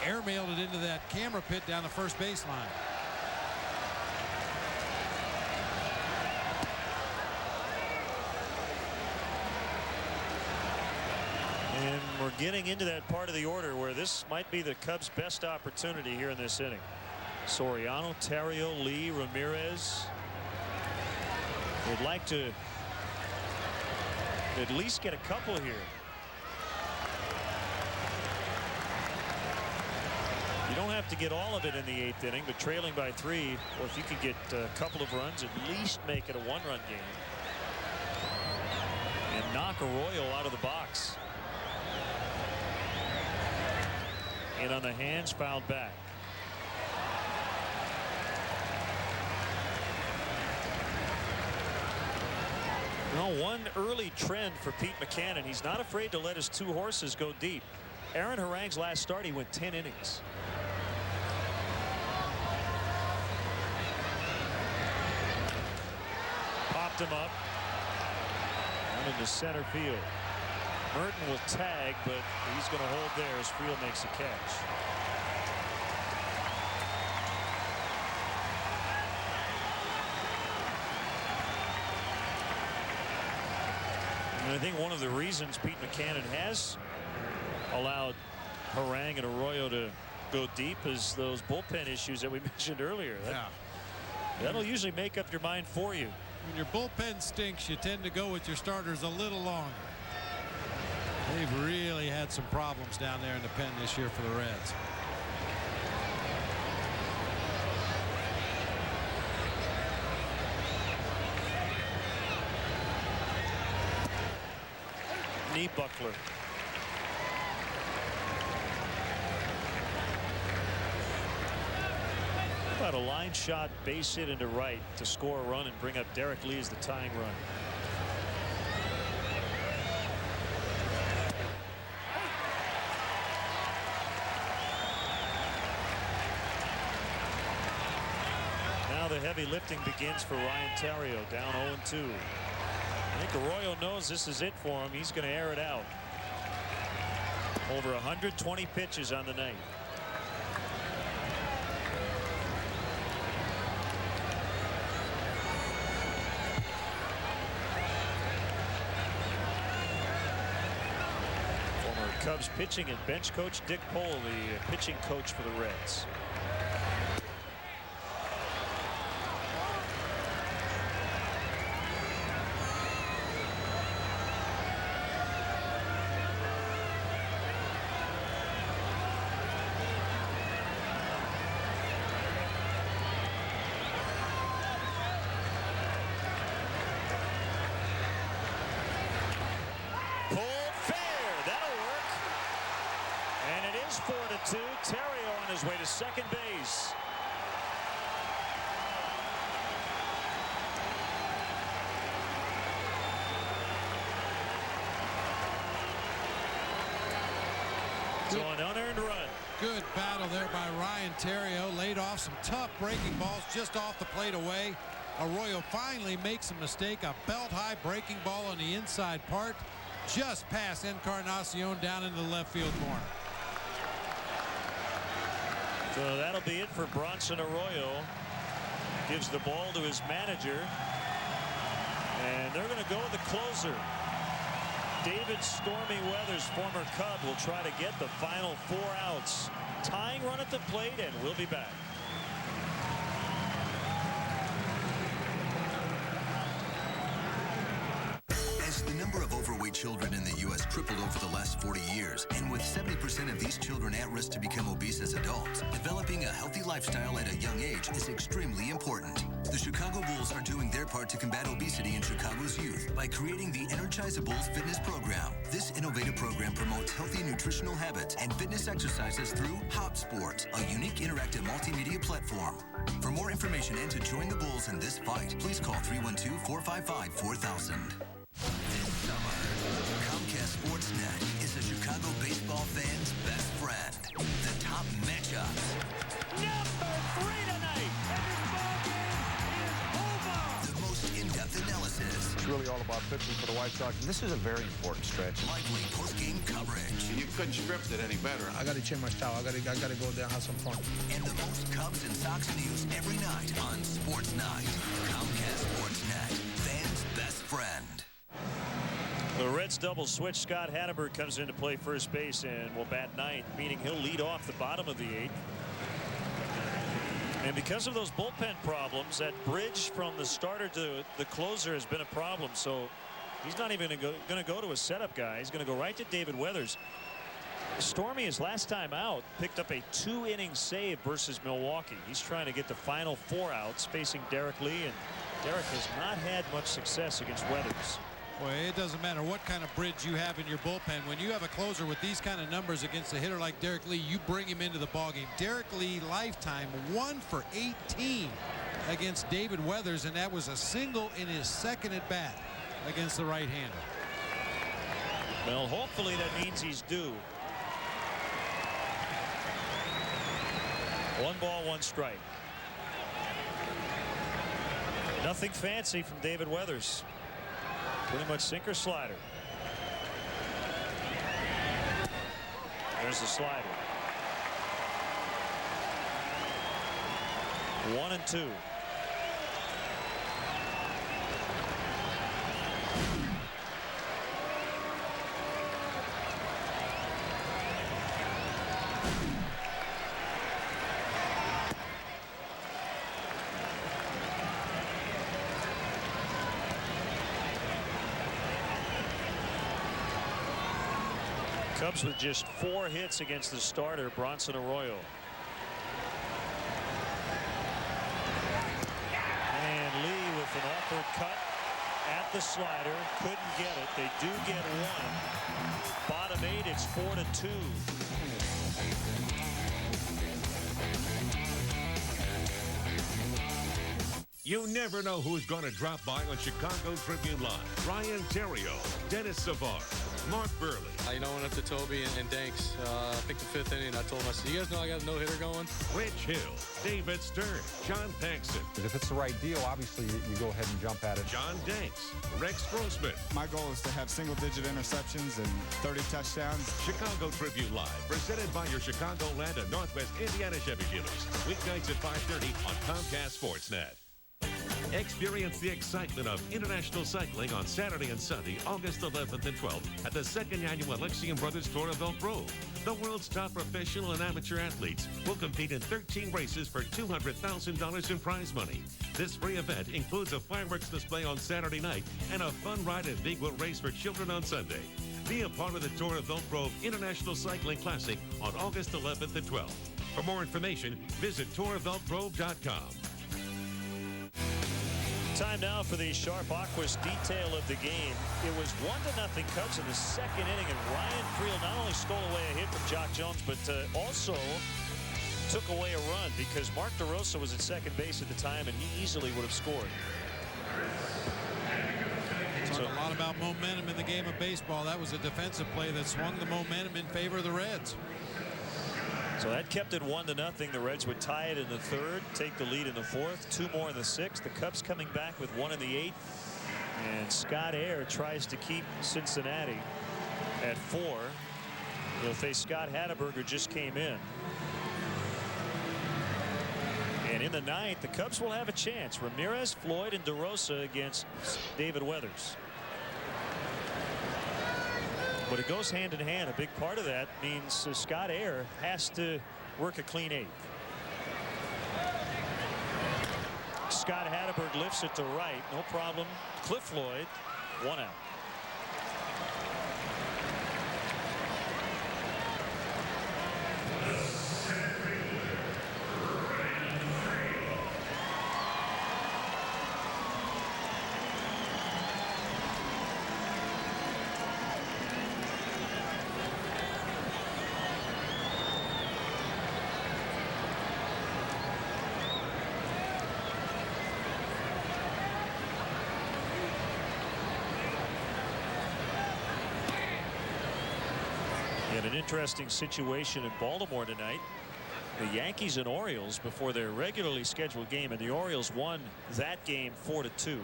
airmailed it into that camera pit down the first baseline. And we're getting into that part of the order where this might be the Cubs' best opportunity here in this inning. Soriano, Terrio, Lee, Ramirez. They'd like to at least get a couple here. You don't have to get all of it in the 8th inning, but trailing by 3, or if you could get a couple of runs, at least make it a 1-run game. And knock Arroyo out of the box. And on the hands, fouled back. Well, one early trend for Pete Mackanin. He's not afraid to let his 2 horses go deep. Aaron Harang's last start, he went 10 innings. Popped him up. Out into center field. Merton will tag, but he's going to hold there as Friel makes a catch. And I think one of the reasons Pete Mackanin has allowed Harang and Arroyo to go deep is those bullpen issues that we mentioned earlier. That'll usually make up your mind for you. When your bullpen stinks, you tend to go with your starters a little longer. They've really had some problems down there in the pen this year for the Reds. Knee buckler. About a line shot base hit into right to score a run and bring up Derek Lee as the tying run. the heavy lifting begins for Ryan Theriot, down 0-2. I think Arroyo knows this is it for him. He's going to air it out. Over 120 pitches on the night. Former Cubs pitching and bench coach Dick Pohl, the pitching coach for the Reds. Theriot on his way to second base. So an unearned run. Good battle there by Ryan Theriot. Laid off some tough breaking balls just off the plate away. Arroyo finally makes a mistake. A belt-high breaking ball on the inside part, just past Encarnacion down into the left field corner. So that'll be it for Bronson Arroyo. Gives the ball to his manager. And they're going to go with the closer. David Stormy Weathers, former Cub, will try to get the final 4 outs. Tying run at the plate, and we'll be back. As the number of overweight children in the U.S. tripled over the last 40 years, and with 70% of these children at risk to become obese as adults, developing a healthy lifestyle at a young age is extremely important. The Chicago Bulls are doing their part to combat obesity in Chicago's youth by creating the Energizables Fitness Program. This innovative program promotes healthy nutritional habits and fitness exercises through Hop Sports, a unique interactive multimedia platform. For more information and to join the Bulls in this fight, please call 312-455-4000. This summer, Comcast Sportsnet is a Chicago baseball fan's best friend. The top matchups. Number 3 tonight. Every ball game is over. The most in-depth analysis. It's really all about pitching for the White Sox. This is a very important stretch. Lively post-game coverage. You couldn't script it any better. I got to change my style. I got to go there and have some fun. And the most Cubs and Sox news every night on Sports Night. Comcast Sportsnet, fans' best friend. The Reds double switch. Scott Hatteberg comes in to play first base and will bat ninth, meaning he'll lead off the bottom of the 8th. And because of those bullpen problems, that bridge from the starter to the closer has been a problem. So he's not even going to go to a setup guy. He's going to go right to David Weathers. Stormy, his last time out, picked up a 2-inning save versus Milwaukee. He's trying to get the final 4 outs facing Derek Lee, and Derek has not had much success against Weathers. Boy, it doesn't matter what kind of bridge you have in your bullpen. When you have a closer with these kind of numbers against a hitter like Derek Lee, you bring him into the ballgame. Derek Lee, lifetime 1 for 18 against David Weathers, and that was a single in his second at bat against the right-hander. Well, hopefully that means he's due. 1 ball, 1 strike. Nothing fancy from David Weathers. Pretty much sinker slider. There's the slider. 1-2. Cubs with just 4 hits against the starter, Bronson Arroyo. And Lee with an awkward cut at the slider. Couldn't get it. They do get 1. Bottom 8, it's 4-2. You never know who's going to drop by on Chicago Tribune Live. Ryan Terrio, Dennis Savard, Mark Burley. You know, I went up to Toby and Danks, I think the 5th inning, I told him, I said, you guys know I got a no-hitter going? Rich Hill, David Stern, John Paxson. If it's the right deal, obviously you go ahead and jump at it. John Danks, Rex Grossman. My goal is to have single-digit interceptions and 30 touchdowns. Chicago Tribune Live, presented by your Chicagoland and Northwest Indiana Chevy dealers. Weeknights at 5:30 on Comcast Sportsnet. Experience the excitement of international cycling on Saturday and Sunday, August 11th and 12th at the 2nd Annual Alexian Brothers Tour of Elk Grove. The world's top professional and amateur athletes will compete in 13 races for $200,000 in prize money. This free event includes a fireworks display on Saturday night and a fun ride and big wheel race for children on Sunday. Be a part of the Tour of Elk Grove International Cycling Classic on August 11th and 12th. For more information, visit tourofelkgrove.com. Time now for the Sharp Aquas detail of the game. It was 1-0 Cubs in the 2nd inning, and Ryan Friel not only stole away a hit from Jock Jones, but also took away a run because Mark DeRosa was at second base at the time, and he easily would have scored. Talk a lot about momentum in the game of baseball. That was a defensive play that swung the momentum in favor of the Reds. So that kept it 1-0. The Reds would tie it in the 3rd, take the lead in the 4th, 2 more in the 6th. The Cubs coming back with 1 in the 8th. And Scott Air tries to keep Cincinnati at 4. They'll face Scott Hatteberg, who just came in. And in the 9th, the Cubs will have a chance. Ramirez, Floyd, and DeRosa against David Weathers. But it goes hand in hand. A big part of that means Scott Air has to work a clean 8th. Scott Hatteberg lifts it to right. No problem. Cliff Floyd, 1 out. An interesting situation in Baltimore tonight. The Yankees and Orioles before their regularly scheduled game, and the Orioles won that game 4-2.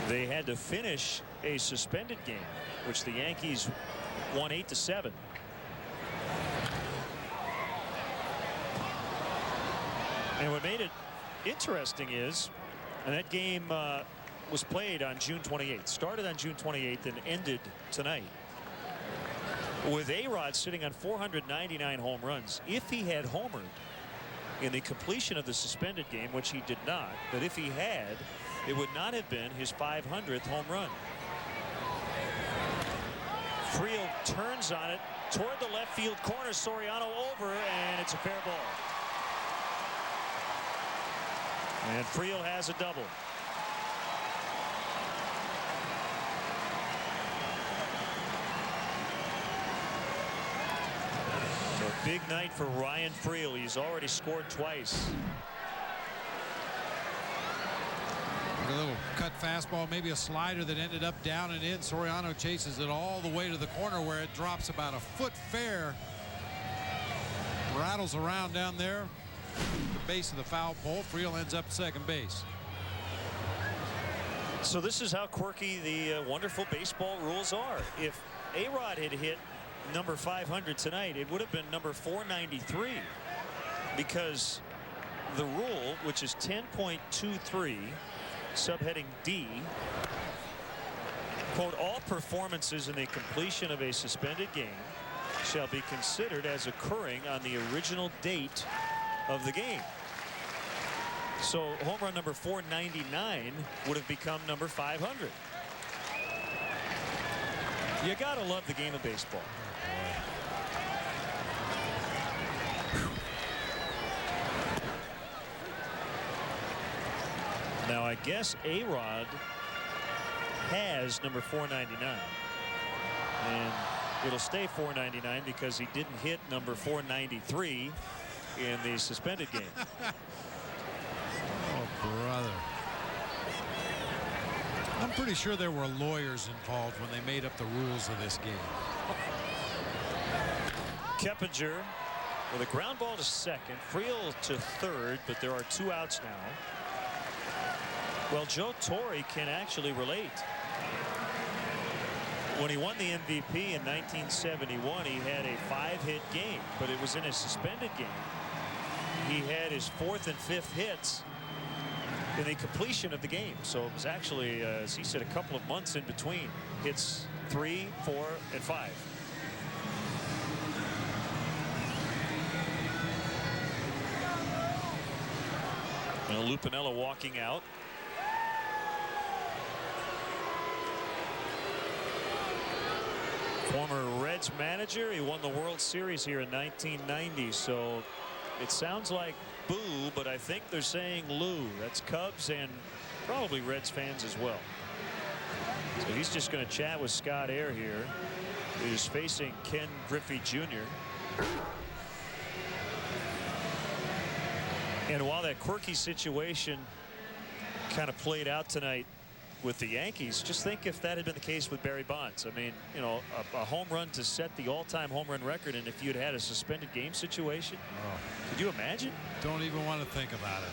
They had to finish a suspended game, which the Yankees won 8-7. And what made it interesting is, and that game was played on June 28th, started on June 28th and ended tonight, with A-Rod sitting on 499 home runs. If he had homered in the completion of the suspended game, which he did not, but if he had, it would not have been his 500th home run. Friel turns on it toward the left field corner. Soriano over, and it's a fair ball. And Friel has a double. Big night for Ryan Friel. He's already scored twice. A little cut fastball, maybe a slider that ended up down and in. Soriano chases it all the way to the corner where it drops about a foot fair. Rattles around down there. The base of the foul pole. Friel ends up at second base. So this is how quirky the wonderful baseball rules are. If A-Rod had hit number 500 tonight, it would have been number 493, because the rule, which is 10.23 subheading D, quote, all performances in the completion of a suspended game shall be considered as occurring on the original date of the game. So home run number 499 would have become number 500. You gotta love the game of baseball. Now I guess A-Rod has number 499, and it'll stay 499 because he didn't hit number 493 in the suspended game. brother. I'm pretty sure there were lawyers involved when they made up the rules of this game. Keppinger with a ground ball to second, Friel to third, but there are 2 outs now. Well, Joe Torre can actually relate. When he won the MVP in 1971, he had a 5-hit game, but it was in a suspended game. He had his 4th and 5th hits in the completion of the game. So it was actually, as he said, a couple of months in between hits 3, 4, and 5. Well, Lupinella walking out. Former Reds manager. He won the World Series here in 1990. So it sounds like boo, but I think they're saying Lou. That's Cubs and probably Reds fans as well. So he's just going to chat with Scott Air here. He's facing Ken Griffey Jr. And while that quirky situation kind of played out tonight with the Yankees, just think if that had been the case with Barry Bonds. I mean, you know, a home run to set the all-time home run record, and if you'd had a suspended game situation, could you imagine? Don't even want to think about it.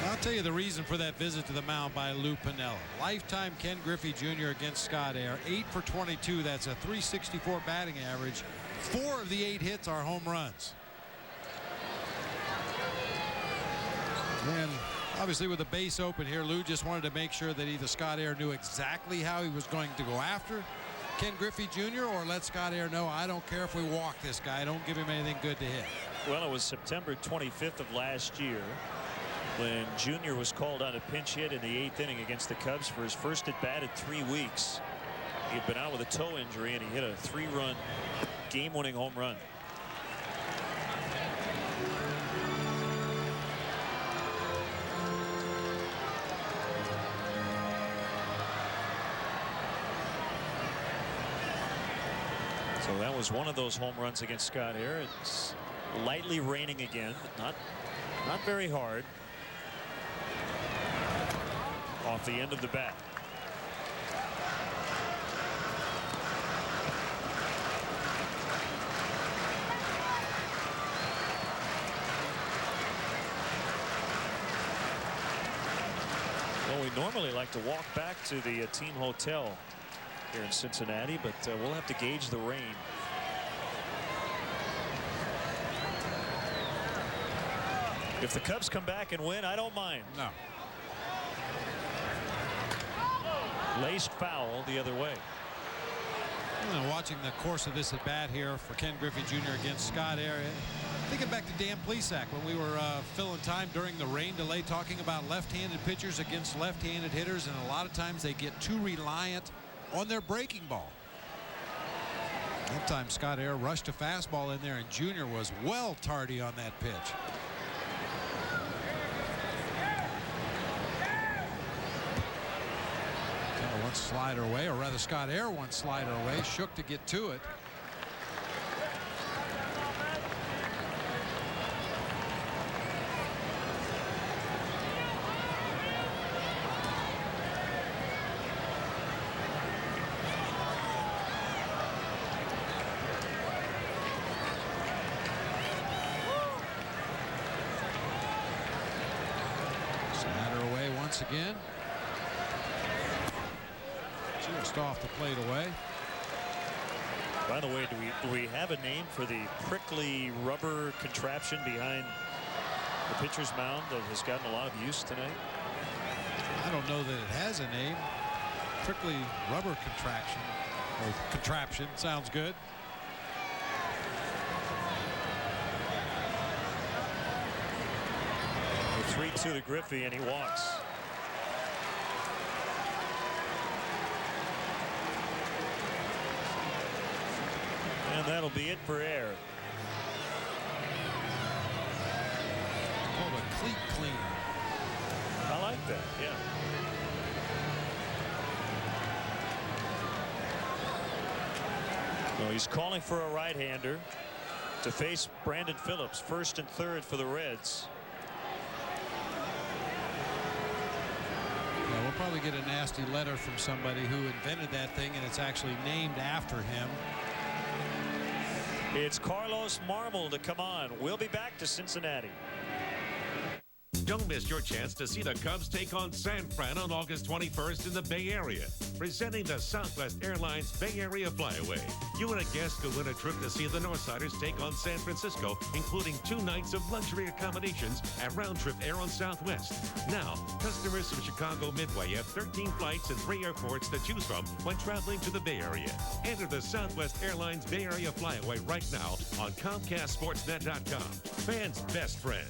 I'll tell you the reason for that visit to the mound by Lou Piniella. Lifetime Ken Griffey Jr. against Scott Air. 8 for 22. That's a .364 batting average. 4 of the 8 hits are home runs. And obviously with the base open here, Lou just wanted to make sure that either Scott Air knew exactly how he was going to go after Ken Griffey Jr. or let Scott Air know, I don't care if we walk this guy. Don't give him anything good to hit. Well, it was September 25th of last year when Jr. was called on a pinch hit in the 8th inning against the Cubs for his first at bat in 3 weeks. He had been out with a toe injury, and he hit a 3-run game-winning home run. So that was one of those home runs against Scott Air. It's lightly raining again, but not very hard. Off the end of the bat. Well, we normally like to walk back to the team hotel here in Cincinnati, but we'll have to gauge the rain. If the Cubs come back and win, I don't mind. No. Laced foul the other way. Watching the course of this at bat here for Ken Griffey Jr. against Scott Air. Thinking back to Dan Plesac when we were filling time during the rain delay, talking about left-handed pitchers against left-handed hitters, and a lot of times they get too reliant on their breaking ball. That time Scott Air rushed a fastball in there, and Jr. was well tardy on that pitch. One slider away, or rather Scott Air one slider away, shook to get to it. Slider away once again. Just off the plate away. By the way, do we have a name for the prickly rubber contraption behind the pitcher's mound that has gotten a lot of use tonight? I don't know that it has a name. Prickly rubber contraction or contraption sounds good. The 3-2 to Griffey, and he walks. And that'll be it for Air. Called a cleat cleaner. I like that, yeah. Well, he's calling for a right-hander to face Brandon Phillips, first and third for the Reds. probably get a nasty letter from somebody who invented that thing, and it's actually named after him. It's Carlos Marmol to come on. We'll be back to Cincinnati. Don't miss your chance to see the Cubs take on San Fran on August 21st in the Bay Area. Presenting the Southwest Airlines Bay Area Flyaway. You and a guest could win a trip to see the Northsiders take on San Francisco, including 2 nights of luxury accommodations at round-trip Air on Southwest. Now, customers from Chicago Midway have 13 flights and 3 airports to choose from when traveling to the Bay Area. Enter the Southwest Airlines Bay Area Flyaway right now on ComcastSportsNet.com. Fans' best friend.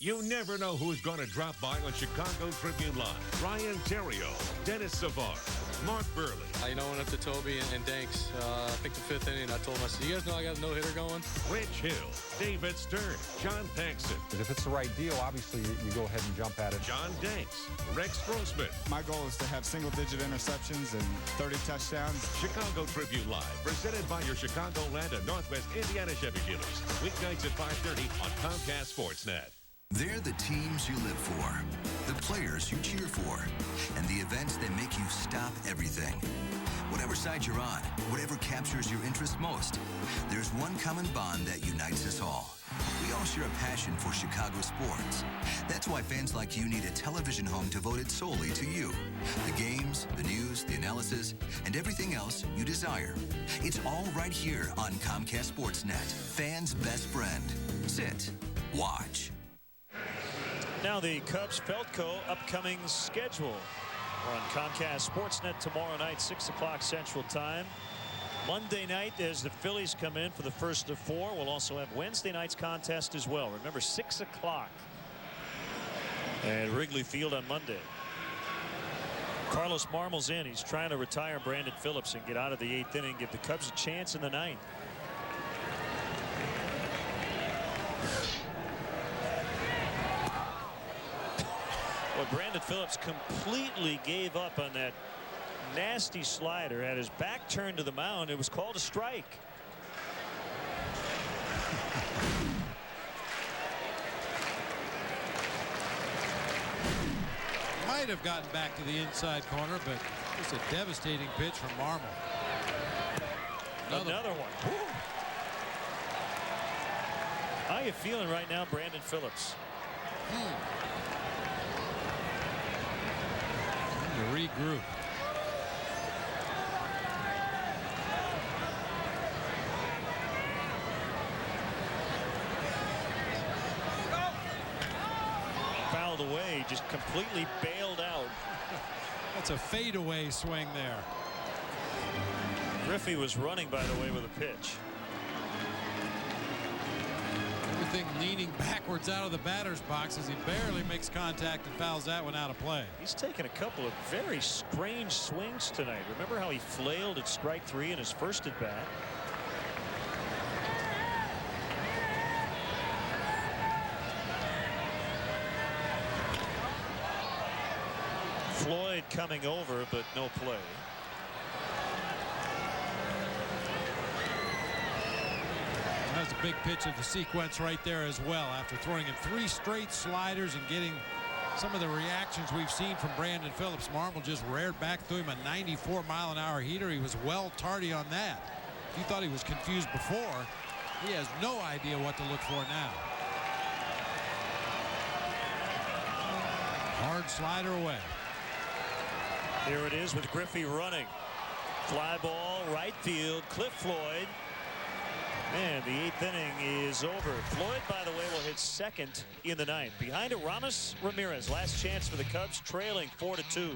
You never know who's going to drop by on Chicago Tribune Live. Ryan Terrio, Dennis Savard, Mark Burley. You know, I went up to Toby and Danks. I think the 5th inning, I told him, I said, you guys know I got a no-hitter going? Rich Hill, David Stern, John Paxson. But if it's the right deal, obviously you go ahead and jump at it. John Danks, Rex Grossman. My goal is to have single-digit interceptions and 30 touchdowns. Chicago Tribune Live, presented by your Chicagoland and Northwest Indiana Chevy dealers. Weeknights at 5:30 on Comcast Sportsnet. They're the teams you live for, the players you cheer for, and the events that make you stop everything. Whatever side you're on, whatever captures your interest most, there's one common bond that unites us all. We all share a passion for Chicago sports. That's why fans like you need a television home devoted solely to you. The games, the news, the analysis, and everything else you desire. It's all right here on Comcast Sportsnet, fans' best friend. Sit, watch. Now the Cubs Feltco upcoming schedule. We're on Comcast Sportsnet tomorrow night, 6 o'clock Central Time. Monday night, as the Phillies come in for the first of 4, we'll also have Wednesday night's contest as well. Remember, 6 o'clock at Wrigley Field on Monday. Carlos Marmol's in. He's trying to retire Brandon Phillips and get out of the 8th inning, give the Cubs a chance in the 9th. Well, Brandon Phillips completely gave up on that nasty slider. Had his back turned to the mound. It was called a strike. Might have gotten back to the inside corner, but it's a devastating pitch from Marmol. Another one. Woo. How are you feeling right now, Brandon Phillips? To regroup. Fouled away, just completely bailed out. That's a fadeaway swing there. Griffey was running, by the way, with a pitch. Everything leaning backwards out of the batter's box as he barely makes contact and fouls that one out of play. He's taken a couple of very strange swings tonight. Remember how he flailed at strike 3 in his first at bat? Floyd coming over, but no play. That was a big pitch of the sequence right there as well. After throwing in 3 straight sliders and getting some of the reactions we've seen from Brandon Phillips, Marmol just reared back through him a 94-mile-an-hour heater. He was well tardy on that. If you thought he was confused before, he has no idea what to look for now. Hard slider away. Here it is with Griffey running. Fly ball, right field, Cliff Floyd. And the 8th inning is over. Floyd, by the way, will hit second in the 9th. Behind it, Ramos Ramirez. Last chance for the Cubs, trailing 4-2.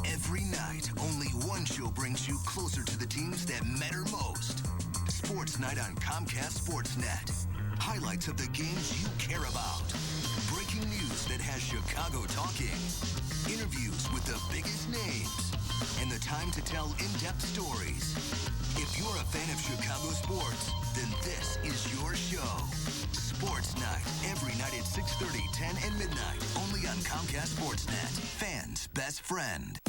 Every night, only one show brings you closer to the teams that matter most. Sports Night on Comcast Sportsnet. Highlights of the games you care about. Breaking news that has Chicago talking. Interviews with the biggest names. And the time to tell in-depth stories. If you're a fan of Chicago sports, then this is your show. Sports Night, every night at 6:30, 10, and midnight. Only on Comcast Sportsnet. Fans' best friend.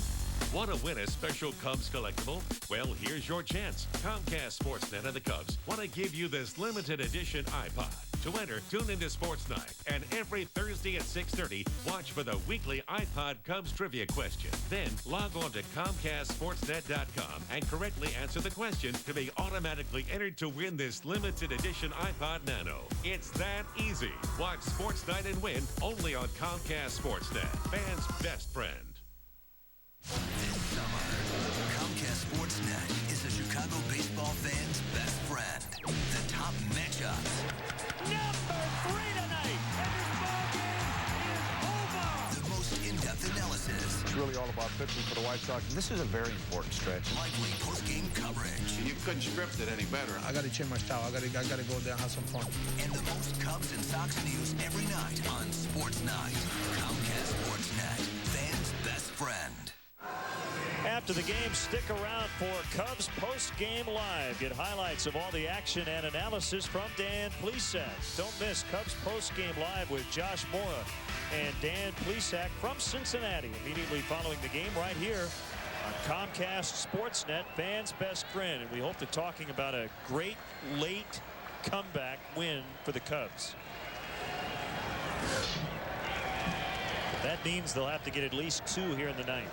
Want to win a special Cubs collectible? Well, here's your chance. Comcast Sportsnet and the Cubs want to give you this limited edition iPod. To enter, tune into Sports Night. And every Thursday at 6:30, watch for the weekly iPod Cubs trivia question. Then log on to ComcastSportsNet.com and correctly answer the question to be automatically entered to win this limited edition iPod Nano. It's that easy. Watch Sports Night and win only on Comcast Sportsnet, fans' best friend. This summer, Comcast Sportsnet is a Chicago baseball fan's best friend. The top matchups. Number 3 tonight. And this ball game is over. The most in-depth analysis. It's really all about pitching for the White Sox. This is a very important stretch. Lively post-game coverage. You couldn't script it any better. I got to change my style. I got to go there and have some fun. And the most Cubs and Sox news every night on Sports Night. Comcast Sportsnet, fans' best friend. After the game, stick around for Cubs Post-Game Live. Get highlights of all the action and analysis from Dan Plesac. Don't miss Cubs Post-Game Live with Josh Mora and Dan Plesac from Cincinnati immediately following the game right here on Comcast Sportsnet, fans' best friend. And we hope to talking about a great late comeback win for the Cubs. That means they'll have to get at least 2 here in the ninth.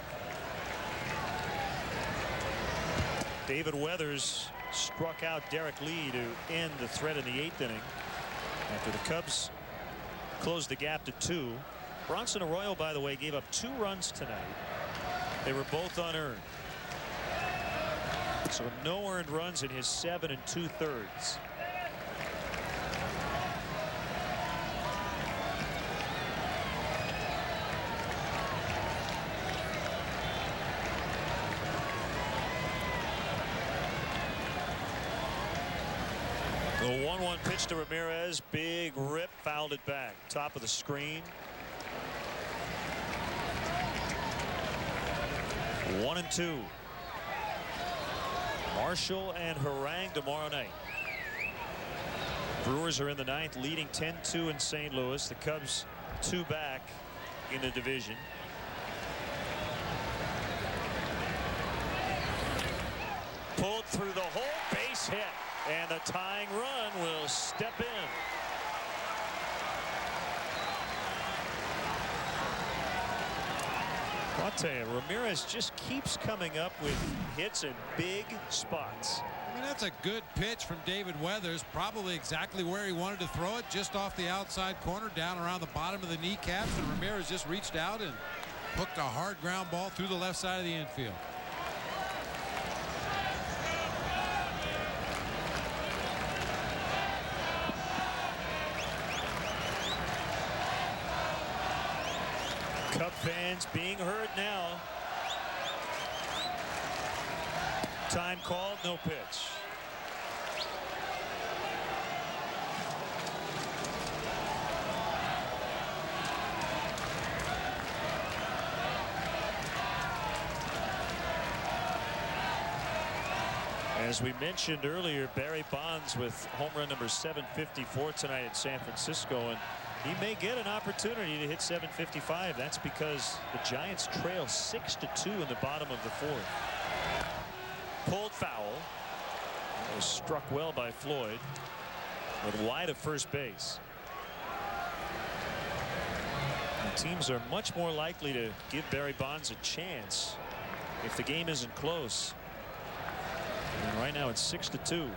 David Weathers struck out Derek Lee to end the threat in the 8th inning after the Cubs closed the gap to 2. Bronson Arroyo, by the way, gave up 2 runs tonight. They were both unearned. So no earned runs in his 7 2/3. The 1-1 pitch to Ramirez. Big rip, fouled it back. Top of the screen. 1-2. Marshall and Harang tomorrow night. Brewers are in the 9th, leading 10-2 in St. Louis. The Cubs 2 back in the division. Pulled through the hole, base hit. And the tying run will step in. I'll tell you, Ramirez just keeps coming up with hits in big spots. I mean, that's a good pitch from David Weathers. Probably exactly where he wanted to throw it, just off the outside corner, down around the bottom of the kneecaps. And Ramirez just reached out and hooked a hard ground ball through the left side of the infield. Cub fans being heard now. Time called, no pitch. As we mentioned earlier, Barry Bonds with home run number 754 tonight at San Francisco, and he may get an opportunity to hit 755. That's because the Giants trail 6-2 in the bottom of the 4th. Pulled foul. That was struck well by Floyd, but wide of first base. And teams are much more likely to give Barry Bonds a chance if the game isn't close. And right now it's 6-2.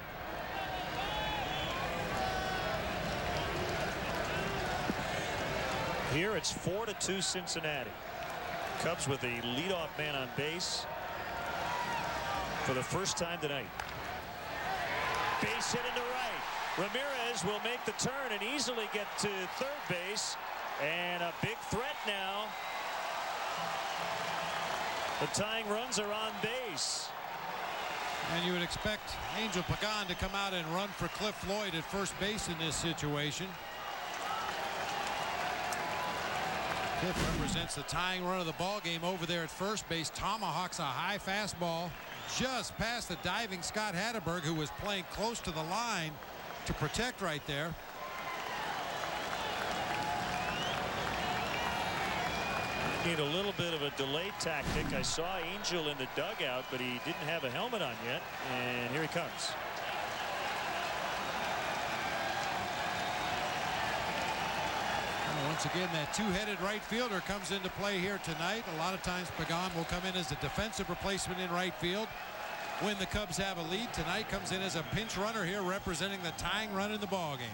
Here it's 4-2 Cincinnati. Cubs with a leadoff man on base for the first time tonight. Base hit into right. Ramirez will make the turn and easily get to third base. And a big threat now. The tying runs are on base. And you would expect Angel Pagan to come out and run for Cliff Floyd at first base in this situation. Cliff represents the tying run of the ball game over there at first base. Tomahawks a high fastball just past the diving Scott Hatteberg, who was playing close to the line to protect right there. Need a little bit of a delay tactic. I saw Angel in the dugout, but he didn't have a helmet on yet, and here he comes. Once again, that two-headed right fielder comes into play here tonight. A lot of times Pagan will come in as a defensive replacement in right field when the Cubs have a lead. Tonight comes in as a pinch runner here representing the tying run in the ball game.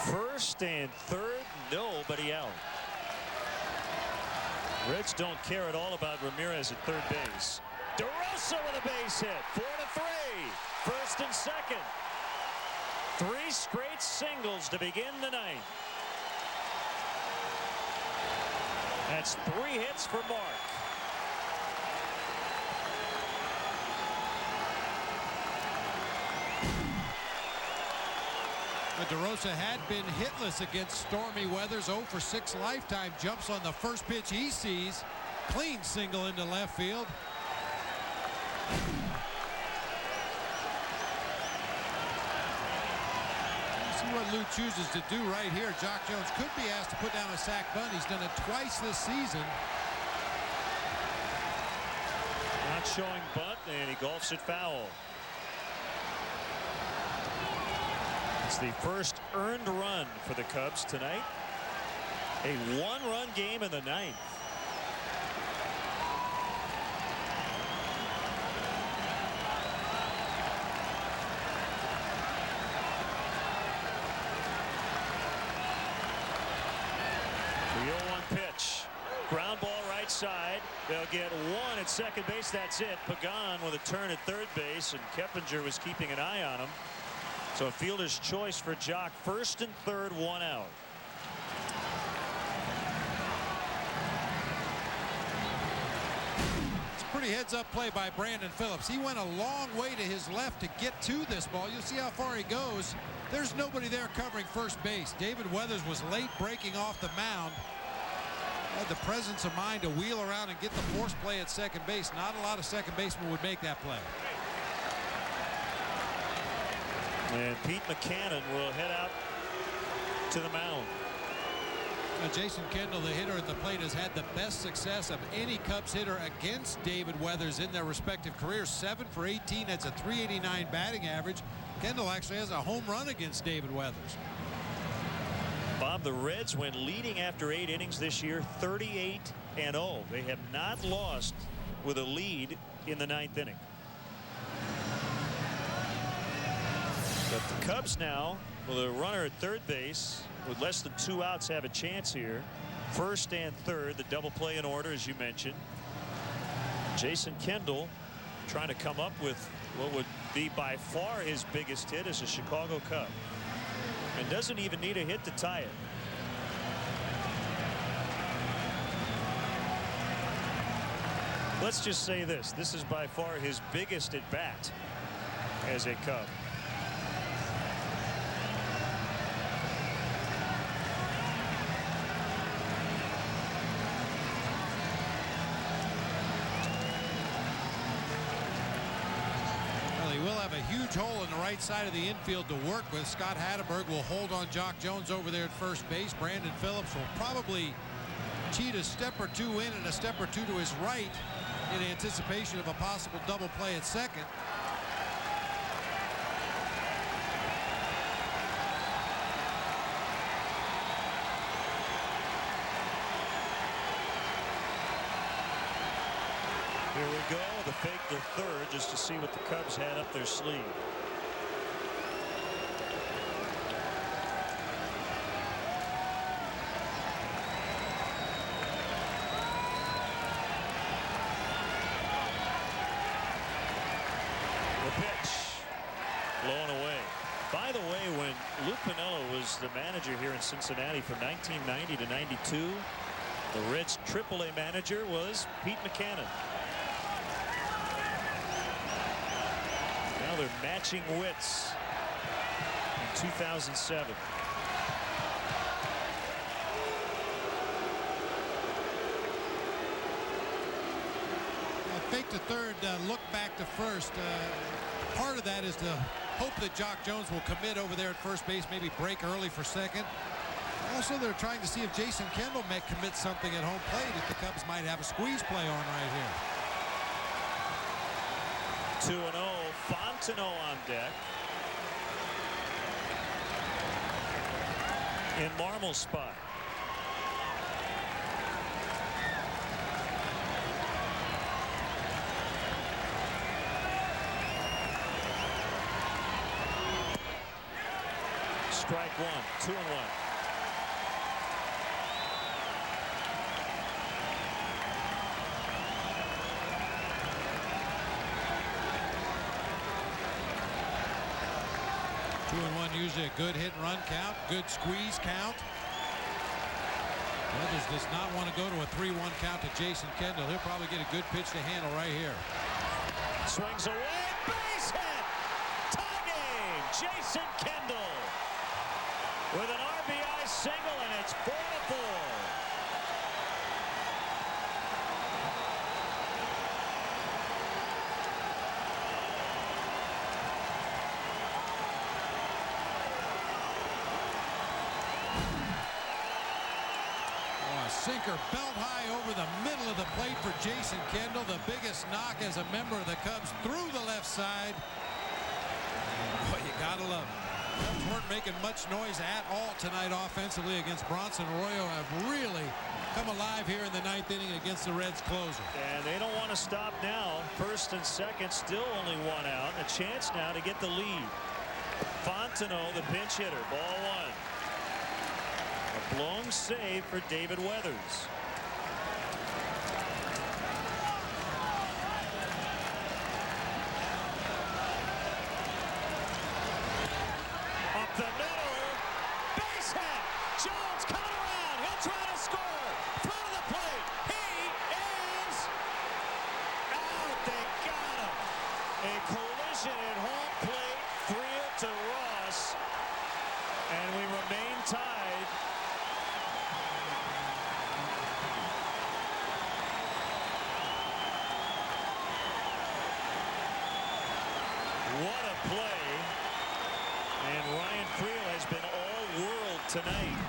First and third, nobody out. Reds don't care at all about Ramirez at third base. DeRosa with a base hit. 4-3. First and second. 3 straight singles to begin the ninth. That's 3 hits for Mark. DeRosa had been hitless against stormy weathers. 0 for 6 lifetime. Jumps on the first pitch he sees. Clean single into left field. See what Lou chooses to do right here. Jock Jones could be asked to put down a sac bunt. He's done it twice this season. Not showing bunt, and he golfs it foul. It's the first earned run for the Cubs tonight. A 1-run game in the ninth. The 0-1 pitch. Ground ball right side. They'll get 1 at second base. That's it. Pagan with a turn at third base, and Keppinger was keeping an eye on him. So a fielder's choice for Jock. First and third, 1 out. It's a pretty heads-up play by Brandon Phillips. He went a long way to his left to get to this ball. You'll see how far he goes. There's nobody there covering first base. David Weathers was late breaking off the mound. Had the presence of mind to wheel around and get the force play at second base. Not a lot of second basemen would make that play. And Pete McCannon will head out to the mound. Jason Kendall, the hitter at the plate, has had the best success of any Cubs hitter against David Weathers in their respective careers. 7 for 18. That's a .389 batting average. Kendall actually has a home run against David Weathers. Bob, the Reds, when leading after 8 innings this year, 38-0. They have not lost with a lead in the 9th inning. But the Cubs now, with a runner at third base, with less than 2 outs, have a chance here. First and third, the double play in order, as you mentioned. Jason Kendall trying to come up with what would be by far his biggest hit as a Chicago Cub. And doesn't even need a hit to tie it. Let's just say this. This is by far his biggest at bat as a Cub. A huge hole in the right side of the infield to work with. Scott Hatterberg will hold on Jock Jones over there at first base. Brandon Phillips will probably cheat a step or 2 in and a step or 2 to his right in anticipation of a possible double play at second. Here we go, the fake to third, just to see what the Cubs had up their sleeve. The pitch, blown away. By the way, when Lou Piniella was the manager here in Cincinnati from 1990 to 92, the Reds' AAA manager was Pete McCannon. Now they're matching wits in 2007. Fake to third, look back to first. Part of that is to hope that Jock Jones will commit over there at first base, maybe break early for second. Also, they're trying to see if Jason Kendall may commit something at home plate, if the Cubs might have a squeeze play on right here. 2-0. Fontenot on deck. In Marmol's spot. Strike one, 2-1. Usually a good hit and run count, good squeeze count. Weathers does not want to go to a 3-1 count to Jason Kendall. He'll probably get a good pitch to handle right here. Swings away, base hit, tie game. Jason Kendall with an RBI single, and it's 4-4. Sinker belt high over the middle of the plate for Jason Kendall. The biggest knock as a member of the Cubs through the left side. Boy, you gotta love it. Cubs weren't making much noise at all tonight offensively against Bronson Arroyo. Have really come alive here in the ninth inning against the Reds closer. And they don't want to stop now. First and second, still only one out. A chance now to get the lead. Fontenot, the pinch hitter, ball one. A blown save for David Weathers. Up the middle, base hit. Jones coming around. He'll try to score. Front of the plate. He is out. They got him. A collision at home plate. 3-0 to Ross. And we remain tied. What a play. And Ryan Friel has been all world tonight,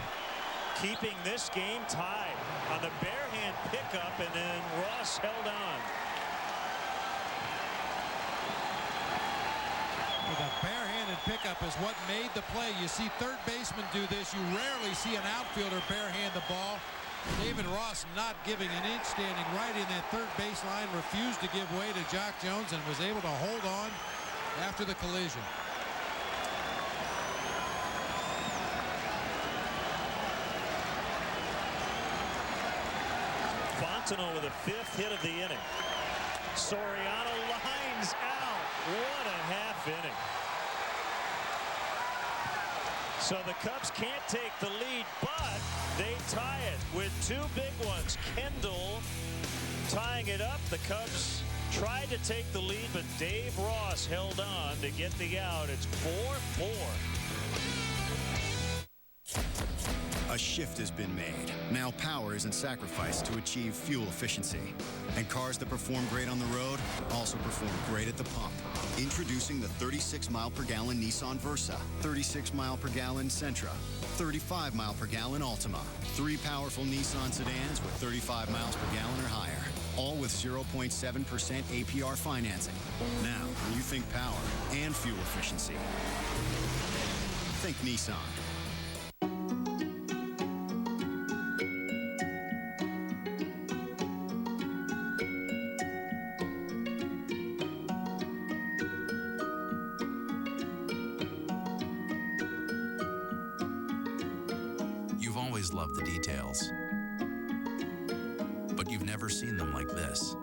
keeping this game tied on the bare hand pickup, and then Ross held on. The barehanded pickup is what made the play. You see third basemen do this. You rarely see an outfielder barehand the ball. David Ross not giving an inch, standing right in that third baseline, refused to give way to Jock Jones and was able to hold on after the collision. Fontenot with a fifth hit of the inning. Soriano lines out. What a half inning. So the Cubs can't take the lead, but they tie it with two big ones. Kendall tying it up. The Cubs tried to take the lead, but Dave Ross held on to get the out. It's 4-4. A shift has been made. Now power isn't sacrificed to achieve fuel efficiency. And cars that perform great on the road also perform great at the pump. Introducing the 36-mile-per-gallon Nissan Versa, 36-mile-per-gallon Sentra, 35-mile-per-gallon Altima. 3 powerful Nissan sedans with 35 miles per gallon or higher. All with 0.7% APR financing. Now, when you think power and fuel efficiency, think Nissan. You've always loved the details, but you've never seen them like this.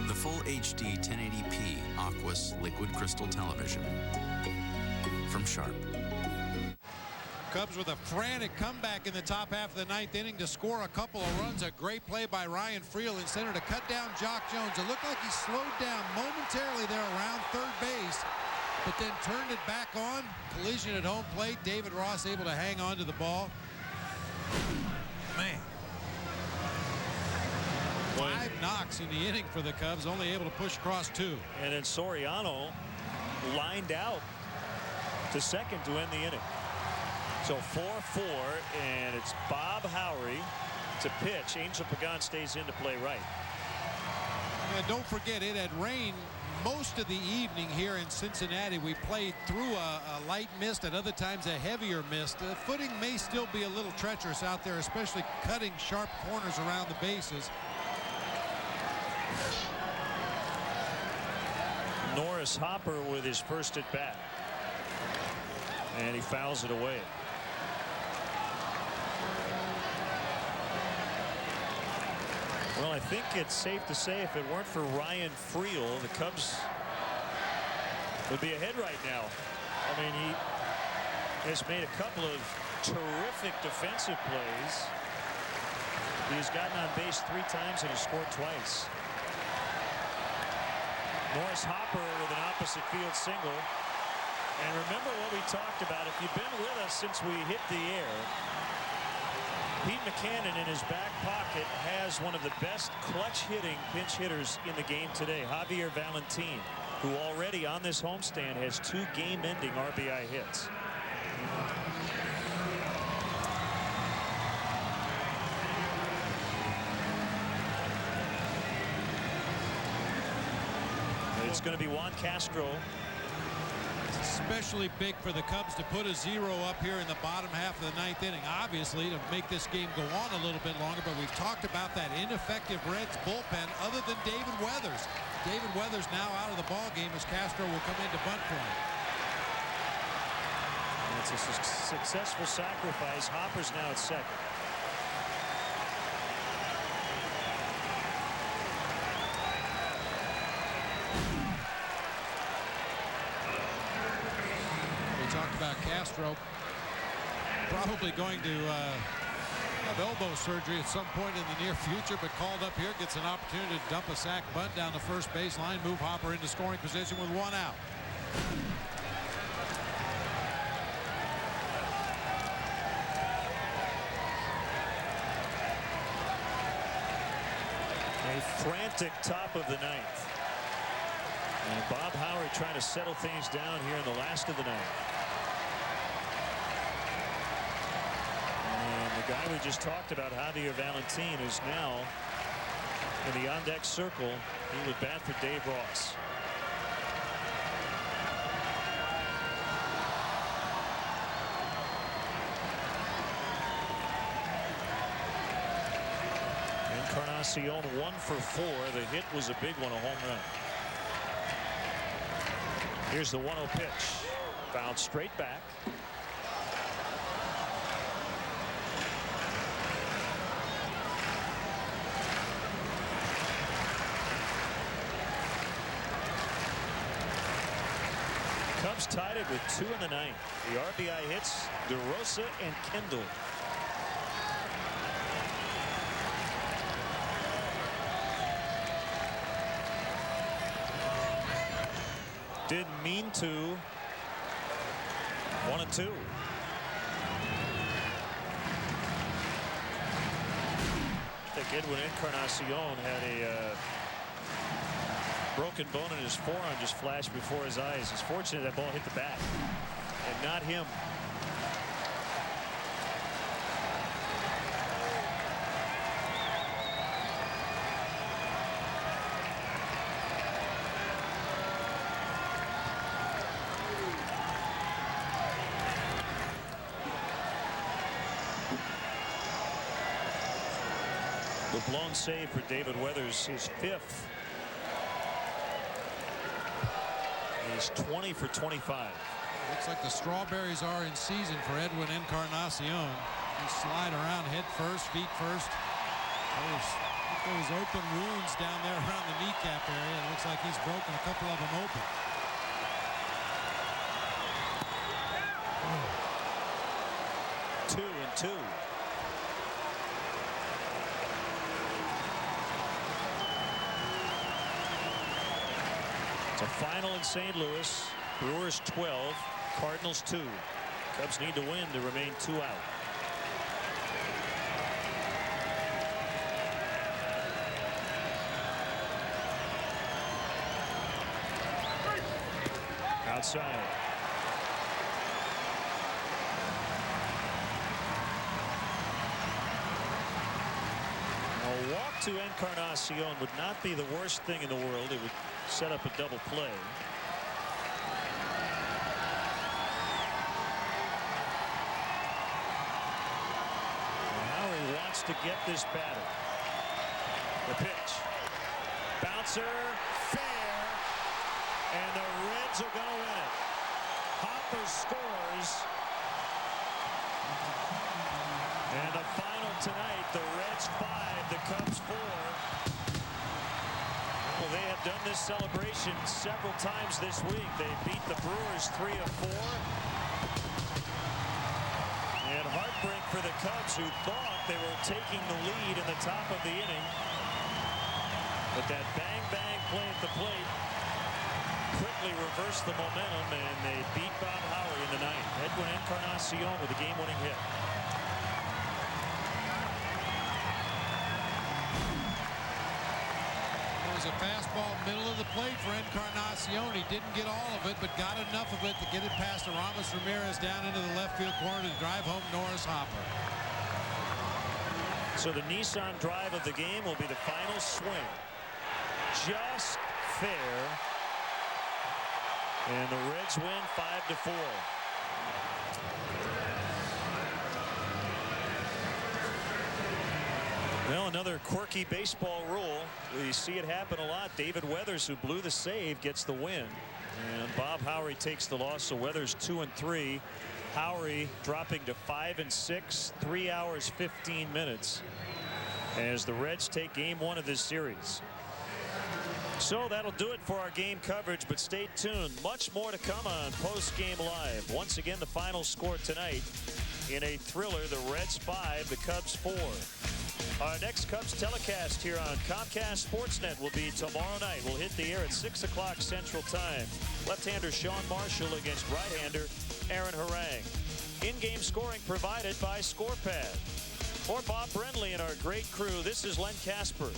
The full HD 1080p Aquos liquid crystal television from Sharp. Cubs with a frantic comeback in the top half of the ninth inning to score a couple of runs. A great play by Ryan Friel in center to cut down Jock Jones. It looked like he slowed down momentarily there around third base, but then turned it back on. Collision at home plate. David Ross able to hang on to the ball. Man. 5 knocks in the inning for the Cubs, only able to push across 2. And then Soriano lined out to second to end the inning. So 4-4, and it's Bob Howery to pitch. Angel Pagan stays in to play right. And don't forget, it had rained most of the evening here in Cincinnati, we played through a light mist, at other times a heavier mist. The footing may still be a little treacherous out there, especially cutting sharp corners around the bases. Norris Hopper with his first at bat. And he fouls it away. Well, I think it's safe to say if it weren't for Ryan Friel, the Cubs would be ahead right now. I mean, he has made a couple of terrific defensive plays. He's gotten on base 3 times and has scored twice. Norris Hopper with an opposite field single. And remember what we talked about. If you've been with us since we hit the air, Pete Buchanan in his back pocket has one of the best clutch hitting pinch hitters in the game today, Javier Valentin, who already on this homestand has 2 game-ending RBI hits. It's going to be Juan Castro. It's especially big for the Cubs to put a 0 up here in the bottom half of the 9th inning, obviously to make this game go on a little bit longer, but we've talked about that ineffective Reds bullpen other than David Weathers. David Weathers now out of the ball game as Castro will come in to bunt for him. It's a successful sacrifice. Hopper's now at second. About Castro probably going to have elbow surgery at some point in the near future, but called up here, gets an opportunity to dump a sac bunt down the first base line, move Hopper into scoring position with 1 out. A frantic top of the 9th. And Bob Howard trying to settle things down here in the last of the 9th. The guy we just talked about, Javier Valentin, is now in the on-deck circle. He would bat for Dave Ross. Encarnacion 1 for 4. The hit was a big one, a home run. Here's the 1-0 pitch. Fouled straight back. Cubs tied it with 2 in the 9th. The RBI hits DeRosa and Kendall. Didn't mean to. 1 and 2. I think Edwin Encarnacion had a broken bone in his forearm just flashed before his eyes. It's fortunate that ball hit the bat and not him. The blown save for David Weathers, his 5th. He's 20 for 25. Looks like the strawberries are in season for Edwin Encarnacion. He slide around head first, feet first. Those open wounds down there around the kneecap area. It looks like he's broken a couple of them open. Oh. 2 and 2. It's a final in St. Louis. Brewers 12, Cardinals 2. Cubs need to win to remain 2 out. Outside. A walk to Encarnacion would not be the worst thing in the world. It would set up a double play. However, he wants to get this batter. The pitch. Bouncer. Fair. And the Reds are going to win it. Hopper scores. And the final tonight, the Reds 5, the Cubs 4. Well, they have done this celebration several times this week. They beat the Brewers 3 of 4. And heartbreak for the Cubs, who thought they were taking the lead in the top of the inning. But that bang-bang play at the plate quickly reversed the momentum, and they beat Bob Howard in the ninth. Edwin Encarnacion with a game-winning hit. It was a fastball middle of the plate for Encarnacion. He didn't get all of it, but got enough of it to get it past Aramis Ramirez down into the left field corner to drive home Norris Hopper. So the Nissan drive of the game will be the final swing. Just fair. And the Reds win 5-4. Well, another quirky baseball rule. We see it happen a lot. David Weathers, who blew the save, gets the win. And Bob Howery takes the loss. So Weathers 2-3. Howery dropping to 5-6. 3 hours 15 minutes as the Reds take game 1 of this series. So that'll do it for our game coverage, but stay tuned. Much more to come on Post Game Live. Once again, the final score tonight in a thriller: the Reds 5, the Cubs 4. Our next Cubs telecast here on Comcast Sportsnet will be tomorrow night. We'll hit the air at 6 o'clock Central Time. Left-hander Sean Marshall against right-hander Aaron Harang. In-game scoring provided by ScorePad. For Bob Brenly and our great crew, this is Len Casper.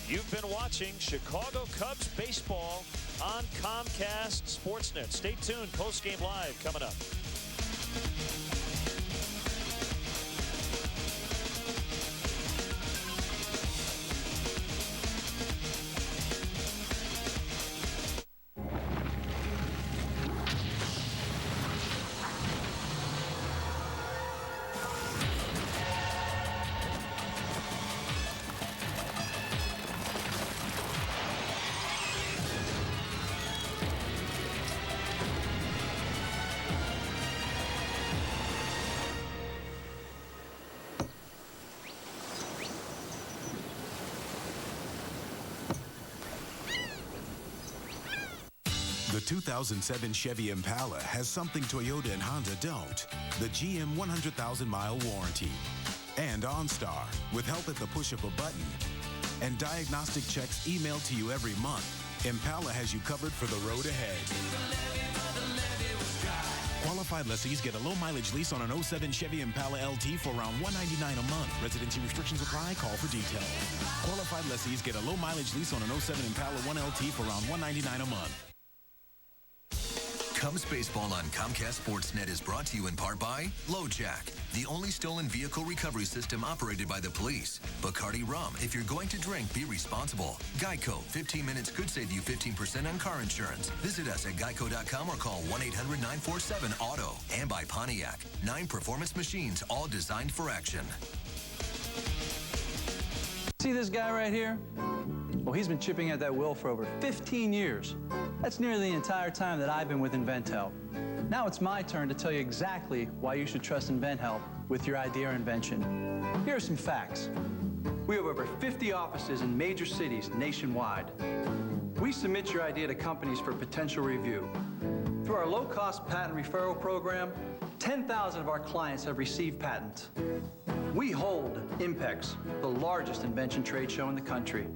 You've been watching Chicago Cubs baseball on Comcast Sportsnet. Stay tuned. Post Game Live coming up. The 2007 Chevy Impala has something Toyota and Honda don't. The GM 100,000-mile warranty. And OnStar, with help at the push of a button. And diagnostic checks emailed to you every month. Impala has you covered for the road ahead. Qualified lessees get a low-mileage lease on an 07 Chevy Impala LT for around $199 a month. Residency restrictions apply. Call for details. Qualified lessees get a low-mileage lease on an 07 Impala 1LT for around $199 a month. Cubs baseball on Comcast Sportsnet is brought to you in part by LoJack, the only stolen vehicle recovery system operated by the police. Bacardi Rum, if you're going to drink, be responsible. Geico, 15 minutes could save you 15% on car insurance. Visit us at geico.com or call 1-800-947-AUTO. And by Pontiac, 9 performance machines, all designed for action. See this guy right here? Well, he's been chipping at that wheel for over 15 years. That's nearly the entire time that I've been with InventHelp. Now it's my turn to tell you exactly why you should trust InventHelp with your idea or invention. Here are some facts. We have over 50 offices in major cities nationwide. We submit your idea to companies for potential review. Through our low-cost patent referral program, 10,000 of our clients have received patents. We hold Impex, the largest invention trade show in the country.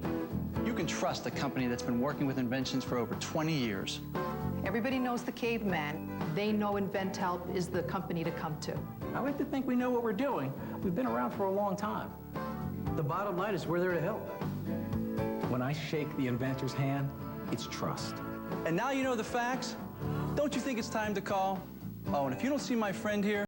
You can trust a company that's been working with inventions for over 20 years. Everybody knows the caveman. They know InventHelp is the company to come to. I like to think we know what we're doing. We've been around for a long time. The bottom line is we're there to help. When I shake the inventor's hand, it's trust. And now you know the facts. Don't you think it's time to call? Oh, and if you don't see my friend here,